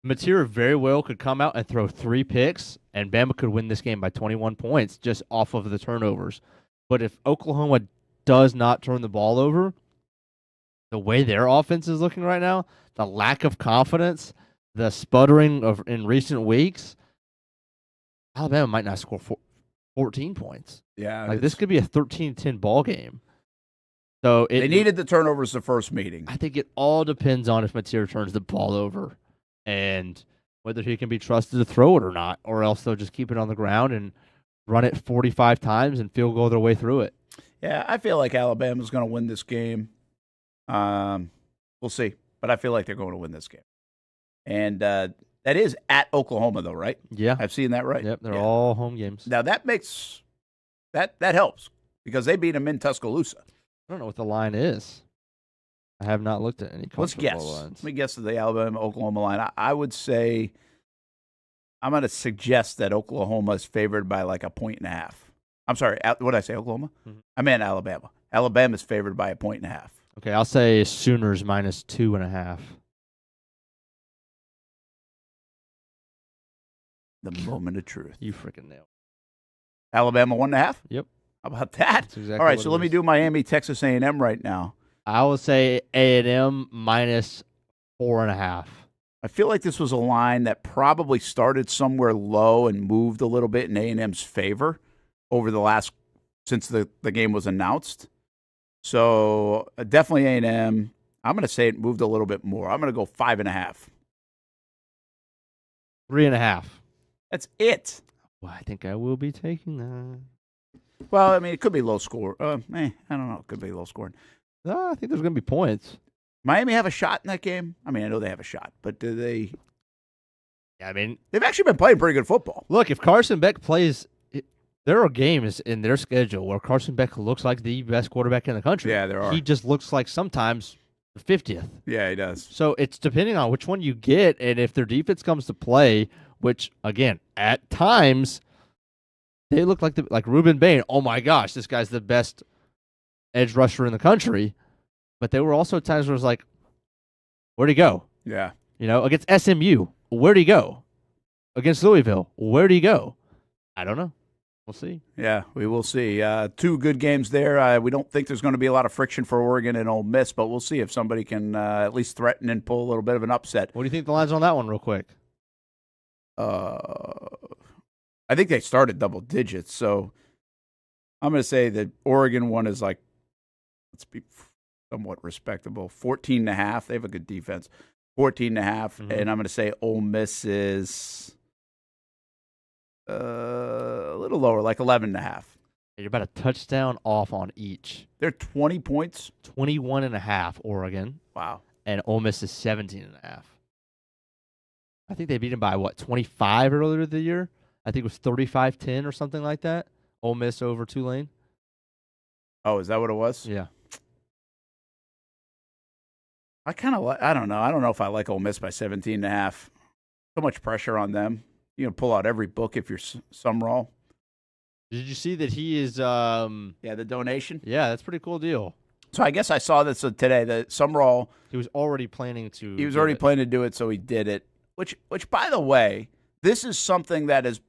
Mateer very well could come out and throw 3 picks, and Bama could win this game by 21 points just off of the turnovers. But if Oklahoma does not turn the ball over, the way their offense is looking right now, the lack of confidence, the sputtering in recent weeks, Alabama might not score 14 points. Yeah. Like this could be a 13-10 ball game. So they needed the turnovers the first meeting. I think it all depends on if Mateer turns the ball over and whether he can be trusted to throw it or not, or else they'll just keep it on the ground and run it 45 times and field goal their way through it. Yeah, I feel like Alabama's going to win this game. We'll see. But I feel like they're going to win this game. And that is at Oklahoma, though, right? Yeah. I've seen that right. Yep, they're all home games. Now, that makes that helps because they beat them in Tuscaloosa. I don't know what the line is. I have not looked at any college football lines. Let me guess the Alabama-Oklahoma line. I would say I'm going to suggest that Oklahoma is favored by like 1.5. I'm sorry. What did I say, Oklahoma? Mm-hmm. I meant Alabama. Alabama's favored by 1.5. Okay, I'll say Sooners minus 2.5. The moment of truth. You freaking nailed. Alabama 1.5. Yep. How about that? Exactly All right, what so it let me is. do Miami, Texas A&M right now. I will say A&M minus 4.5. I feel like this was a line that probably started somewhere low and moved a little bit in A&M's favor over the last since the game was announced. So definitely A&M. I'm going to say it moved a little bit more. I'm going to go 5.5. 3.5. That's it. Well, I think I will be taking that. Well, I mean, it could be low score. I don't know. It could be low scoring. No, I think there's going to be points. Miami have a shot in that game? I mean, I know they have a shot, but do they? I mean, they've actually been playing pretty good football. Look, if Carson Beck plays, there are games in their schedule where Carson Beck looks like the best quarterback in the country. Yeah, there are. He just looks like sometimes the 50th. Yeah, he does. So it's depending on which one you get, and if their defense comes to play, which, again, at times, they look like Reuben Bain. Oh, my gosh, this guy's the best edge rusher in the country. But there were also times where it was like, where'd he go? Yeah. You know, against SMU, where'd he go? Against Louisville, where'd he go? I don't know. We'll see. Yeah, we will see. 2 good games there. We don't think there's going to be a lot of friction for Oregon and Ole Miss, but we'll see if somebody can at least threaten and pull a little bit of an upset. What do you think the line's on that one real quick? I think they started double digits, so I'm going to say that Oregon one is like, let's be somewhat respectable, 14.5. They have a good defense. 14.5, and I'm going to say Ole Miss is a little lower, like 11.5. You're about a touchdown off on each. They're 20 points. 21.5, Oregon. Wow. And Ole Miss is 17.5. I think they beat him by, 25 earlier the year? I think it was 35-10 or something like that. Ole Miss over Tulane. Oh, is that what it was? Yeah. I kind of like, I don't know. I don't know if I like Ole Miss by 17.5. So much pressure on them. You know, pull out every book if you're Sumrall. Did you see that he is the donation? Yeah, that's a pretty cool deal. So I guess I saw this today that Sumrall, he was already planning to planning to do it, so he did it. Which by the way, this is something that is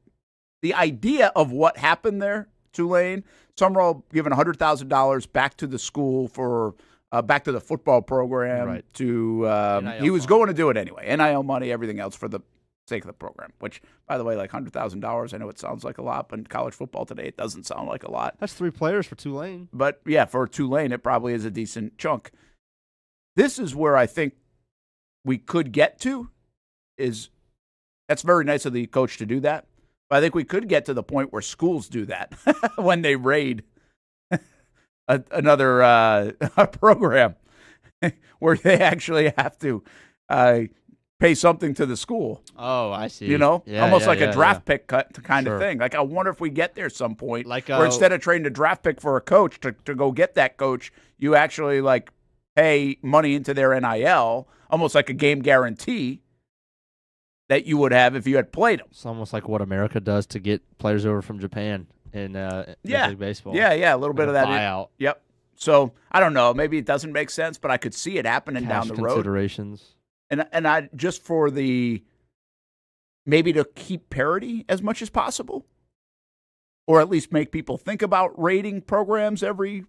the idea of what happened there, Tulane. Sumrall giving $100,000 back to the school for back to the football program. Right. He was going to do it anyway. NIL money, everything else for the sake of the program. Which, by the way, like $100,000. I know it sounds like a lot, but in college football today, it doesn't sound like a lot. That's 3 players for Tulane. But yeah, for Tulane, it probably is a decent chunk. This is where I think we could get to. That's very nice of the coach to do that. But I think we could get to the point where schools do that when they raid another program where they actually have to pay something to the school. Oh, I see. You know, almost like a draft pick kind Sure. of thing. Like, I wonder if we get there some point Like, where instead of trading a draft pick for a coach to go get that coach, you actually like pay money into their NIL, almost like a game guarantee that you would have if you had played them. It's almost like what America does to get players over from Japan in Major League Baseball. Yeah, a little bit of that. Buyout. Yep. So I don't know. Maybe it doesn't make sense, but I could see it happening Cash down the road. considerations. And I just for the maybe to keep parity as much as possible, or at least make people think about rating programs every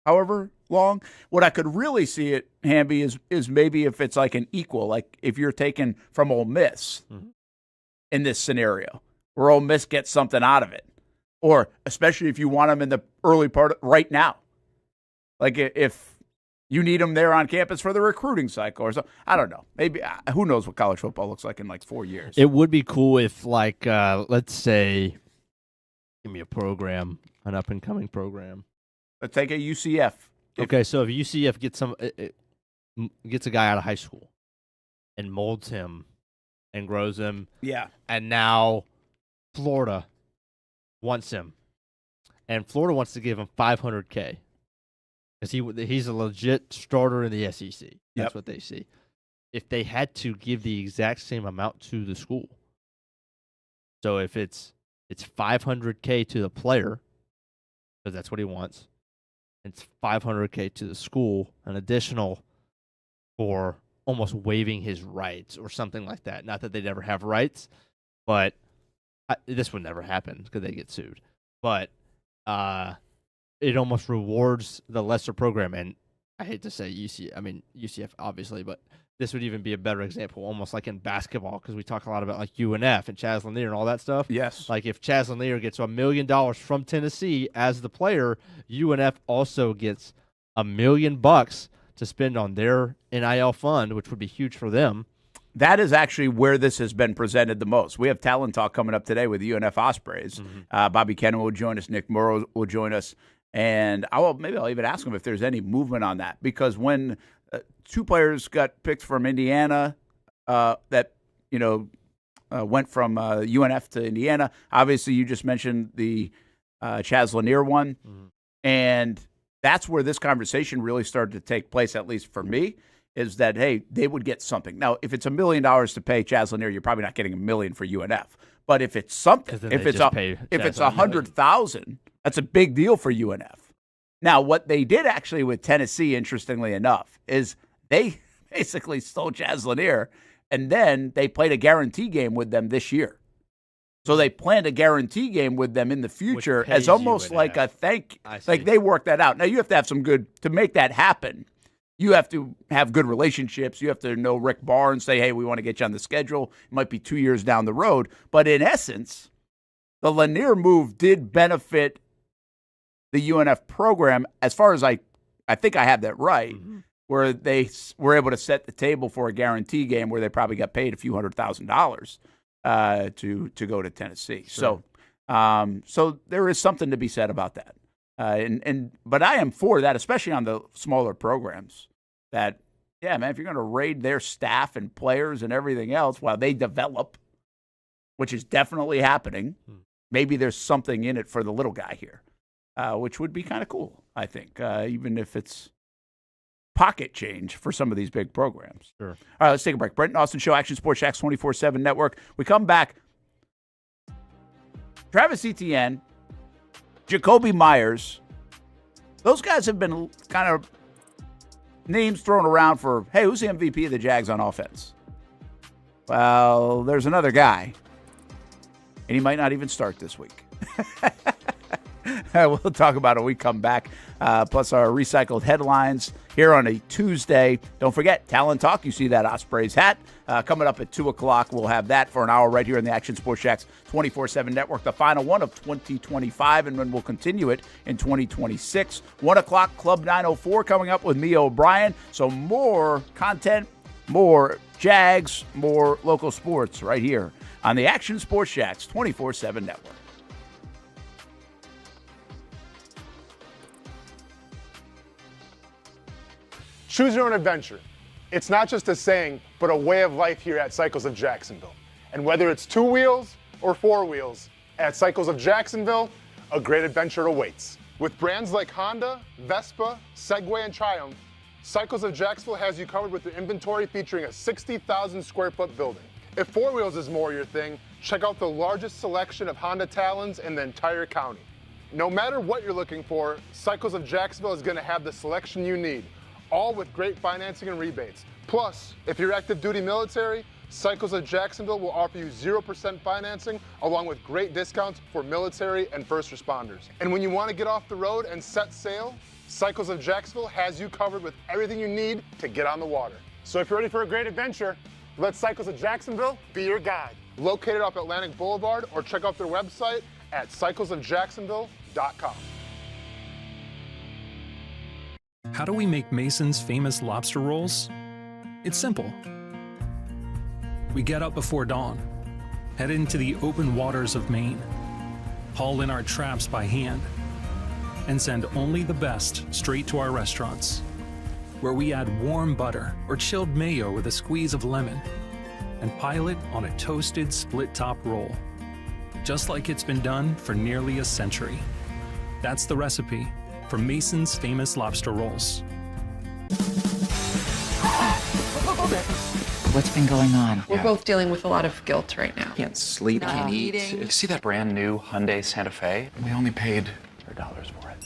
however long. What I could really see it, Hamby, is maybe if it's like an equal, like if you're taken from Ole Miss in this scenario, where Ole Miss gets something out of it, or especially if you want them in the early part right now, like if you need them there on campus for the recruiting cycle or something. I don't know. Maybe who knows what college football looks like in like 4 years. It would be cool if, like, let's say, give me a program, an up-and-coming program. Let's take a UCF. Okay, so if UCF gets a guy out of high school and molds him and grows him, Yeah. and now Florida wants him, and Florida wants to give him $500K because he's a legit starter in the SEC. That's what they see. If they had to give the exact same amount to the school, so if it's $500K to the player because that's what he wants. It's $500K to the school, an additional for almost waiving his rights or something like that. Not that they'd ever have rights, but this would never happen because they get sued. But it almost rewards the lesser program. And I hate to say UCF obviously, but this would even be a better example, almost like in basketball, because we talk a lot about like UNF and Chaz Lanier and all that stuff. Yes. Like if Chaz Lanier gets $1 million from Tennessee as the player, UNF also gets $1 million to spend on their NIL fund, which would be huge for them. That is actually where this has been presented the most. We have Talent Talk coming up today with the UNF Ospreys. Bobby Kennan will join us. Nick Morrow will join us. And maybe I'll even ask him if there's any movement on that. Because when two players got picked from Indiana that, went from UNF to Indiana, obviously you just mentioned the Chaz Lanier one. And that's where this conversation really started to take place, at least for me, is that, hey, they would get something. Now, if it's $1 million to pay Chaz Lanier, you're probably not getting $1 million for UNF. But if it's something, if it's $100,000, that's a big deal for UNF. Now, what they did actually with Tennessee, interestingly enough, is they basically stole Chaz Lanier, and then they played a guarantee game with them this year. So they planned a guarantee game with them in the future as almost like a like they worked that out. Now, you have to have to make that happen, you have to have good relationships. You have to know Rick Barr and say, hey, we want to get you on the schedule. It might be 2 years down the road. But in essence, the Lanier move did benefit the UNF program, as far as I think I have that right, where they were able to set the table for a guarantee game where they probably got paid a few $100,000 to go to Tennessee. Sure. So there is something to be said about that. But I am for that, especially on the smaller programs. That, yeah, man, if you're going to raid their staff and players and everything else while they develop, which is definitely happening, maybe there's something in it for the little guy here, which would be kind of cool, I think, even if it's pocket change for some of these big programs. Sure. All right, let's take a break. Brent and Austen Show, Action Sports Jax 24/7 Network. We come back. Travis Etienne, Jacoby Myers, those guys have been kind of names thrown around for, hey, who's the MVP of the Jags on offense? Well, there's another guy, and he might not even start this week. We'll talk about it when we come back, plus our recycled headlines here on a Tuesday. Don't forget, Talent Talk. You see that Ospreys hat coming up at 2 o'clock. We'll have that for an hour right here in the Action Sports Jax 24/7 Network, the final one of 2025, and then we'll continue it in 2026. 1 o'clock, Club 904 coming up with me, O'Brien. So more content, more Jags, more local sports right here on the Action Sports Jax 24/7 Network. Choose your own adventure. It's not just a saying, but a way of life here at Cycles of Jacksonville. And whether it's 2 wheels or 4 wheels, at Cycles of Jacksonville, a great adventure awaits. With brands like Honda, Vespa, Segway, and Triumph, Cycles of Jacksonville has you covered with their inventory featuring a 60,000 square foot building. If 4 wheels is more your thing, check out the largest selection of Honda Talons in the entire county. No matter what you're looking for, Cycles of Jacksonville is going to have the selection you need, all with great financing and rebates. Plus, if you're active duty military, Cycles of Jacksonville will offer you 0% financing along with great discounts for military and first responders. And when you want to get off the road and set sail, Cycles of Jacksonville has you covered with everything you need to get on the water. So if you're ready for a great adventure, let Cycles of Jacksonville be your guide. Located off Atlantic Boulevard, or check out their website at cyclesofjacksonville.com. How do we make Mason's famous lobster rolls? It's simple. We get up before dawn, head into the open waters of Maine, haul in our traps by hand, and send only the best straight to our restaurants, where we add warm butter or chilled mayo with a squeeze of lemon, and pile it on a toasted split-top roll, just like it's been done for nearly a century. That's the recipe for Mason's famous lobster rolls. What's been going on? We're both dealing with a lot of guilt right now. Can't sleep, can't eat. eating. See that brand new Hyundai Santa Fe? We only paid $100 for it.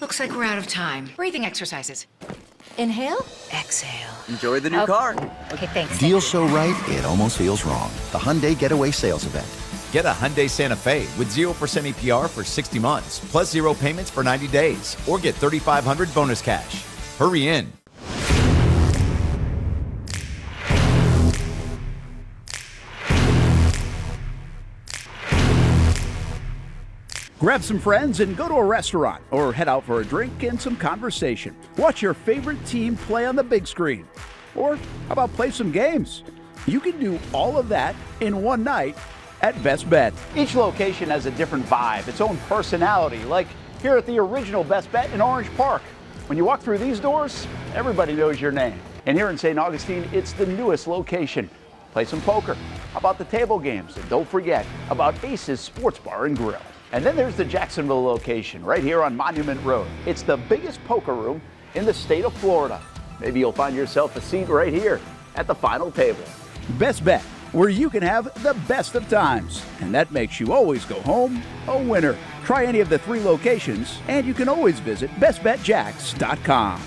Looks like we're out of time. Breathing exercises. Inhale, exhale. Enjoy the new car. Okay, thanks. Deal so right, it almost feels wrong. The Hyundai Getaway Sales Event. Get a Hyundai Santa Fe with 0% APR for 60 months, plus 0 payments for 90 days, or get $3,500 bonus cash. Hurry in. Grab some friends and go to a restaurant or head out for a drink and some conversation. Watch your favorite team play on the big screen. Or how about play some games? You can do all of that in one night at Best Bet. Each location has a different vibe, its own personality, like here at the original Best Bet in Orange Park. When you walk through these doors, everybody knows your name. And here in St. Augustine, it's the newest location. Play some poker. How about the table games? And don't forget about Ace's Sports Bar and Grill. And then there's the Jacksonville location right here on Monument Road. It's the biggest poker room in the state of Florida. Maybe you'll find yourself a seat right here at the final table. Best Bet, where you can have the best of times. And that makes you always go home a winner. Try any of the 3 locations, and you can always visit bestbetjax.com.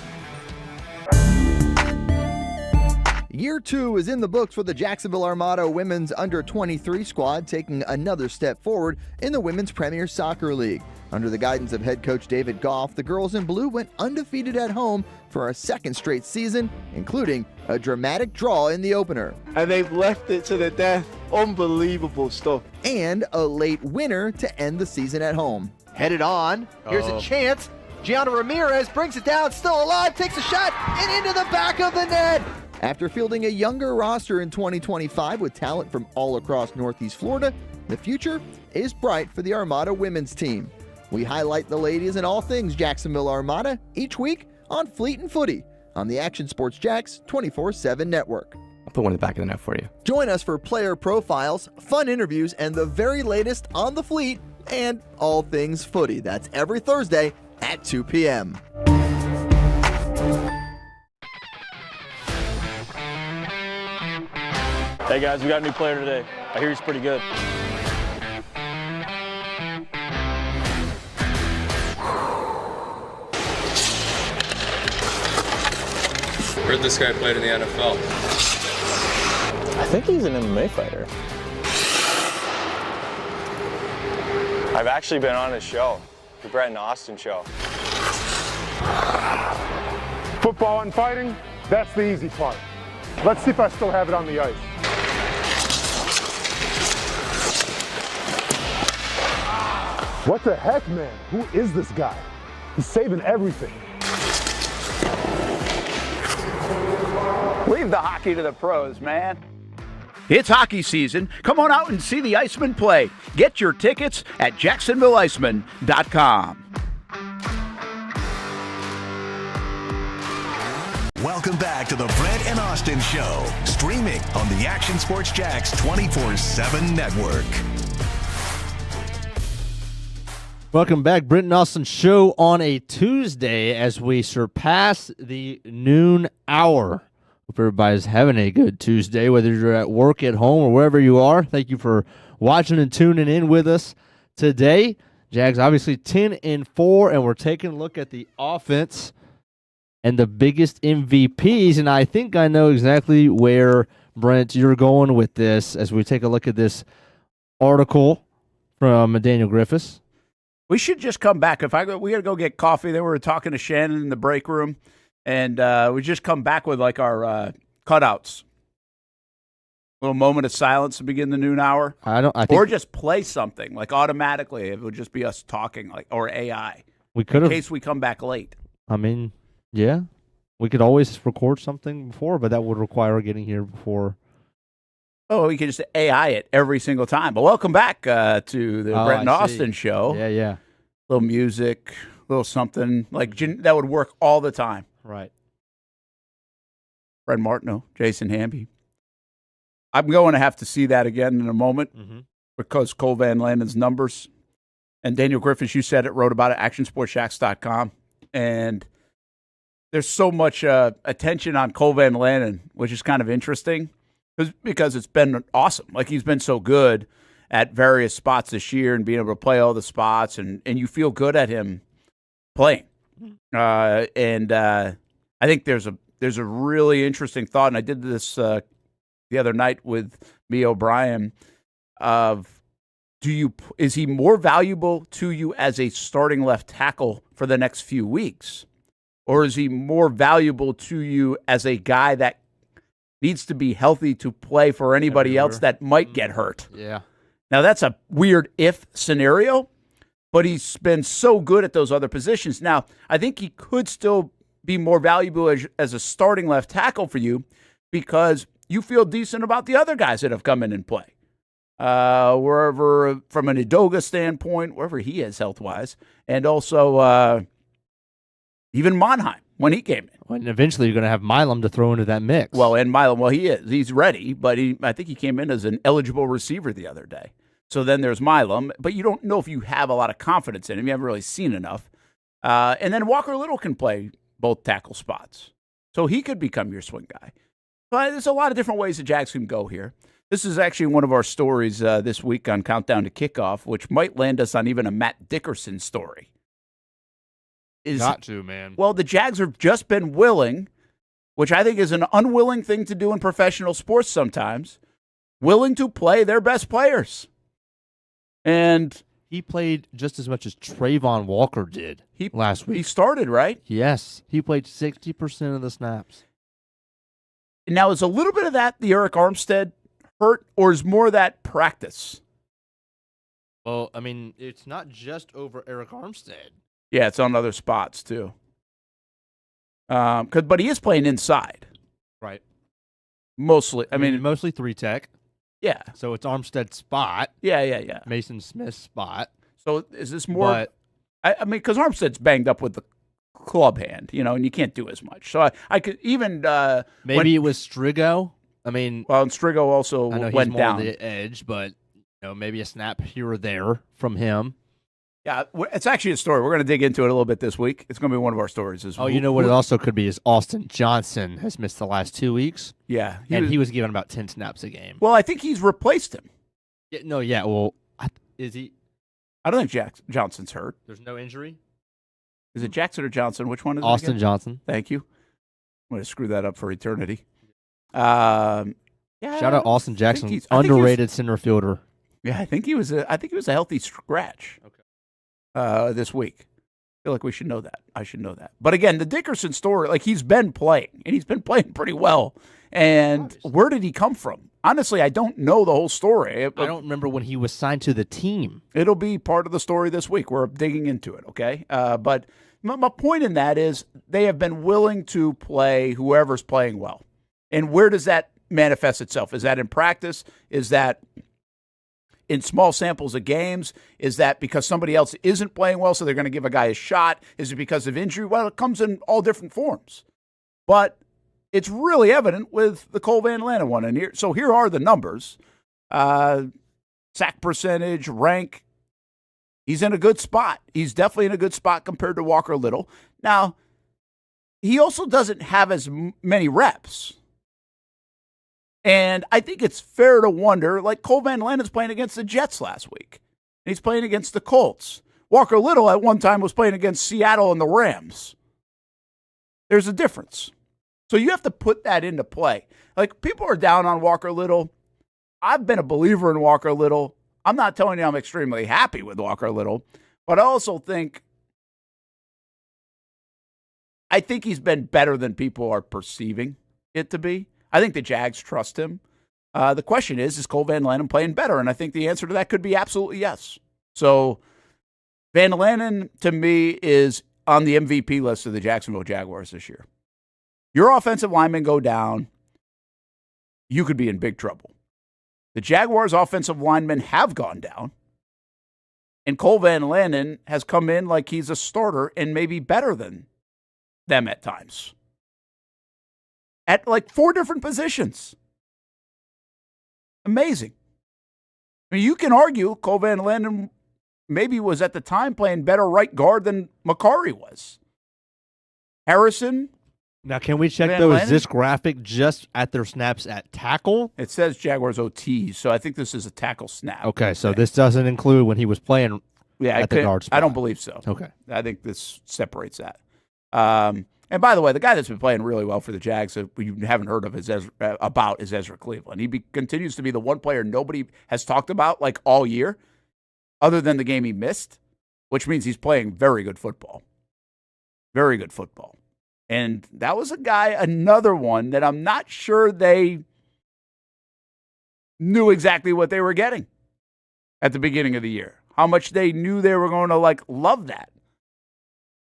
Year 2 is in the books for the Jacksonville Armada women's under-23 squad, taking another step forward in the Women's Premier Soccer League. Under the guidance of head coach David Goff, the girls in blue went undefeated at home for a second straight season, including a dramatic draw in the opener. And they've left it to the death. Unbelievable stuff. And a late winner to end the season at home. Headed on. Here's a chance. Gianna Ramirez brings it down, still alive, takes a shot, and into the back of the net. After fielding a younger roster in 2025 with talent from all across Northeast Florida, the future is bright for the Armada women's team. We highlight the ladies and all things Jacksonville Armada each week on Fleet and Footy on the Action Sports Jacks 24/7 network. I'll put one in the back of the net for you. Join us for player profiles, fun interviews, and the very latest on the Fleet and all things footy. That's every Thursday at 2 p.m. Hey guys, we got a new player today. I hear he's pretty good. Heard this guy played in the NFL. I think he's an MMA fighter. I've actually been on his show, the Brent and Austen show. Football and fighting, that's the easy part. Let's see if I still have it on the ice. What the heck, man? Who is this guy? He's saving everything. Leave the hockey to the pros, man. It's hockey season. Come on out and see the Icemen play. Get your tickets at JacksonvilleIcemen.com. Welcome back to the Brent and Austen Show, streaming on the Action Sports Jacks 24/7 network. Welcome back, Brent and Austen Show on a Tuesday as we surpass the noon hour. Hope everybody's having a good Tuesday, whether you're at work, at home, or wherever you are. Thank you for watching and tuning in with us today. Jags obviously 10-4, and we're taking a look at the offense and the biggest MVPs, and I think I know exactly where, Brent, you're going with this as we take a look at this article from Daniel Griffiths. We should just come back. We got to go get coffee. Then we were talking to Shannon in the break room, and we just come back with like our cutouts. A little moment of silence to begin the noon hour. Or just play something like automatically. It would just be us talking, like, or AI. We could in case we come back late. I mean, yeah, we could always record something before, but that would require getting here before. Oh, we could just AI it every single time. But welcome back to the Brent and Austen Show. Yeah. Little music, little something like that would work all the time. Right. Brent Martineau, Jason Hamby. I'm going to have to see that again in a moment because Cole Van Lanen's numbers. And Daniel Griffiths, you said it, wrote about it, actionsportsjacks.com. And there's so much attention on Cole Van Lanen, which is kind of interesting because it's been awesome. Like, he's been so good at various spots this year and being able to play all the spots, and you feel good at him playing. I think there's a really interesting thought, and I did this the other night with me O'Brien of is he more valuable to you as a starting left tackle for the next few weeks? Or is he more valuable to you as a guy that needs to be healthy to play for anybody else that might get hurt? Yeah. Now, that's a weird if scenario, but he's been so good at those other positions. Now, I think he could still be more valuable as a starting left tackle for you because you feel decent about the other guys that have come in and play. Wherever, from an Edoga standpoint, wherever he is health-wise, and also even Monheim when he came in. And eventually you're going to have Milam to throw into that mix. Well, and Milam, he is. He's ready, but I think he came in as an eligible receiver the other day. So then there's Milam, but you don't know if you have a lot of confidence in him. You haven't really seen enough. And then Walker Little can play both tackle spots. So he could become your swing guy. But there's a lot of different ways the Jags can go here. This is actually one of our stories this week on Countdown to Kickoff, which might land us on even a Matt Dickerson story. Got to, man. Well, the Jags have just been willing, which I think is an unwilling thing to do in professional sports sometimes, willing to play their best players. And he played just as much as Trayvon Walker did last week. He started, right? Yes. He played 60% of the snaps. Now, is a little bit of that the Eric Armstead hurt, or is more of that practice? Well, I mean, it's not just over Eric Armstead. Yeah, it's on other spots, too. But he is playing inside. Right. Mostly. I mean, mostly 3-tech. Yeah. So it's Armstead's spot. Yeah. Mason Smith's spot. So is this more? I mean, because Armstead's banged up with the club hand, and you can't do as much. So I could even maybe it was Strigo. I mean, well, and Strigo also I know went he's more down on the edge, but maybe a snap here or there from him. Yeah, it's actually a story. We're going to dig into it a little bit this week. It's going to be one of our stories. Oh, you know what it also could be is Austen Johnson has missed the last 2 weeks. Yeah. He was given about 10 snaps a game. Well, I think he's replaced him. Yeah, well, is he? I don't think Johnson's hurt. There's no injury? Is it Jackson or Johnson? Which one is it Austen again? Johnson. Thank you. I'm going to screw that up for eternity. Shout out Austen Jackson, underrated center fielder. Yeah, I think he was a healthy scratch. Okay. This week. I feel like we should know that. I should know that. But again, the Dickerson story, he's been playing, and he's been playing pretty well. And where did he come from? Honestly, I don't know the whole story. I don't remember when he was signed to the team. It'll be part of the story this week. We're digging into it, okay? But my point in that is they have been willing to play whoever's playing well. And where does that manifest itself? Is that in practice? Is that in small samples of games? Is that because somebody else isn't playing well, so they're going to give a guy a shot? Is it because of injury? Well, it comes in all different forms. But it's really evident with the Cole Van Lannon one. And here are the numbers. Sack percentage, rank. He's in a good spot. He's definitely in a good spot compared to Walker Little. Now, he also doesn't have as many reps. And I think it's fair to wonder, Cole Van Lannon's playing against the Jets last week. And he's playing against the Colts. Walker Little at one time was playing against Seattle and the Rams. There's a difference. So you have to put that into play. People are down on Walker Little. I've been a believer in Walker Little. I'm not telling you I'm extremely happy with Walker Little, but I also think he's been better than people are perceiving it to be. I think the Jags trust him. The question is Cole Van Lannon playing better? And I think the answer to that could be absolutely yes. So Van Lannon, to me, is on the MVP list of the Jacksonville Jaguars this year. Your offensive linemen go down, you could be in big trouble. The Jaguars' offensive linemen have gone down, and Cole Van Lannon has come in like he's a starter and maybe better than them at times. At 4 different positions. Amazing. I mean, you can argue Cole Van Lannon maybe was at the time playing better right guard than McCarry was. Harrison. Now, can we check, is this graphic just at their snaps at tackle? It says Jaguars OTs, so I think this is a tackle snap. Okay, so this doesn't include when he was playing at the guard spot. I don't believe so. Okay. I think this separates that. And by the way, the guy that's been playing really well for the Jags that you haven't heard of is Ezra Cleveland. He continues to be the one player nobody has talked about all year. other than the game he missed, which means he's playing very good football. Very good football. And that was another one that I'm not sure they knew exactly what they were getting at the beginning of the year. How much they knew they were going to love that.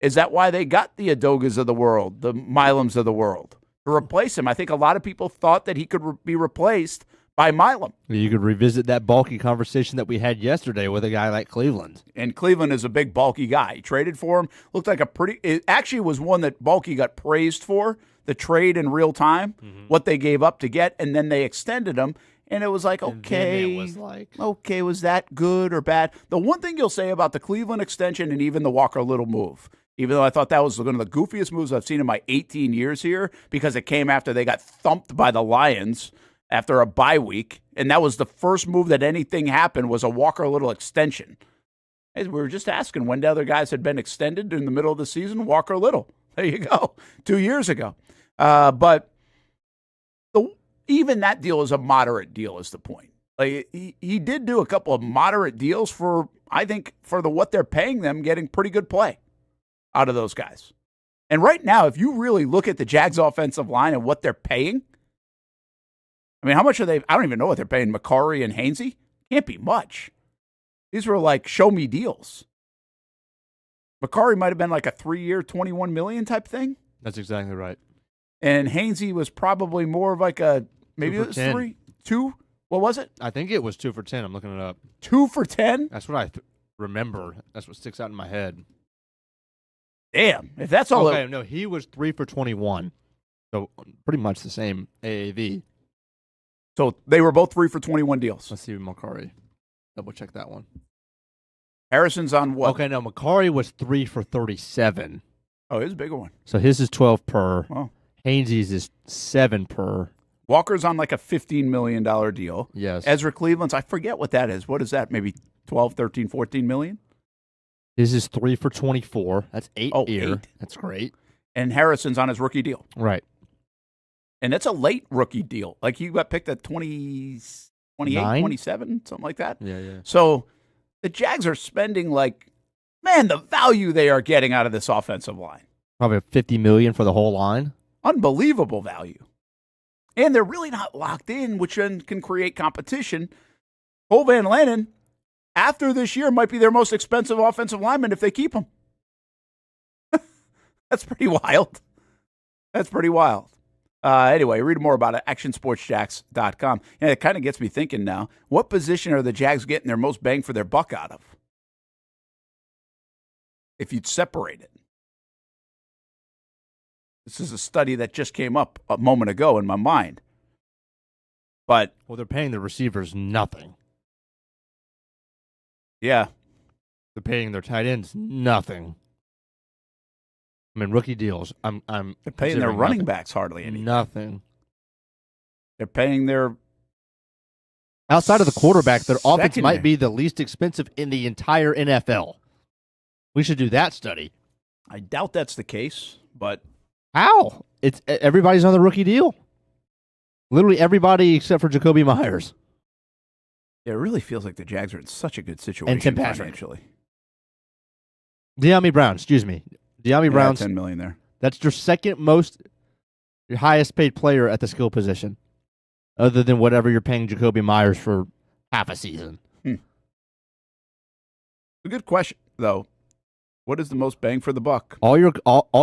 Is that why they got the Adogas of the world, the Milums of the world, to replace him? I think a lot of people thought that he could be replaced by Milam. You could revisit that bulky conversation that we had yesterday with a guy like Cleveland. And Cleveland is a big, bulky guy. He traded for him. Looked like it actually was one that Bulky got praised for, the trade in real time, what they gave up to get, and then they extended him. And it was like, okay, was that good or bad? The one thing you'll say about the Cleveland extension and even the Walker Little move, even though I thought that was one of the goofiest moves I've seen in my 18 years here, because it came after they got thumped by the Lions after a bye week, and that was the first move that anything happened was a Walker Little extension. As we were just asking when the other guys had been extended in the middle of the season, Walker Little. There you go, 2 years ago. But even that deal is a moderate deal is the point. He did do a couple of moderate deals for what they're paying them, getting pretty good play out of those guys. And right now, if you really look at the Jags offensive line and what they're paying, I mean, how much are they? I don't even know what they're paying McCurry and Hainsey. Can't be much. These were show me deals. McCurry might have been a 3-year, $21 million type thing. That's exactly right. And Hainsey was probably more of maybe it was 3, 2. What was it? I think it was 2 for 10. I'm looking it up. 2 for 10? That's what I remember. That's what sticks out in my head. Damn, if that's all. Okay, no, he was 3 for 21. So pretty much the same AAV. So they were both 3 for 21 deals. Let's see McCurry. Double check that one. Harrison's on what? Okay, no, McCurry was 3 for 37. Oh, his bigger one. So his is 12 per. Oh. Hainsey's is 7 per. Walker's on a $15 million deal. Yes. Ezra Cleveland's, I forget what that is. What is that? Maybe 12, 13, 14 million? His is 3 for 24. That's 8 year. 8. That's great. And Harrison's on his rookie deal. Right. And that's a late rookie deal. He got picked at 28, 27, something like that. Yeah. So the Jags are spending the value they are getting out of this offensive line. Probably $50 million for the whole line. Unbelievable value. And they're really not locked in, which then can create competition. Cole Van Lannon, after this year, might be their most expensive offensive lineman if they keep him. That's pretty wild. Anyway, read more about it at actionsportsjacks.com. And it kind of gets me thinking now, what position are the Jags getting their most bang for their buck out of? If you'd separate it. This is a study that just came up a moment ago in my mind. But they're paying the receivers nothing. Yeah. They're paying their tight ends nothing. I mean, rookie deals. They're paying their running backs hardly anything. Nothing. They're paying their outside of the quarterback. Their offense might be the least expensive in the entire NFL. We should do that study. I doubt that's the case, but how? It's everybody's on the rookie deal. Literally everybody except for Jacoby Myers. Yeah, it really feels like the Jags are in such a good situation financially. De'Ami Brown, De'Ami Brown's $10 million there. That's your highest paid player at the skill position, other than whatever you're paying Jacoby Myers for half a season. A good question, though. What is the most bang for the buck? All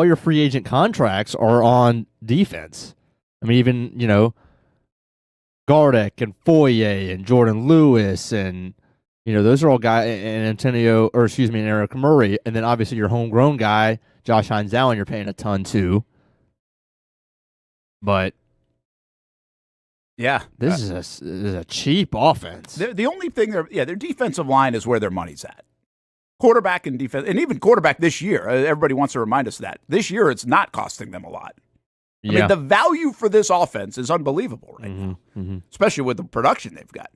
your free agent contracts are on defense. I mean, even Gardeck and Foye and Jordan Lewis and those are all guys, and Eric Murray, and then obviously your homegrown guy Josh Hines Allen, you're paying a ton to. But yeah, this is a cheap offense. The only thing their defensive line is where their money's at. Quarterback and defense, and even quarterback this year. Everybody wants to remind us that this year it's not costing them a lot. I mean, the value for this offense is unbelievable right now, especially with the production they've got.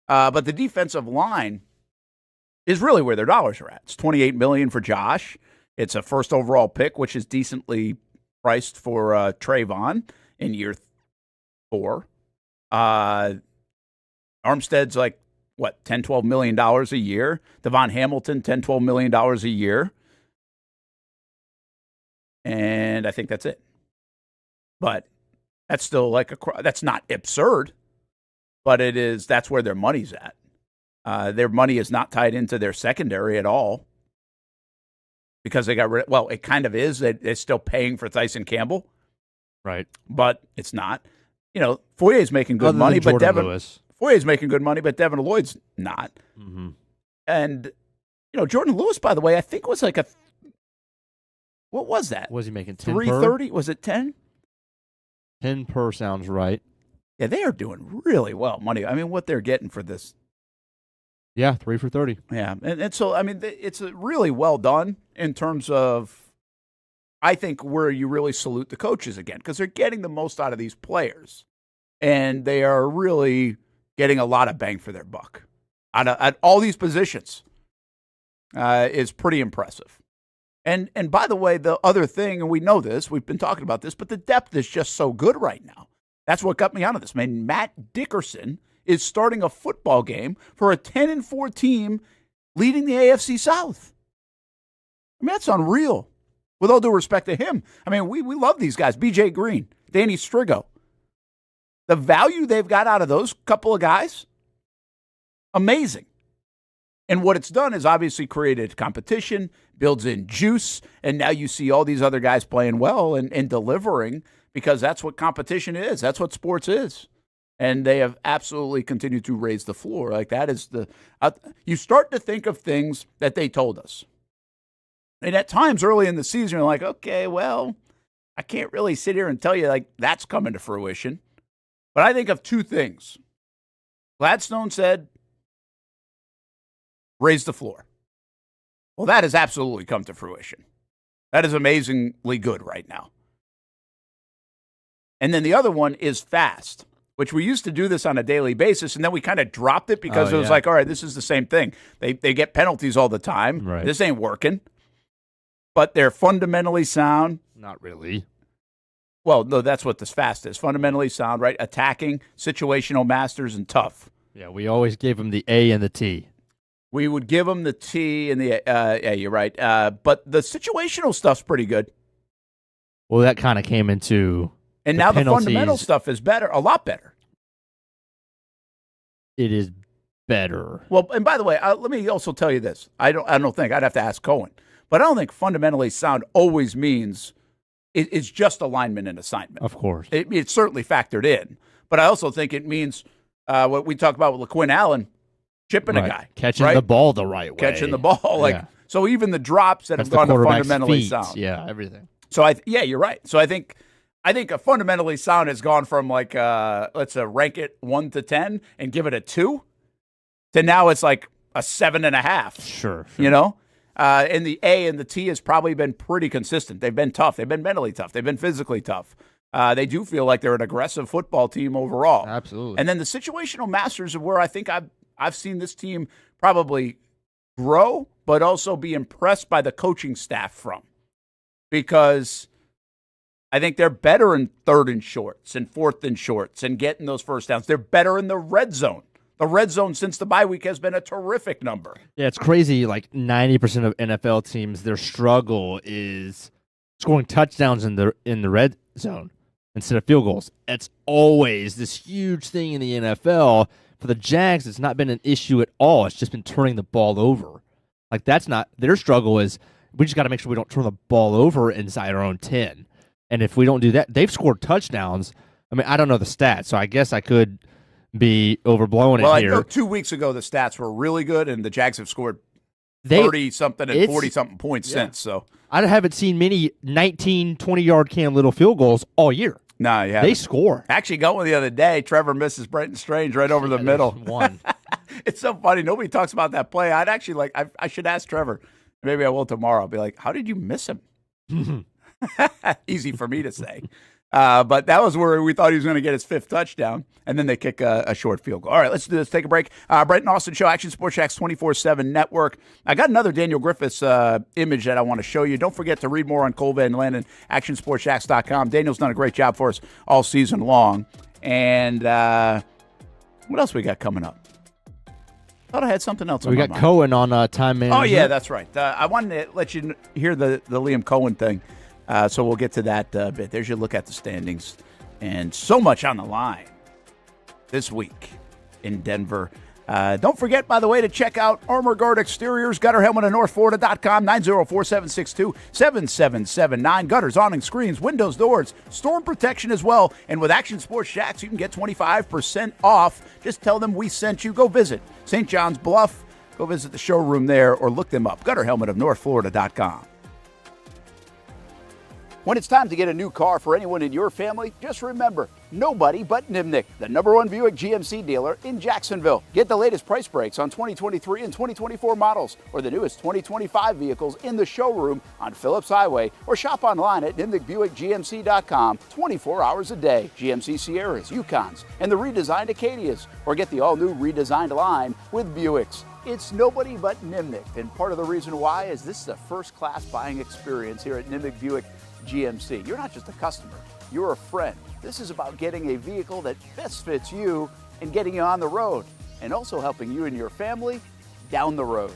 But the defensive line is really where their dollars are at. It's $28 million for Josh. It's a first overall pick, which is decently priced for Trayvon in year 4. Armstead's what, $10, $12 million a year. Devon Hamilton, $10, $12 million a year. And I think that's it. But that's still that's not absurd, but it is. That's where their money's at. Their money is not tied into their secondary at all because they got rid. Well, it kind of is. They're still paying for Tyson Campbell, right? But it's not. Foyer's making good money, but Foyer's making good money, but Devin Lloyd's not. Mm-hmm. And Jordan Lewis, by the way, I think was like what was that? Was he making 10 $330? Was it 10? 10 per sounds right. Yeah, they are doing really well money. I mean, what they're getting for this. Yeah, 3 for 30. Yeah, and so, I mean, it's really well done in terms of, I think, where you really salute the coaches again, because they're getting the most out of these players, and they are really getting a lot of bang for their buck at all these positions. Is pretty impressive. And by the way, the other thing, and we know this, we've been talking about this, but the depth is just so good right now. That's what got me out of this. Man, Matt Dickerson is starting a football game for a 10-4 team leading the AFC South. I mean, that's unreal. With all due respect to him. I mean, we love these guys. B.J. Green, Danny Strigo. The value they've got out of those couple of guys, amazing. And what it's done is obviously created competition, builds in juice, and now you see all these other guys playing well and delivering because that's what competition is. That's what sports is. And they have absolutely continued to raise the floor. Like that is you start to think of things that they told us. And at times early in the season, you're like, okay, well, I can't really sit here and tell you like that's coming to fruition. But I think of two things. Gladstone said, raise the floor. Well, that has absolutely come to fruition. That is amazingly good right now. And then the other one is fast, which we used to do this on a daily basis, and then we kind of dropped it because it was like, all right, this is the same thing. They get penalties all the time. Right. This ain't working. But they're fundamentally sound. Not really. Well, no, that's what this fast is. Fundamentally sound, right? Attacking, situational masters, and tough. Yeah, we always gave them the A and the T. We would give them the T and the yeah, you're right. But the situational stuff's pretty good. Well, that kind of came into and now the fundamental stuff is better, a lot better. It is better. Well, and by the way, let me also tell you this. I don't think I'd have to ask Coen, but I don't think fundamentally sound always means it's just alignment and assignment. Of course, it's certainly factored in, but I also think it means what we talk about with LeQuint Allen. Chipping a guy. Catching the ball the right way. Catching the ball. So even the drops that have gone to fundamentally sound. Yeah, everything. So, you're right. So I think a fundamentally sound has gone from like, let's rank it 1 to 10 and give it a 2 to now it's like a 7.5. Sure. And the A and the T has probably been pretty consistent. They've been tough. They've been mentally tough. They've been physically tough. They do feel like they're an aggressive football team overall. Absolutely. And then the situational masters of where I think I've seen this team probably grow, but also be impressed by the coaching staff from. Because I think they're better in 3rd and shorts and 4th and shorts and getting those first downs. They're better in the red zone. The red zone since the bye week has been a terrific number. Yeah, it's crazy. Like 90% of NFL teams, their struggle is scoring touchdowns in the red zone instead of field goals. It's always this huge thing in the NFL. For the Jags, it's not been an issue at all. It's just been turning the ball over. Like, that's not – their struggle is we just got to make sure we don't turn the ball over inside our own 10. And if we don't do that – they've scored touchdowns. I mean, I don't know the stats, so I guess I could be overblowing it here. Well, I know 2 weeks ago the stats were really good, and the Jags have scored 30-something and 40-something points since. So I haven't seen many 19, 20-yard Cam Little field goals all year. No, yeah, they score. Actually, going the other day, Trevor misses Brenton Strange right over the middle. One. It's so funny. Nobody talks about that play. I'd actually I should ask Trevor. Maybe I will tomorrow. I'll be like, how did you miss him? Easy for me to say. But that was where we thought he was going to get his 5th touchdown, and then they kick a short field goal. All right, let's do this. Take a break. Brent and Austen Show, Action Sports Jax 24/7 Network. I got another Daniel Griffiths image that I want to show you. Don't forget to read more on Cole Van Landen, actionsportsjax.com. Daniel's done a great job for us all season long. And what else we got coming up? thought I had something else on We my got mind. Coen on time management. Oh, yeah, that's right. I wanted to let you hear the Liam Coen thing, so we'll get to that bit. There's your look at the standings. And so much on the line this week in Denver. Don't forget, by the way, to check out Armor Guard Exteriors, Gutter Helmet at NorthFlorida.com, 904-762-7779. Gutters, awning, screens, windows, doors, storm protection as well. And with Action Sports Jacks, you can get 25% off. Just tell them we sent you. Go visit St. John's Bluff. Go visit the showroom there or look them up, Gutter Helmet of NorthFlorida.com. When it's time to get a new car for anyone in your family, just remember, nobody but Nimnick, the #1 Buick GMC dealer in Jacksonville. Get the latest price breaks on 2023 and 2024 models or the newest 2025 vehicles in the showroom on Phillips Highway or shop online at NimnickBuickGMC.com 24 hours a day. GMC Sierras, Yukons, and the redesigned Acadias, or get the all-new redesigned line with Buicks. It's nobody but Nimnick, and part of the reason why is this is a first-class buying experience here at Nimnick Buick GMC. You're not just a customer, you're a friend. This is about getting a vehicle that best fits you and getting you on the road, and also helping you and your family down the road.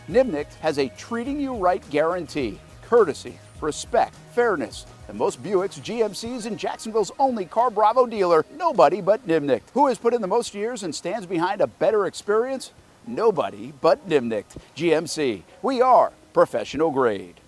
Nimnick has a treating you right guarantee, courtesy, respect, fairness. The most Buicks, GMCs, and Jacksonville's only Car Bravo dealer, nobody but Nimnick. Who has put in the most years and stands behind a better experience? Nobody but Nimnick. GMC. We are professional grade.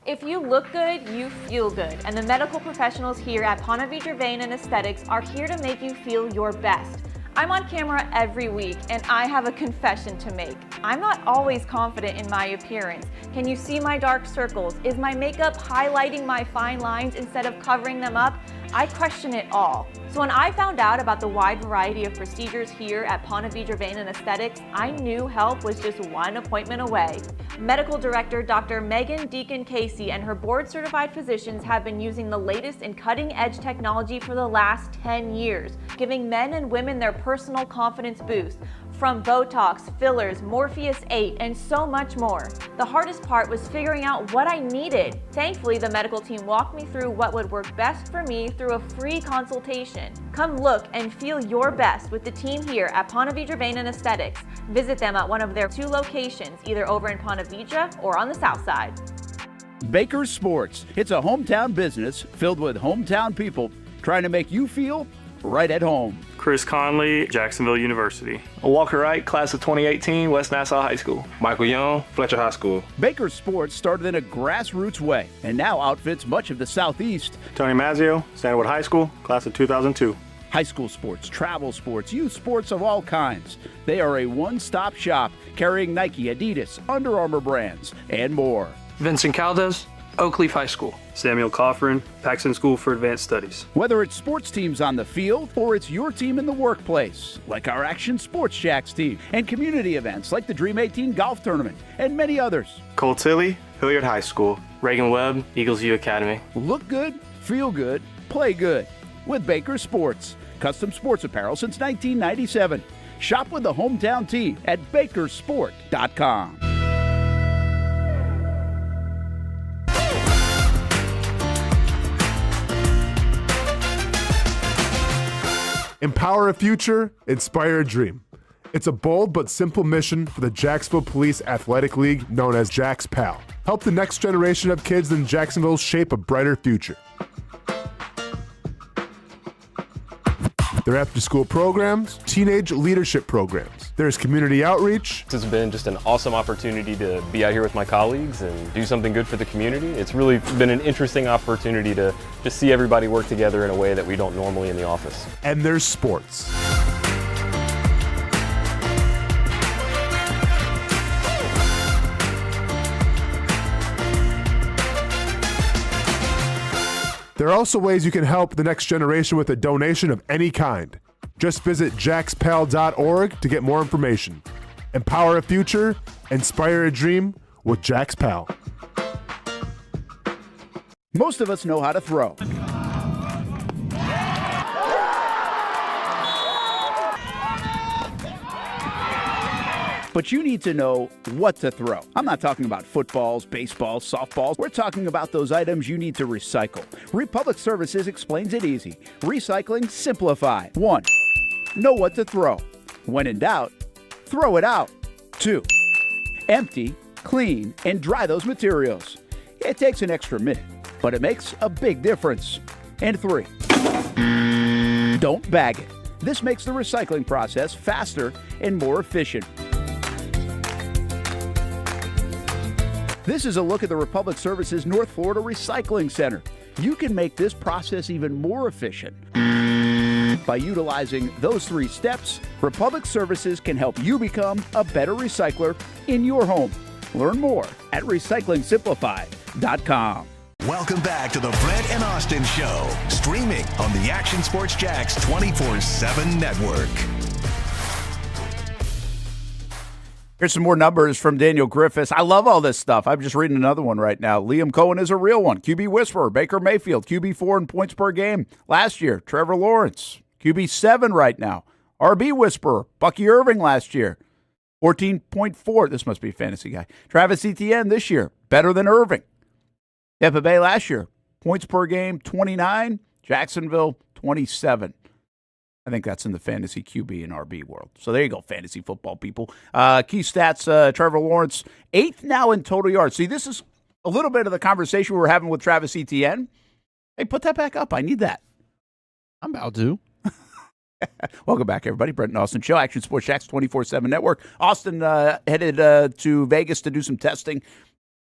If you look good, you feel good. And the medical professionals here at Ponte Vedra Vein and Aesthetics are here to make you feel your best. I'm on camera every week, and I have a confession to make. I'm not always confident in my appearance. Can you see my dark circles? Is my makeup highlighting my fine lines instead of covering them up? I question it all. So when I found out about the wide variety of procedures here at Ponte Vedra Vein and Aesthetics, I knew help was just one appointment away. Medical Director Dr. Megan Deacon Casey and her board-certified physicians have been using the latest and cutting-edge technology for the last 10 years, giving men and women their personal confidence boost. From Botox, fillers, Morpheus 8, and so much more. The hardest part was figuring out what I needed. Thankfully, the medical team walked me through what would work best for me through a free consultation. Come look and feel your best with the team here at Ponte Vedra Vein and Aesthetics. Visit them at one of their 2 locations, either over in Ponte Vedra or on the south side. Baker's Sports. It's a hometown business filled with hometown people trying to make you feel right at home. Chris Conley, Jacksonville University. Walker Wright, class of 2018, West Nassau High School. Michael Young, Fletcher High School. Baker's Sports started in a grassroots way and now outfits much of the Southeast. Tony Mazzio, Sandwood High School, class of 2002. High school sports, travel sports, youth sports of all kinds. They are a one-stop shop carrying Nike, Adidas, Under Armour brands, and more. Vincent Caldes, Oak Leaf High School. Samuel Coffrin, Paxton School for Advanced Studies. Whether it's sports teams on the field or it's your team in the workplace, like our Action Sports Jacks team, and community events like the Dream 18 Golf Tournament, and many others. Cole Tilley, Hilliard High School. Reagan Webb, Eagles View Academy. Look good, feel good, play good with Baker Sports. Custom sports apparel since 1997. Shop with the hometown team at bakersport.com. Empower a future, inspire a dream. It's a bold but simple mission for the Jacksonville Police Athletic League known as Jax PAL. Help the next generation of kids in Jacksonville shape a brighter future. Their after-school programs, teenage leadership programs. There's community outreach. It's been just an awesome opportunity to be out here with my colleagues and do something good for the community. It's really been an interesting opportunity to just see everybody work together in a way that we don't normally in the office. And there's sports. There are also ways you can help the next generation with a donation of any kind. Just visit jaxpal.org to get more information. Empower a future, inspire a dream with Jax PAL. Most of us know how to throw. But you need to know what to throw. I'm not talking about footballs, baseballs, softballs. We're talking about those items you need to recycle. Republic Services explains it easy. Recycling simplified. 1. Know what to throw. When in doubt, throw it out. 2. Empty, clean, and dry those materials. It takes an extra minute, but it makes a big difference. And 3. Don't bag it. This makes the recycling process faster and more efficient. This is a look at the Republic Services North Florida Recycling Center. You can make this process even more efficient. By utilizing those 3 steps, Republic Services can help you become a better recycler in your home. Learn more at recyclingsimplified.com. Welcome back to the Brent and Austen Show, streaming on the Action Sports Jax 24/7 network. Here's some more numbers from Daniel Griffiths. I love all this stuff. I'm just reading another one right now. Liam Coen is a real one. QB Whisperer. Baker Mayfield, QB4 in points per game last year. Trevor Lawrence, QB7 right now. RB Whisperer. Bucky Irving last year, 14.4. This must be a fantasy guy. Travis Etienne this year, better than Irving. Tampa Bay last year, points per game, 29. Jacksonville, 27. I think that's in the fantasy QB and RB world. So there you go, fantasy football people. Key stats, Trevor Lawrence, 8th now in total yards. See, this is a little bit of the conversation we were having with Travis Etienne. Hey, put that back up. I need that. I'm about to. Welcome back, everybody. Brent and Austen Show, Action Sports Jax 24/7 Network. Austin headed to Vegas to do some testing.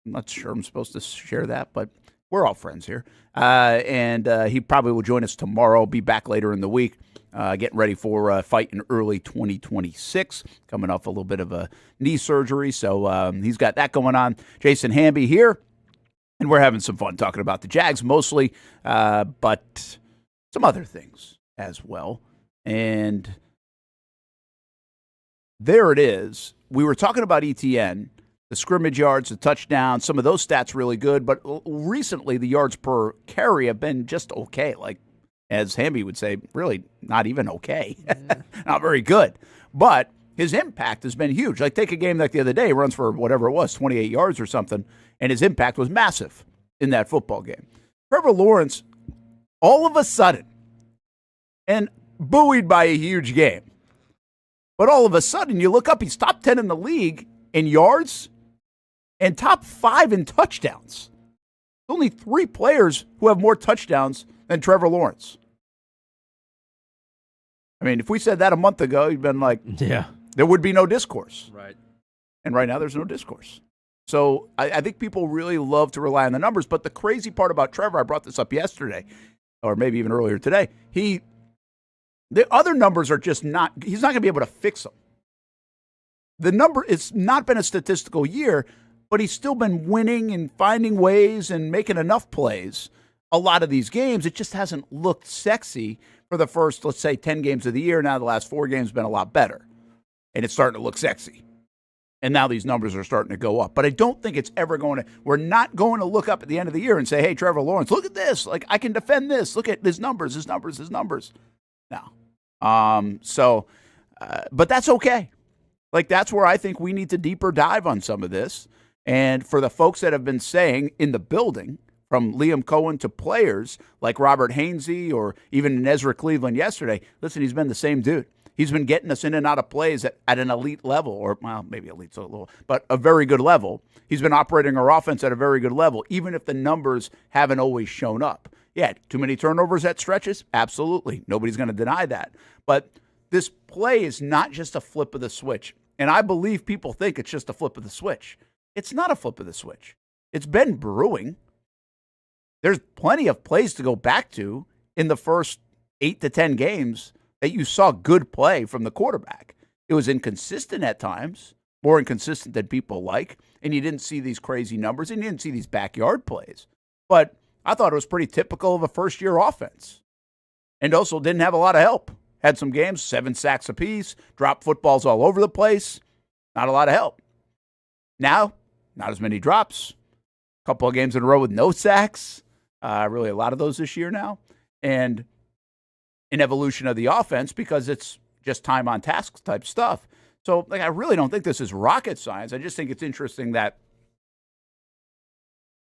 I'm not sure I'm supposed to share that, but we're all friends here. And he probably will join us tomorrow, be back later in the week, getting ready for a fight in early 2026, coming off a little bit of a knee surgery. So he's got that going on. Jason Hamby here, and we're having some fun talking about the Jags mostly, but some other things as well. And there it is. We were talking about ETN, the scrimmage yards, the touchdown, some of those stats really good, but recently the yards per carry have been just okay. Like, as Hamby would say, really not even okay. Not very good. But his impact has been huge. Like, take a game like the other day, he runs for whatever it was, 28 yards or something, and his impact was massive in that football game. Trevor Lawrence, all of a sudden, and buoyed by a huge game, but all of a sudden you look up, he's top 10 in the league in yards and top 5 in touchdowns. Only 3 players who have more touchdowns than Trevor Lawrence. I mean, if we said that a month ago, you'd been like, yeah, there would be no discourse. Right. And right now there's no discourse. So I think people really love to rely on the numbers. But the crazy part about Trevor, I brought this up yesterday, or maybe even earlier today, the other numbers are just not, he's not going to be able to fix them. The number, it's not been a statistical year, but he's still been winning and finding ways and making enough plays a lot of these games. It just hasn't looked sexy for the first, let's say, 10 games of the year. Now the last 4 games have been a lot better, and it's starting to look sexy. And now these numbers are starting to go up. But I don't think it's ever going to, we're not going to look up at the end of the year and say, hey, Trevor Lawrence, look at this. Like, I can defend this. Look at his numbers. No. But that's okay. Like, that's where I think we need to deeper dive on some of this. And for the folks that have been saying in the building, from Liam Coen to players like Robert Hainsey or even Ezra Cleveland yesterday, listen, he's been the same dude. He's been getting us in and out of plays at an elite level, or, well, maybe elite's a little, but a very good level. He's been operating our offense at a very good level, even if the numbers haven't always shown up. Yeah, too many turnovers at stretches? Absolutely. Nobody's going to deny that. But this play is not just a flip of the switch. And I believe people think it's just a flip of the switch. It's not a flip of the switch. It's been brewing. There's plenty of plays to go back to in the first 8 to 10 games that you saw good play from the quarterback. It was inconsistent at times, more inconsistent than people like, and you didn't see these crazy numbers, and you didn't see these backyard plays. But I thought it was pretty typical of a first-year offense. And also didn't have a lot of help. Had some games, 7 sacks apiece, dropped footballs all over the place. Not a lot of help. Now, not as many drops. A couple of games in a row with no sacks. Really a lot of those this year now. And an evolution of the offense because it's just time on task type stuff. So, like, I really don't think this is rocket science. I just think it's interesting that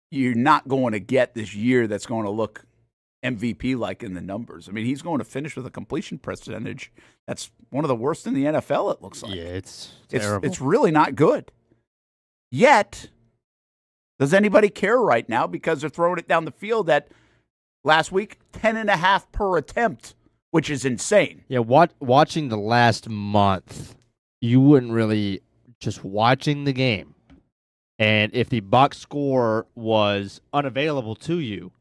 you're not going to get this year that's going to look MVP like in the numbers. I mean, he's going to finish with a completion percentage that's one of the worst in the NFL, it looks like. Yeah, it's terrible. It's really not good. Yet, does anybody care right now because they're throwing it down the field at last week 10.5 per attempt, which is insane. Yeah, watching the last month, you wouldn't really just watching the game. And if the box score was unavailable to you,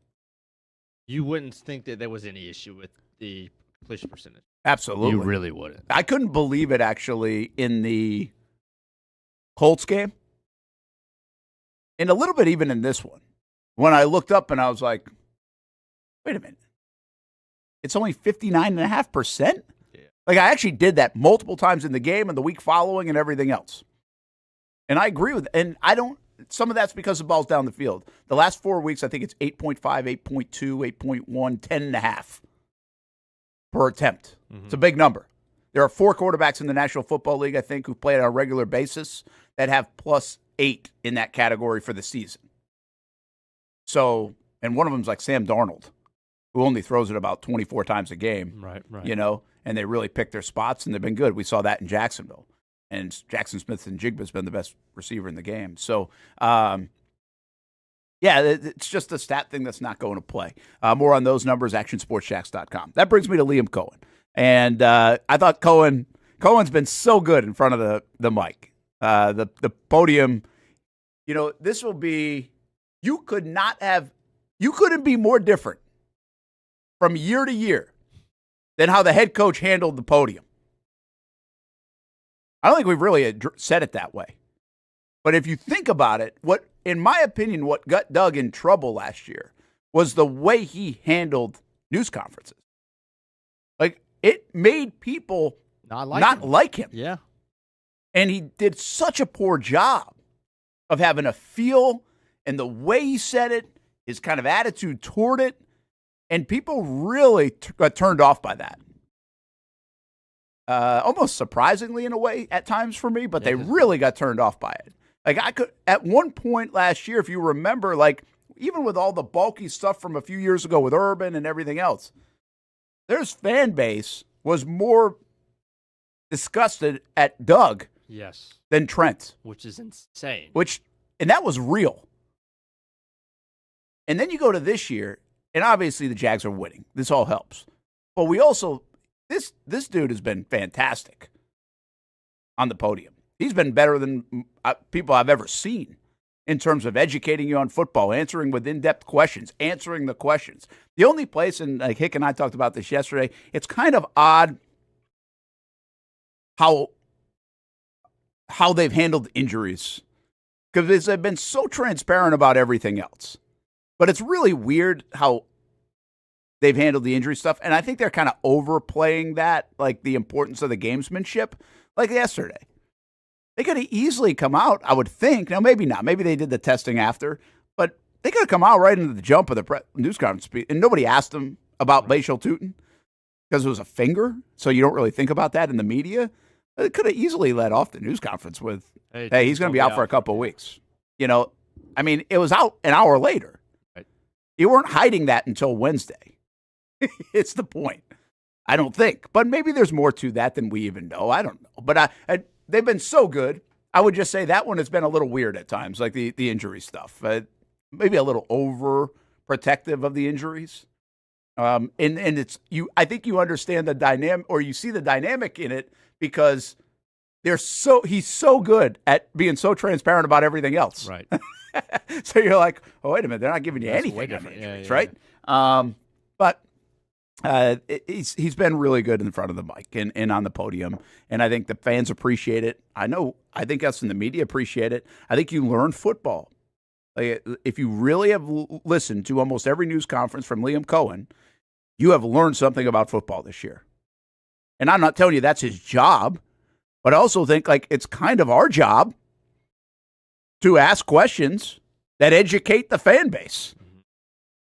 you wouldn't think that there was any issue with the completion percentage. Absolutely. You really wouldn't. I couldn't believe it, actually, in the Colts game. And a little bit even in this one. When I looked up and I was like, wait a minute. It's only 59.5%? Yeah. Like, I actually did that multiple times in the game and the week following and everything else. And I agree with it. And I don't, some of that's because the ball's down the field. The last 4 weeks, I think it's 8.5, 8.2, 8.1, 10.5 per attempt. Mm-hmm. It's a big number. There are 4 quarterbacks in the National Football League, I think, who play on a regular basis that have plus 8 in that category for the season. So, and one of them's like Sam Darnold, who only throws it about 24 times a game. Right. You know, and they really pick their spots, and they've been good. We saw that in Jacksonville. And Jackson Smith and Jigba's been the best receiver in the game. So, yeah, it's just a stat thing that's not going to play. More on those numbers, actionsportsjacks.com. That brings me to Liam Coen. And I thought Cohen's been so good in front of the mic. The podium, you know, this will be, you couldn't be more different from year to year than how the head coach handled the podium. I don't think we've really said it that way. But if you think about it, in my opinion, what got Doug in trouble last year was the way he handled news conferences. Like, it made people not like him. Yeah. And he did such a poor job of having a feel and the way he said it, his kind of attitude toward it, and people really got turned off by that. Almost surprisingly in a way at times for me, but they really got turned off by it. Like, I could, at one point last year, if you remember, like, even with all the bulky stuff from a few years ago with Urban and everything else, their fan base was more disgusted at Doug than Trent. Which is insane. And that was real. And then you go to this year, and obviously the Jags are winning. This all helps. But we also, this dude has been fantastic on the podium. He's been better than people I've ever seen in terms of educating you on football, answering with in-depth questions, answering the questions. The only place, and like Hick and I talked about this yesterday, it's kind of odd how they've handled injuries because they've been so transparent about everything else. But it's really weird how they've handled the injury stuff, and I think they're kind of overplaying that, like the importance of the gamesmanship, like yesterday. They could have easily come out, I would think. Now, maybe not. Maybe they did the testing after. But they could have come out right into the jump of the news conference. And nobody asked them about Bashal Tuten because it was a finger. So you don't really think about that in the media. They could have easily led off the news conference with, hey he's going to be out for a couple of weeks. You know, I mean, it was out an hour later. Right. You weren't hiding that until Wednesday. It's the point. I don't think. But maybe there's more to that than we even know. I don't know. But they've been so good. I would just say that one has been a little weird at times, like the injury stuff. Maybe a little overprotective of the injuries. And it's you. I think you understand the dynamic, or you see the dynamic in it because he's so good at being so transparent about everything else. Right. So you're like, oh, wait a minute, they're not giving you anything on injuries, right? But he's been really good in front of the mic and on the podium, and I think the fans appreciate it. I think us in the media appreciate it. I think you learn football. Like, if you really have listened to almost every news conference from Liam Coen, you have learned something about football this year. And I'm not telling you that's his job, but I also think like it's kind of our job to ask questions that educate the fan base.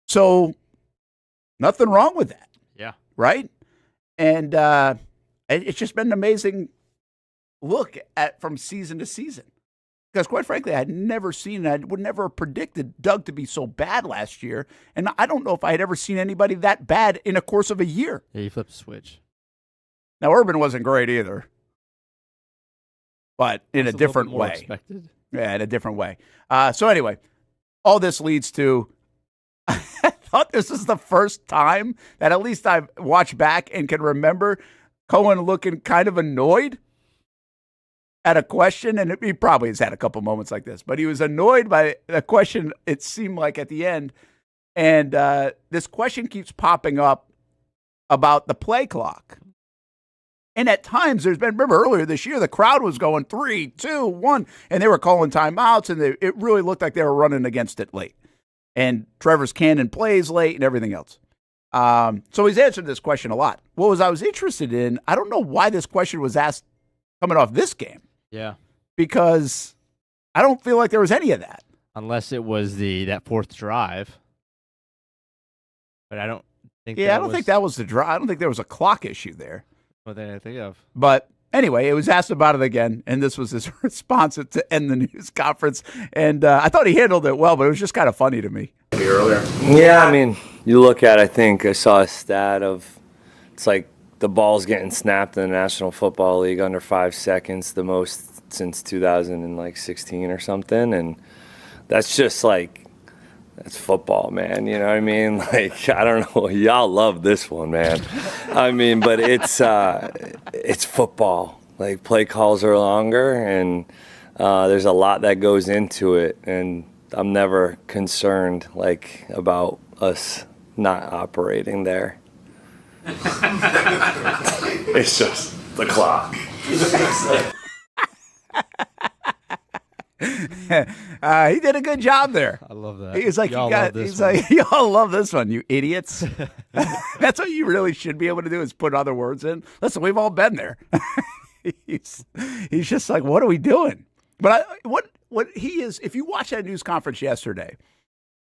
So nothing wrong with that. Yeah. Right? And it's just been an amazing look at from season to season. Because quite frankly, I had never seen, I would never have predicted Doug to be so bad last year. And I don't know if I had ever seen anybody that bad in a course of a year. Yeah, he flipped a switch. Now, Urban wasn't great either, but in a different way. Expected. Yeah, in a different way. So anyway, all this leads to, I thought this is the first time that at least I've watched back and can remember Coen looking kind of annoyed at a question, and he probably has had a couple moments like this, but he was annoyed by the question, it seemed like, at the end. And this question keeps popping up about the play clock. And at times, remember earlier this year, the crowd was going 3, 2, 1, and they were calling timeouts, and it really looked like they were running against it late. And Trevor's Cannon plays late and everything else. So he's answered this question a lot. What I was interested in, I don't know why this question was asked coming off this game. Yeah. Because I don't feel like there was any of that. Unless it was that fourth drive. But I don't think I don't think that was the drive. I don't think there was a clock issue there. What did I think of? But anyway, it was asked about it again, and this was his response to end the news conference. And I thought he handled it well, but it was just kind of funny to me. Earlier. Yeah, I mean, you look at, I think I saw a stat of, it's like the ball's getting snapped in the National Football League under 5 seconds, the most since 2016 or something. And that's just like, that's football, man. You know what I mean? Like, I don't know. Y'all love this one, man. I mean, but it's football. Like, play calls are longer, and there's a lot that goes into it. And I'm never concerned, like, about us not operating there. It's just the clock. He did a good job there. I love that. He's like, y'all love this one, you idiots. That's what you really should be able to do, is put other words in. Listen, we've all been there. He's just like, what are we doing? But what he is, if you watch that news conference yesterday,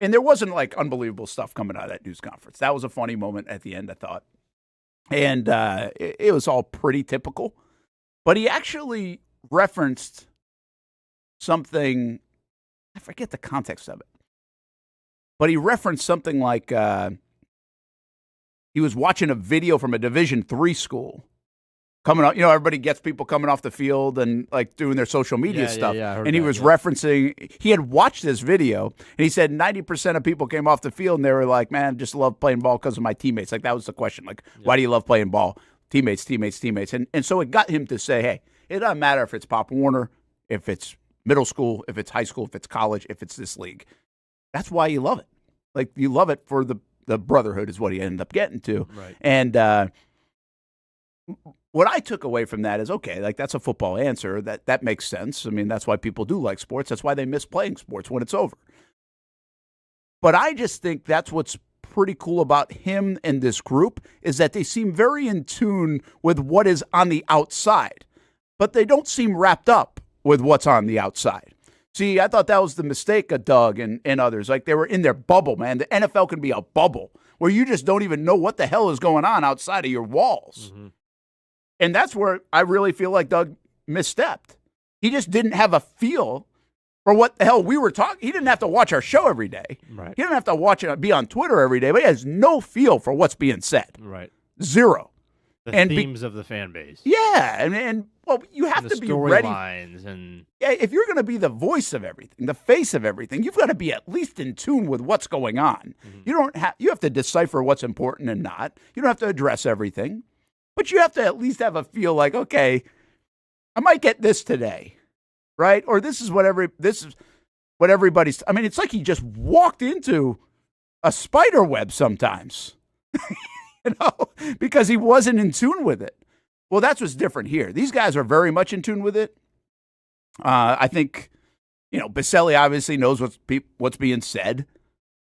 and there wasn't like unbelievable stuff coming out of that news conference. That was a funny moment at the end, I thought. And it was all pretty typical. But he actually referenced something, I forget the context of it, but he referenced something like he was watching a video from a Division III school coming up. You know, everybody gets people coming off the field and like doing their social media stuff. And he was referencing, he had watched this video, and he said 90% of people came off the field and they were like, man, just love playing ball because of my teammates. Like, that was the question. Like, why do you love playing ball? Teammates. And so it got him to say, hey, it doesn't matter if it's Pop Warner, if it's middle school, if it's high school, if it's college, if it's this league. That's why you love it. Like, you love it for the brotherhood is what he ended up getting to. Right. And what I took away from that is, okay, like, that's a football answer. That makes sense. I mean, that's why people do like sports. That's why they miss playing sports when it's over. But I just think that's what's pretty cool about him and this group, is that they seem very in tune with what is on the outside, but they don't seem wrapped up with what's on the outside. See, I thought that was the mistake of Doug and others. Like, they were in their bubble, man. The NFL can be a bubble where you just don't even know what the hell is going on outside of your walls. Mm-hmm. And that's where I really feel like Doug misstepped. He just didn't have a feel for what the hell we were talking. He didn't have to watch our show every day. Right. He didn't have to watch it, be on Twitter every day, but he has no feel for what's being said. Right. Zero. The themes of the fan base. Yeah, and well, you have to be ready. Storylines and if you're going to be the voice of everything, the face of everything, you've got to be at least in tune with what's going on. Mm-hmm. You have to decipher what's important and not. You don't have to address everything, but you have to at least have a feel like, okay, I might get this today, right? Or this is what everybody's. I mean, it's like he just walked into a spider web sometimes. You know, because he wasn't in tune with it. Well, that's what's different here. These guys are very much in tune with it. I think, Baselli obviously knows what's being said.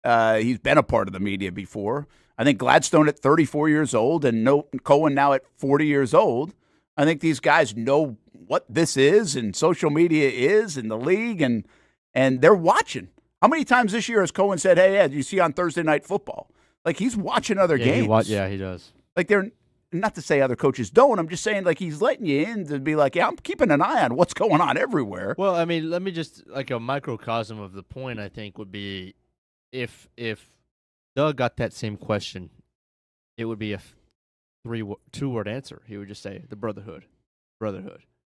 He's been a part of the media before. I think Gladstone at 34 years old and Coen now at 40 years old. I think these guys know what this is and social media is and the league, and they're watching. How many times this year has Coen said, hey, Ed, you see on Thursday Night Football? Like, he's watching other games. He does. Like, not to say other coaches don't. I'm just saying, like, he's letting you in to be like, yeah, I'm keeping an eye on what's going on everywhere. Well, I mean, let me just, like, a microcosm of the point, I think, would be if Doug got that same question, it would be a two-word answer. He would just say, the brotherhood.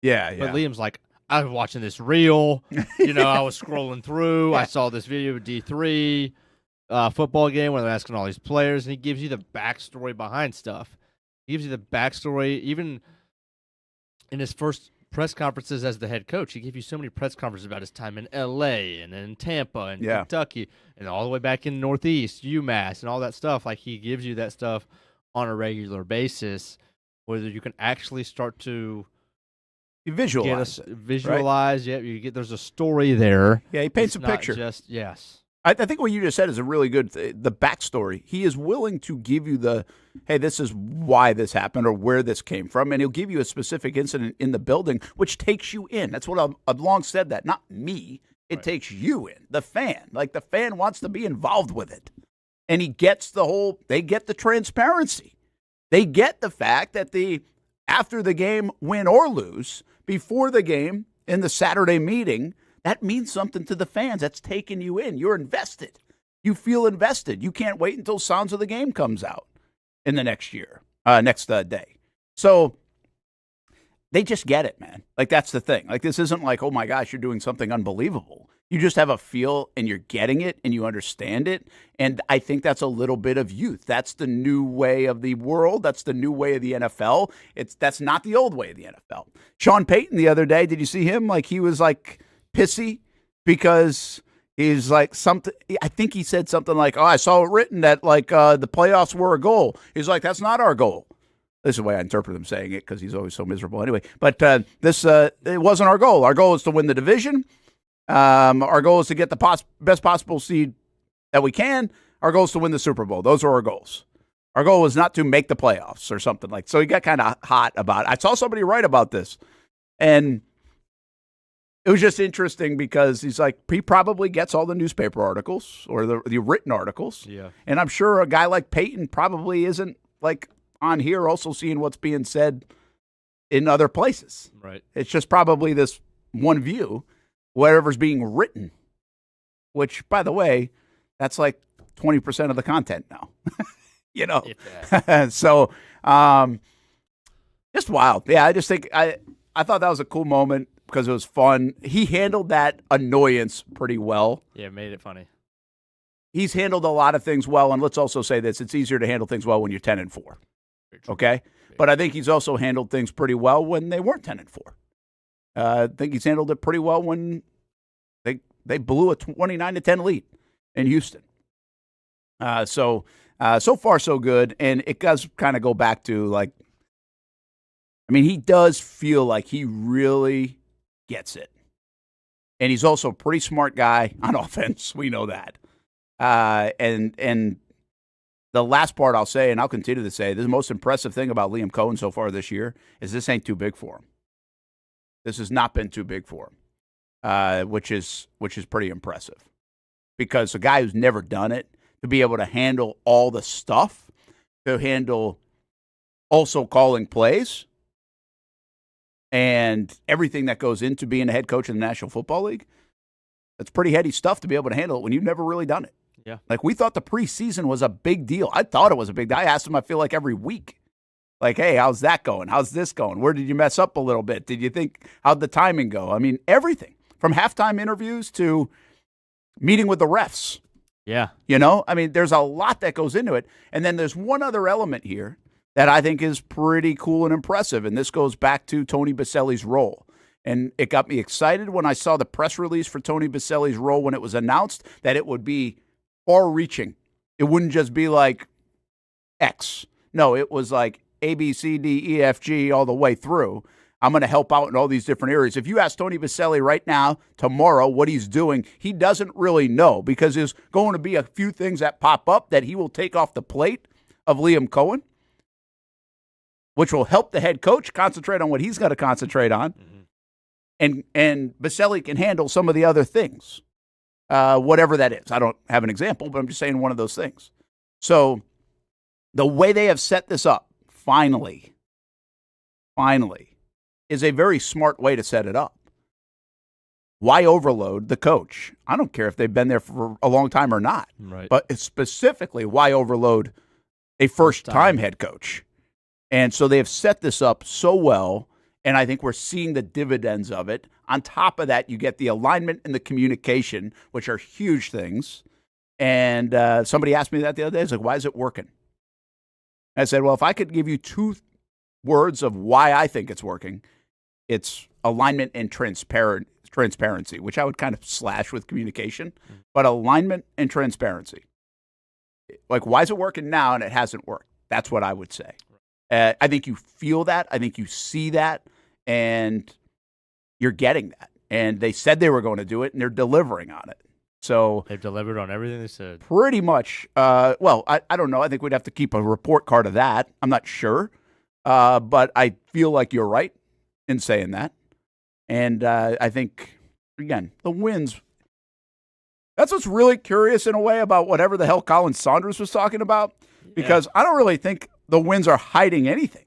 Yeah. But Liam's like, I was watching this reel. I was scrolling through. I saw this video of D3 football game where they're asking all these players, and he gives you the backstory behind stuff. He gives you the backstory. Even in his first press conferences as the head coach, he gave you so many press conferences about his time in L.A. and in Tampa and Kentucky and all the way back in Northeast, UMass, and all that stuff. Like, he gives you that stuff on a regular basis, whether you can actually start to visualize. Visualize. Right? Yeah, there's a story there. Yeah, he paints a picture. Yes. I think what you just said is a really good the backstory. He is willing to give you hey, this is why this happened or where this came from, and he'll give you a specific incident in the building, which takes you in. That's what I've long said that. Not me. It takes you in, the fan. Like, the fan wants to be involved with it. And he gets they get the transparency. They get the fact that after the game, win or lose, before the game, in the Saturday meeting, that means something to the fans. That's taking you in. You're invested. You feel invested. You can't wait until Sounds of the Game comes out in the next day. So they just get it, man. Like, that's the thing. Like, this isn't like, oh my gosh, you're doing something unbelievable. You just have a feel and you're getting it and you understand it. And I think that's a little bit of youth. That's the new way of the world. That's the new way of the NFL. That's not the old way of the NFL. Sean Payton the other day, did you see him? Like, he was like pissy because he's like something. I think he said something like, oh, I saw it written that like the playoffs were a goal. He's like, that's not our goal. This is the way I interpret him saying it because he's always so miserable anyway. But it wasn't our goal. Our goal is to win the division. Our goal is to get the best possible seed that we can. Our goal is to win the Super Bowl. Those are our goals. Our goal was not to make the playoffs or something like. So he got kind of hot about it. I saw somebody write about this, and it was just interesting because he's like, he probably gets all the newspaper articles or the written articles. Yeah. And I'm sure a guy like Peyton probably isn't like on here also seeing what's being said in other places. Right. It's just probably this one view, whatever's being written, which, by the way, that's like 20% of the content now. So just wild. Yeah, I just think I thought that was a cool moment because it was fun. He handled that annoyance pretty well. Yeah, made it funny. He's handled a lot of things well, and let's also say this, it's easier to handle things well when you're 10-4. Okay? But I think he's also handled things pretty well when they weren't 10-4. I think he's handled it pretty well when they blew a 29-10 lead in Houston. So far so good, and it does kind of go back to like, I mean, he does feel like he really gets it, and he's also a pretty smart guy on offense. We know that, and the last part I'll say, and I'll continue to say, the most impressive thing about Liam Coen so far this year is this ain't too big for him. This has not been too big for him, which is pretty impressive. Because a guy who's never done it, to be able to handle all the stuff, to handle also calling plays, and everything that goes into being a head coach in the National Football League, that's pretty heady stuff to be able to handle it when you've never really done it. Yeah. Like, we thought the preseason was a big deal. I thought it was a big deal. I asked him, I feel like, every week. Like, hey, how's that going? How's this going? Where did you mess up a little bit? Did you think, how'd the timing go? I mean, everything from halftime interviews to meeting with the refs. Yeah. I mean, there's a lot that goes into it. And then there's one other element here that I think is pretty cool and impressive. And this goes back to Tony Baselli's role. And it got me excited when I saw the press release for Tony Baselli's role when it was announced that it would be far-reaching. It wouldn't just be like X. No, it was like A, B, C, D, E, F, G, all the way through. I'm going to help out in all these different areas. If you ask Tony Baselli right now, tomorrow, what he's doing, he doesn't really know because there's going to be a few things that pop up that he will take off the plate of Liam Coen, which will help the head coach concentrate on what he's got to concentrate on. Mm-hmm. And Baselli can handle some of the other things, whatever that is. I don't have an example, but I'm just saying one of those things. So the way they have set this up, finally, is a very smart way to set it up. Why overload the coach? I don't care if they've been there for a long time or not. Right. But it's specifically, why overload a first-time head coach? And so they have set this up so well, and I think we're seeing the dividends of it. On top of that, you get the alignment and the communication, which are huge things. And somebody asked me that the other day. It's like, why is it working? I said, well, if I could give you 2 words of why I think it's working, it's alignment and transparency, which I would kind of slash with communication, but alignment and transparency. Like, why is it working now and it hasn't worked? That's what I would say. I think you feel that. I think you see that, and you're getting that. And they said they were going to do it, and they're delivering on it. So they've delivered on everything they said. Pretty much. Well, I don't know. I think we'd have to keep a report card of that. I'm not sure. But I feel like you're right in saying that. And I think, again, the wins. That's what's really curious in a way about whatever the hell Colin Saunders was talking about. Because I don't really think the wins are hiding anything.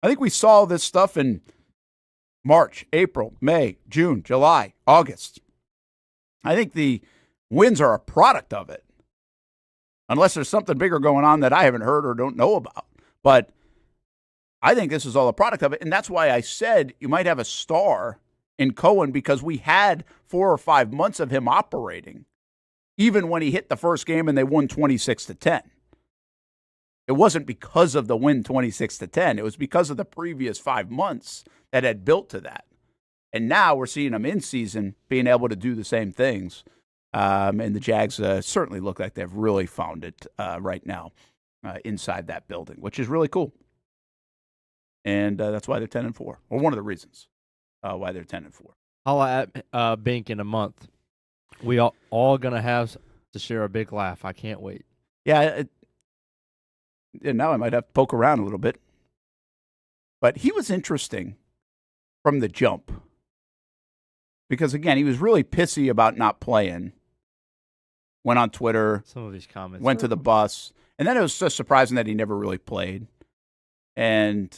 I think we saw this stuff in March, April, May, June, July, August. I think the wins are a product of it. Unless there's something bigger going on that I haven't heard or don't know about. But I think this is all a product of it. And that's why I said you might have a star in Coen, because we had 4 or 5 months of him operating, even when he hit the first game and they won 26-10. It wasn't because of the win 26-10. It was because of the previous 5 months that had built to that. And now we're seeing him in season being able to do the same things. And the Jags certainly look like they've really found it right now inside that building, which is really cool. And that's why they're 10-4, or one of the reasons why they're 10-4. I'll at Bink in a month. We all gonna have to share a big laugh. I can't wait. Yeah. Now I might have to poke around a little bit. But he was interesting from the jump. Because, again, he was really pissy about not playing. Went on Twitter. Some of these comments. Went to the bus. And then it was just surprising that he never really played. And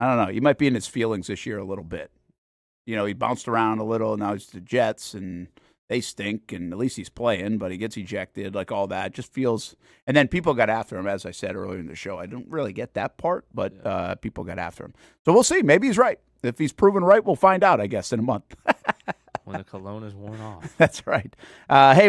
I don't know. He might be in his feelings this year a little bit. You know, he bounced around a little. Now he's the Jets, and they stink. And at least he's playing, but he gets ejected, like all that. It just feels. And then people got after him, as I said earlier in the show. I don't really get that part, but people got after him. So we'll see. Maybe he's right. If he's proven right, we'll find out, I guess, in a month. When the cologne is worn off. That's right. Hey,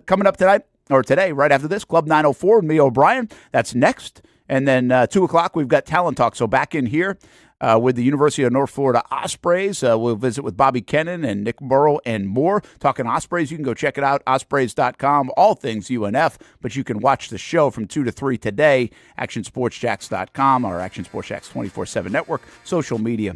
coming up tonight, or today, right after this, Club 904 with me, O'Brien. That's next. And then 2 o'clock, we've got Talent Talk. So back in here with the University of North Florida Ospreys. We'll visit with Bobby Kennan and Nick Burrow and more. Talking Ospreys, you can go check it out, ospreys.com, all things UNF. But you can watch the show from 2 to 3 today, actionsportsjacks.com, our Action Sports Jacks 24/7 network, social media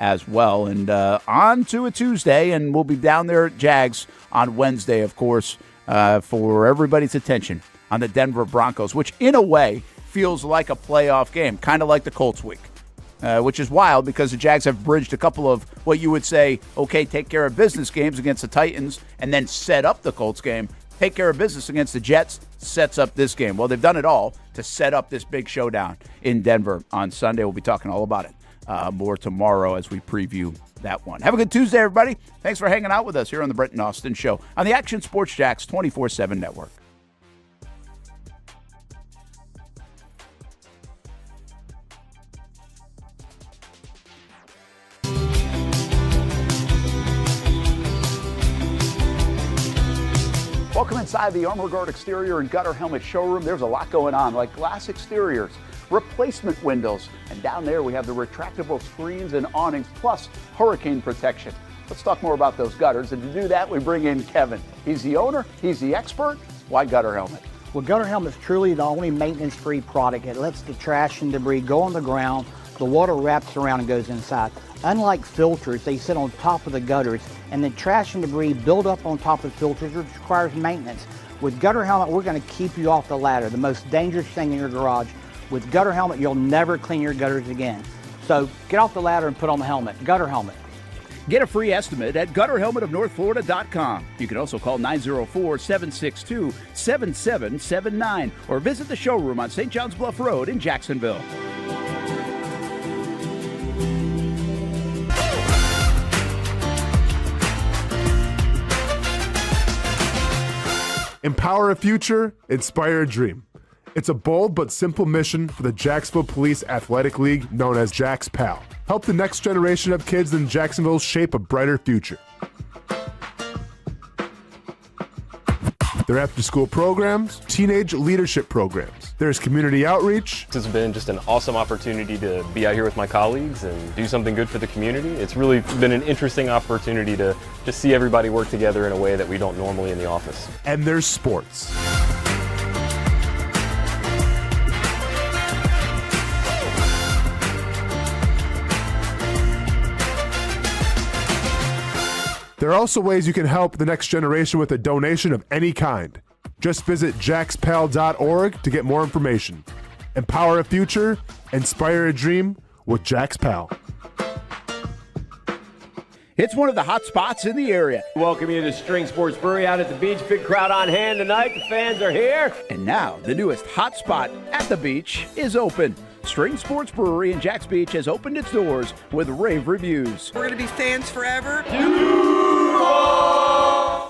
as well. And on to a Tuesday, and we'll be down there at Jags on Wednesday, of course, for everybody's attention on the Denver Broncos, which in a way feels like a playoff game, kind of like the Colts week, which is wild because the Jags have bridged a couple of what you would say, okay, take care of business games against the Titans and then set up the Colts game. Take care of business against the Jets, sets up this game. Well, they've done it all to set up this big showdown in Denver on Sunday. We'll be talking all about it more tomorrow as we preview that one. Have a good Tuesday, everybody. Thanks for hanging out with us here on the Brent and Austen Show on the Action Sports Jacks 24/7 network. Welcome inside the Armor Guard Exterior and Gutter Helmet Showroom. There's a lot going on, like glass exteriors, replacement windows, and down there we have the retractable screens and awnings, plus hurricane protection. Let's talk more about those gutters, and to do that, we bring in Kevin. He's the owner, he's the expert. Why Gutter Helmet? Well, Gutter Helmet is truly the only maintenance-free product. It lets the trash and debris go on the ground, the water wraps around and goes inside. Unlike filters, they sit on top of the gutters, and the trash and debris build up on top of filters, which requires maintenance. With Gutter Helmet, we're going to keep you off the ladder, the most dangerous thing in your garage. With Gutter Helmet, you'll never clean your gutters again. So get off the ladder and put on the helmet. Gutter Helmet. Get a free estimate at gutterhelmetofnorthflorida.com. You can also call 904-762-7779 or visit the showroom on St. John's Bluff Road in Jacksonville. Empower a future, inspire a dream. It's a bold but simple mission for the Jacksonville Police Athletic League known as Jags PAL. Help the next generation of kids in Jacksonville shape a brighter future. Their after-school programs, teenage leadership programs. There's community outreach. It's been just an awesome opportunity to be out here with my colleagues and do something good for the community. It's really been an interesting opportunity to just see everybody work together in a way that we don't normally in the office. And there's sports. There are also ways you can help the next generation with a donation of any kind. Just visit jaxpal.org to get more information. Empower a future, inspire a dream with Jags PAL. It's one of the hot spots in the area. Welcome you to String Sports Brewery out at the beach. Big crowd on hand tonight. The fans are here. And now, the newest hot spot at the beach is open. String Sports Brewery in Jax Beach has opened its doors with rave reviews. We're going to be fans forever.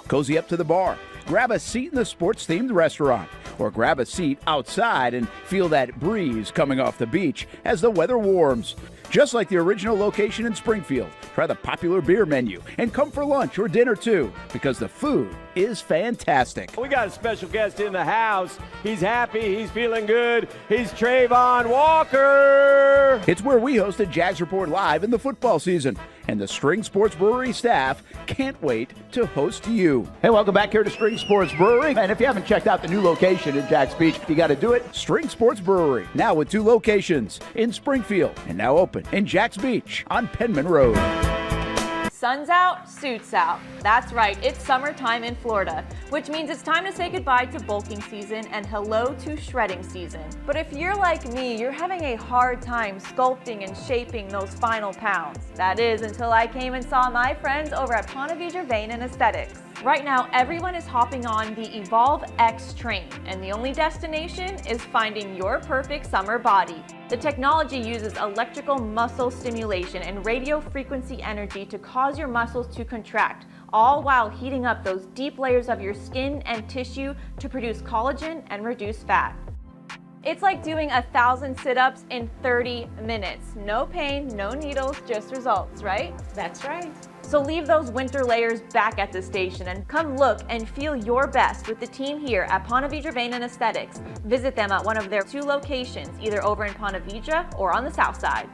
Cozy up to the bar, grab a seat in the sports-themed restaurant, or grab a seat outside and feel that breeze coming off the beach as the weather warms. Just like the original location in Springfield, try the popular beer menu and come for lunch or dinner too, because the food is fantastic. We got a special guest in the house. He's happy. He's feeling good. He's Trayvon Walker. It's where we hosted Jags Report Live in the football season, and the String Sports Brewery staff can't wait to host you. Hey, welcome back here to String Sports Brewery. And if you haven't checked out the new location in Jax Beach, you got to do it. String Sports Brewery, now with 2 locations in Springfield and now open in Jax Beach on Penman Road. Sun's out, suits out. That's right, it's summertime in Florida, which means it's time to say goodbye to bulking season and hello to shredding season. But if you're like me, you're having a hard time sculpting and shaping those final pounds. That is until I came and saw my friends over at Ponte Vedra Vein and Aesthetics. Right now, everyone is hopping on the Evolve X train, and the only destination is finding your perfect summer body. The technology uses electrical muscle stimulation and radio frequency energy to cause your muscles to contract, all while heating up those deep layers of your skin and tissue to produce collagen and reduce fat. It's like doing 1,000 sit-ups in 30 minutes. No pain, no needles, just results, right? That's right. So leave those winter layers back at the station and come look and feel your best with the team here at Ponte Vedra Vein and Aesthetics. Visit them at one of their 2 locations, either over in Ponte Vedra or on the south side.